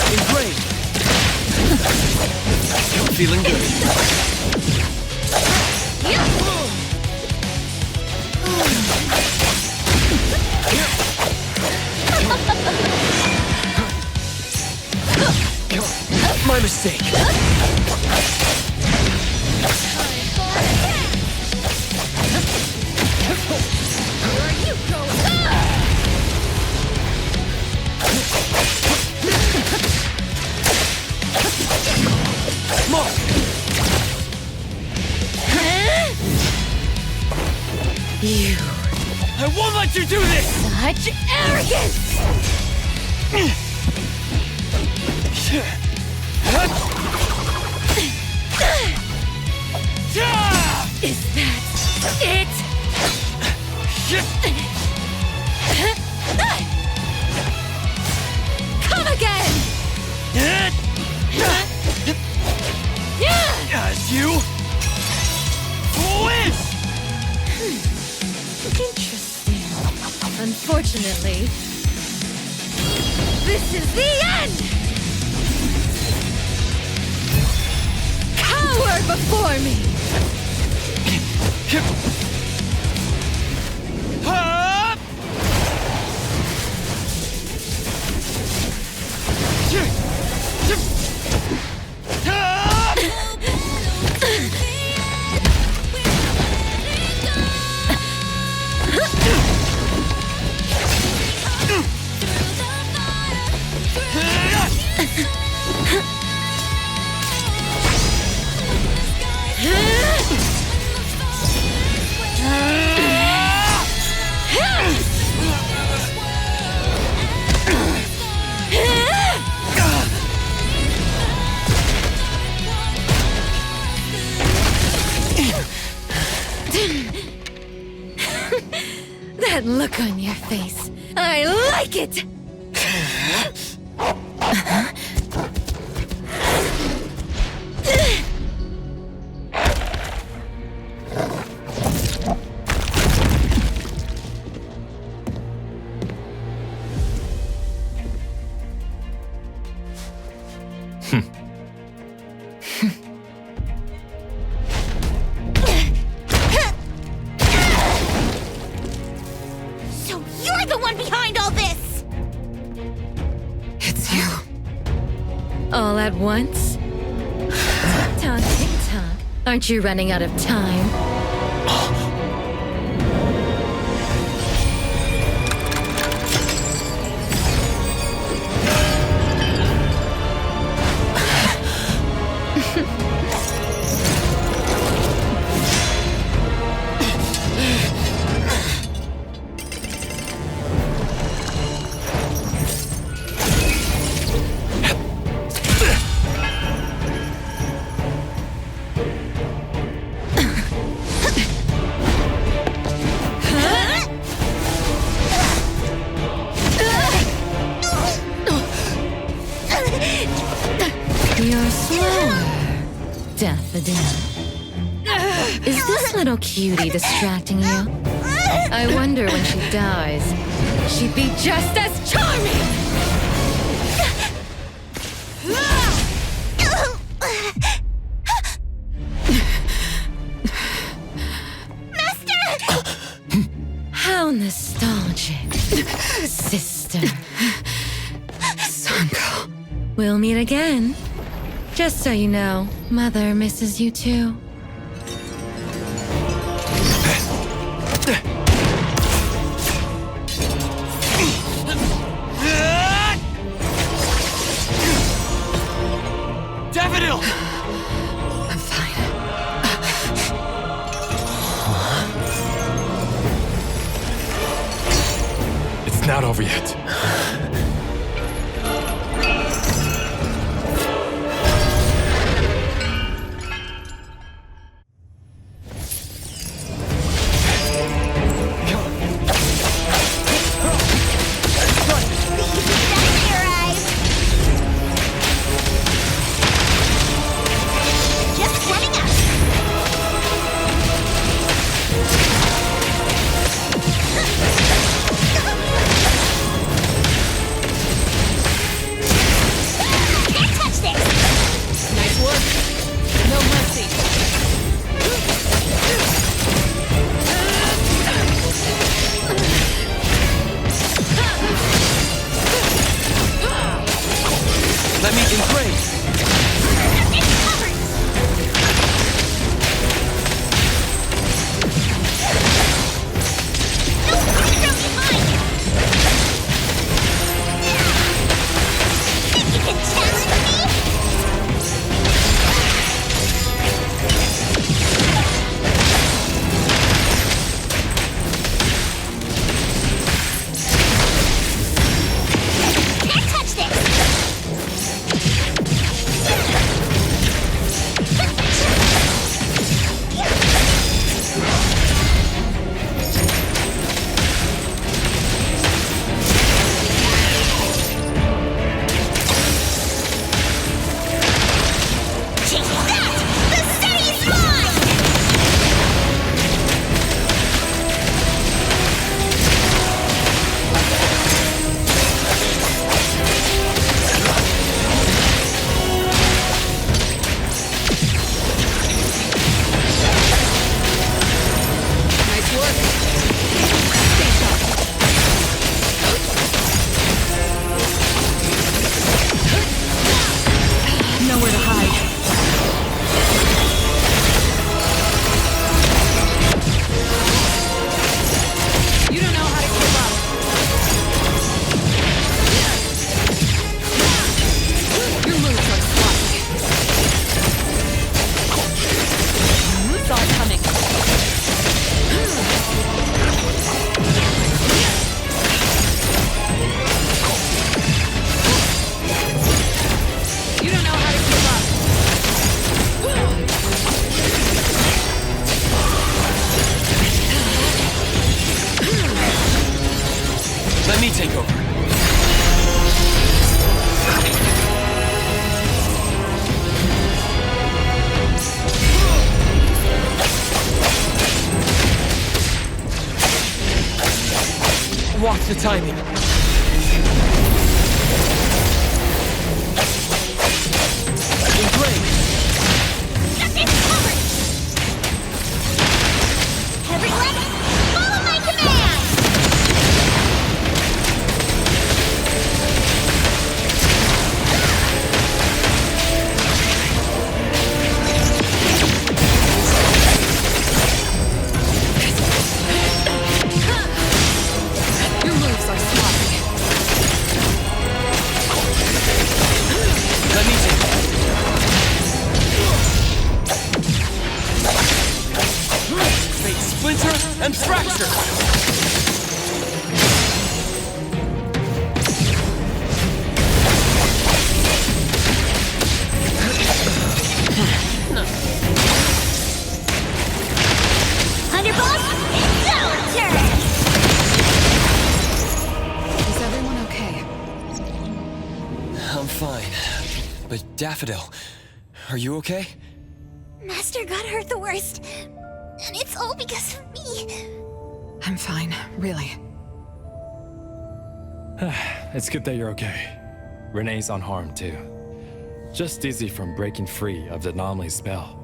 Engraved. Feeling good. My mistake. More! You. I won't let you do this! Such arrogance! Is that it? Come again! As you win! Interesting. Unfortunately, this is the end! Cower before me! That look on your face. I like it! So you're the one behind all this! It's you. All at once? Tick-tock, tick-tock. Aren't you running out of time? You're slower, Daffodil. Is this little cutie distracting you? I wonder when she dies, she'd be just as charming! How nostalgic, sister. Zankou. We'll meet again. Just so you know, Mother misses you too. Daffodil! timing. Engraved. Everyone, follow my command! Your moves are sloppy. Let me take it. Fate splinter and fracture. Underboss, it's our turn! Is everyone okay? I'm fine. But Daffodil, are you okay? Master got hurt the worst, and it's all because of me. I'm fine, really. It's good that you're okay. Renee's unharmed too. Just dizzy from breaking free of the anomaly spell.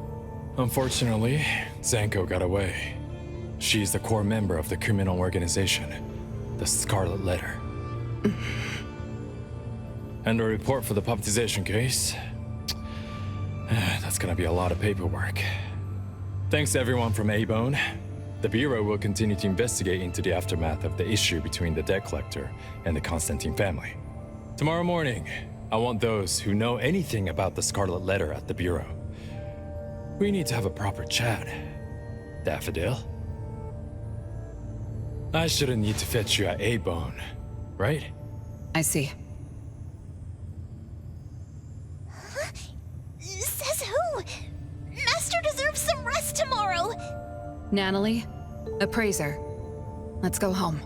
Unfortunately, Zankou got away. She's the core member of the criminal organization, the Scarlet Letter. And a report for the puppetization case. That's gonna be a lot of paperwork. Thanks to everyone from Eibon. The Bureau will continue to investigate into the aftermath of the issue between the debt collector and the Constantine family. Tomorrow morning, I want those who know anything about the Scarlet Letter at the Bureau. We need to have a proper chat. Daffodil? I shouldn't need to fetch you at Eibon, right? I see. Says who? Master deserves some rest tomorrow. Natalie, appraiser. Let's go home.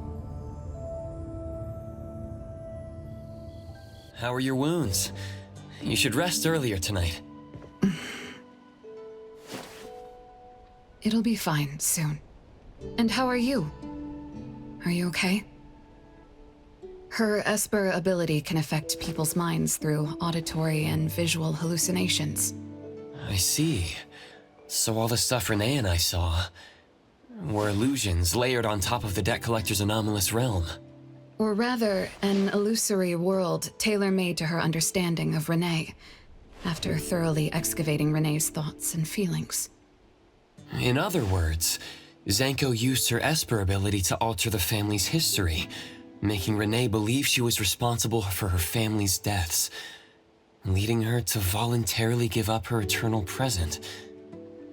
How are your wounds? You should rest earlier tonight. It'll be fine soon. And how are you? Are you okay? Her Esper ability can affect people's minds through auditory and visual hallucinations. I see. So all the stuff Renée and I saw were illusions layered on top of the debt collector's anomalous realm. Or rather, an illusory world tailor-made to her understanding of Renée, after thoroughly excavating Renée's thoughts and feelings. In other words, Zankou used her Esper ability to alter the family's history, making Renée believe she was responsible for her family's deaths, leading her to voluntarily give up her eternal present.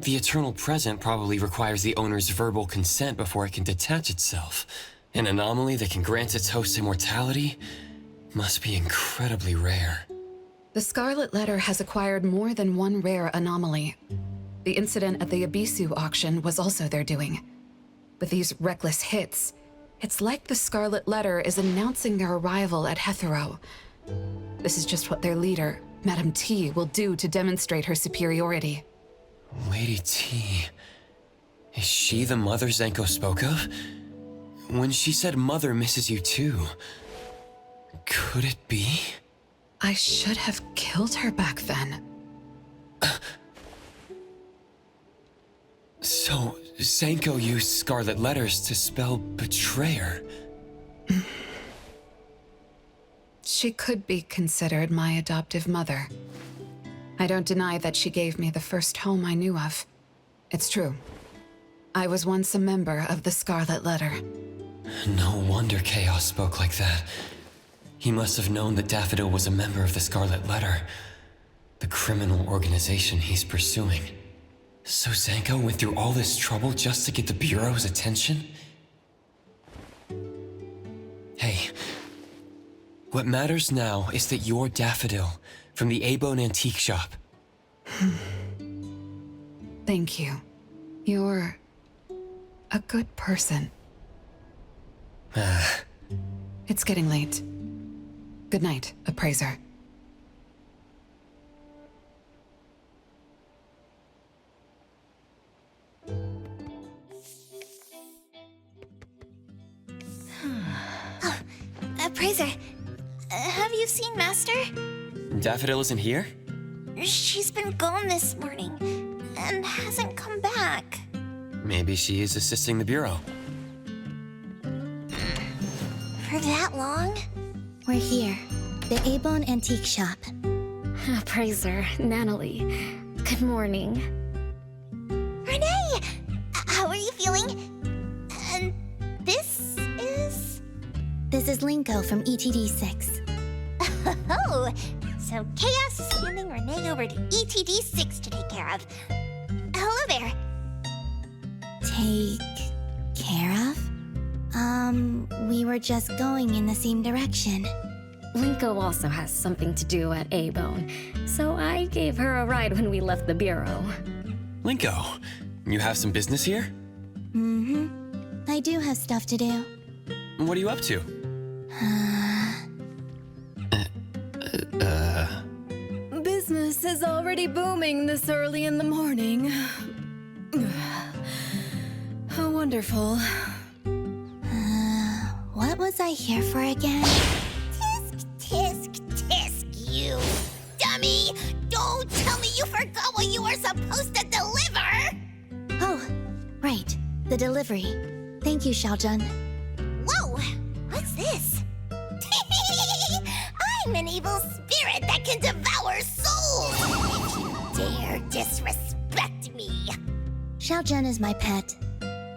The eternal present probably requires the owner's verbal consent before it can detach itself. An anomaly that can grant its host immortality must be incredibly rare. The Scarlet Letter has acquired more than one rare anomaly. The incident at the Abisu auction was also their doing. With these reckless hits, it's like the Scarlet Letter is announcing their arrival at Hetero. This is just what their leader, Madame T, will do to demonstrate her superiority. Lady T... Is she the mother Zankou spoke of? When she said mother misses you too, could it be? I should have killed her back then. So, Zankou used Scarlet Letters to spell betrayer. She could be considered my adoptive mother. I don't deny that she gave me the first home I knew of. It's true. I was once a member of the Scarlet Letter. No wonder Chaos spoke like that. He must have known that Daffodil was a member of the Scarlet Letter, the criminal organization he's pursuing. So Zankou went through all this trouble just to get the Bureau's attention? Hey, what matters now is that you're Daffodil from the Eibon antique shop. Thank you. You're a good person. It's getting late. Good night, appraiser. Have you seen Master? Daffodil isn't here? She's been gone this morning and hasn't come back. Maybe she is assisting the Bureau. For that long? We're here. The Eibon Antique Shop. Appraiser, Natalie. Good morning. Renée! How are you feeling? And this is? This is Linko from ETD6. Oh, so Chaos is handing Renée over to ETD6 to take care of. Hello there. Take care of? We were just going in the same direction. Linko also has something to do at Eibon, so I gave her a ride when we left the Bureau. Linko, you have some business here? Mm-hmm. I do have stuff to do. What are you up to? Business is already booming this early in the morning. How wonderful. What was I here for again? Tisk, you dummy! Don't tell me you forgot what you were supposed to deliver! Oh, right. The delivery. Thank you, Xiaojun. Whoa! What's this? I'm an evil spirit that can devour souls! If you dare disrespect me! Xiaojun is my pet.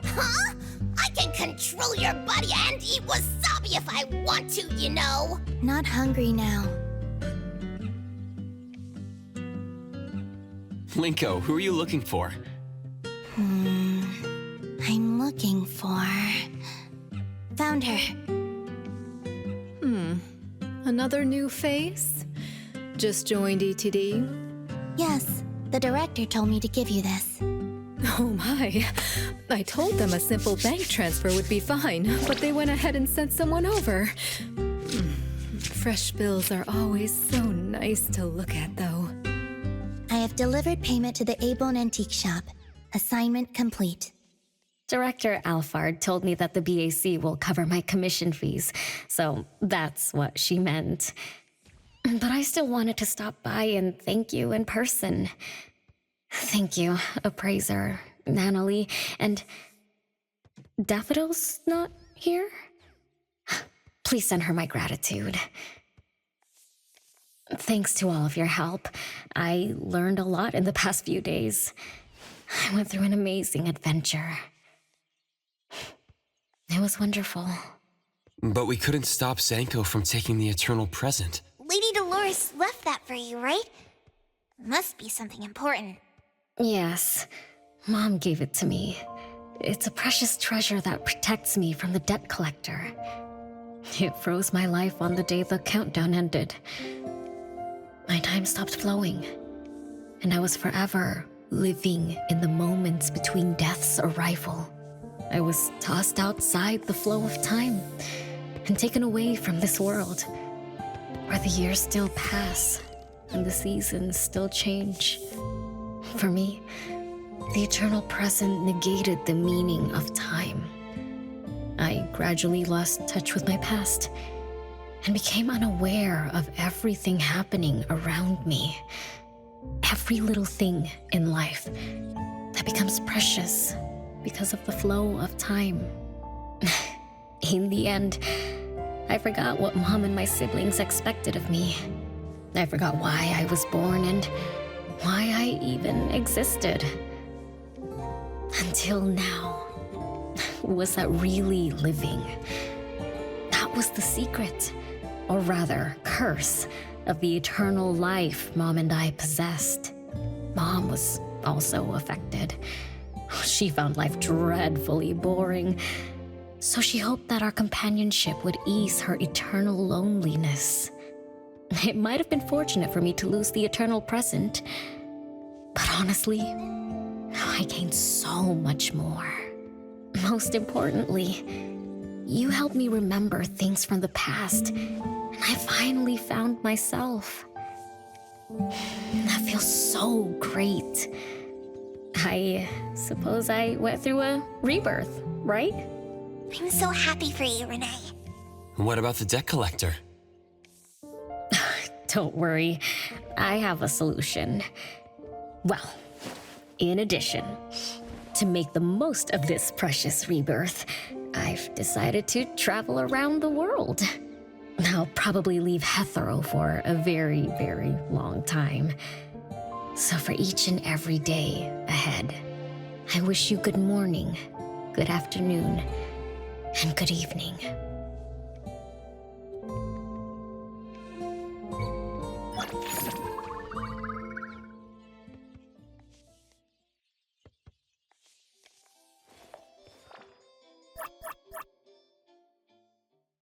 Huh? I can control your body and eat wasabi if I want to, you know! Not hungry now. Linko, who are you looking for? I'm looking for... Found her. Another new face? Just joined ETD? Yes, the director told me to give you this. Oh my. I told them a simple bank transfer would be fine, but they went ahead and sent someone over. Fresh bills are always so nice to look at, though. I have delivered payment to the Eibon Antique Shop. Assignment complete. Director Alfard told me that the BAC will cover my commission fees, so that's what she meant. But I still wanted to stop by and thank you in person. Thank you, Appraiser, Natalie, and... Daffodil's not here? Please send her my gratitude. Thanks to all of your help. I learned a lot in the past few days. I went through an amazing adventure. It was wonderful. But we couldn't stop Zankou from taking the Eternal Present. Lady Dolores left that for you, right? Must be something important. Yes. Mom gave it to me. It's a precious treasure that protects me from the debt collector. It froze my life on the day the countdown ended. My time stopped flowing, and I was forever living in the moments between death's arrival. I was tossed outside the flow of time and taken away from this world, where the years still pass and the seasons still change. For me, the eternal present negated the meaning of time. I gradually lost touch with my past and became unaware of everything happening around me. Every little thing in life that becomes precious because of the flow of time. In the end, I forgot what Mom and my siblings expected of me. I forgot why I was born and why I even existed. Until now. Was that really living? That was the secret, or rather, curse, of the eternal life Mom and I possessed. Mom was also affected. She found life dreadfully boring, so she hoped that our companionship would ease her eternal loneliness. It might have been fortunate for me to lose the eternal present, but honestly, I gained so much more. Most importantly, you helped me remember things from the past, and I finally found myself. That feels so great. I suppose I went through a rebirth, right? I'm so happy for you, Renée. What about the debt collector? Don't worry, I have a solution. Well, in addition, to make the most of this precious rebirth, I've decided to travel around the world. I'll probably leave Hetero for a very, very long time. So for each and every day ahead, I wish you good morning, good afternoon, and good evening.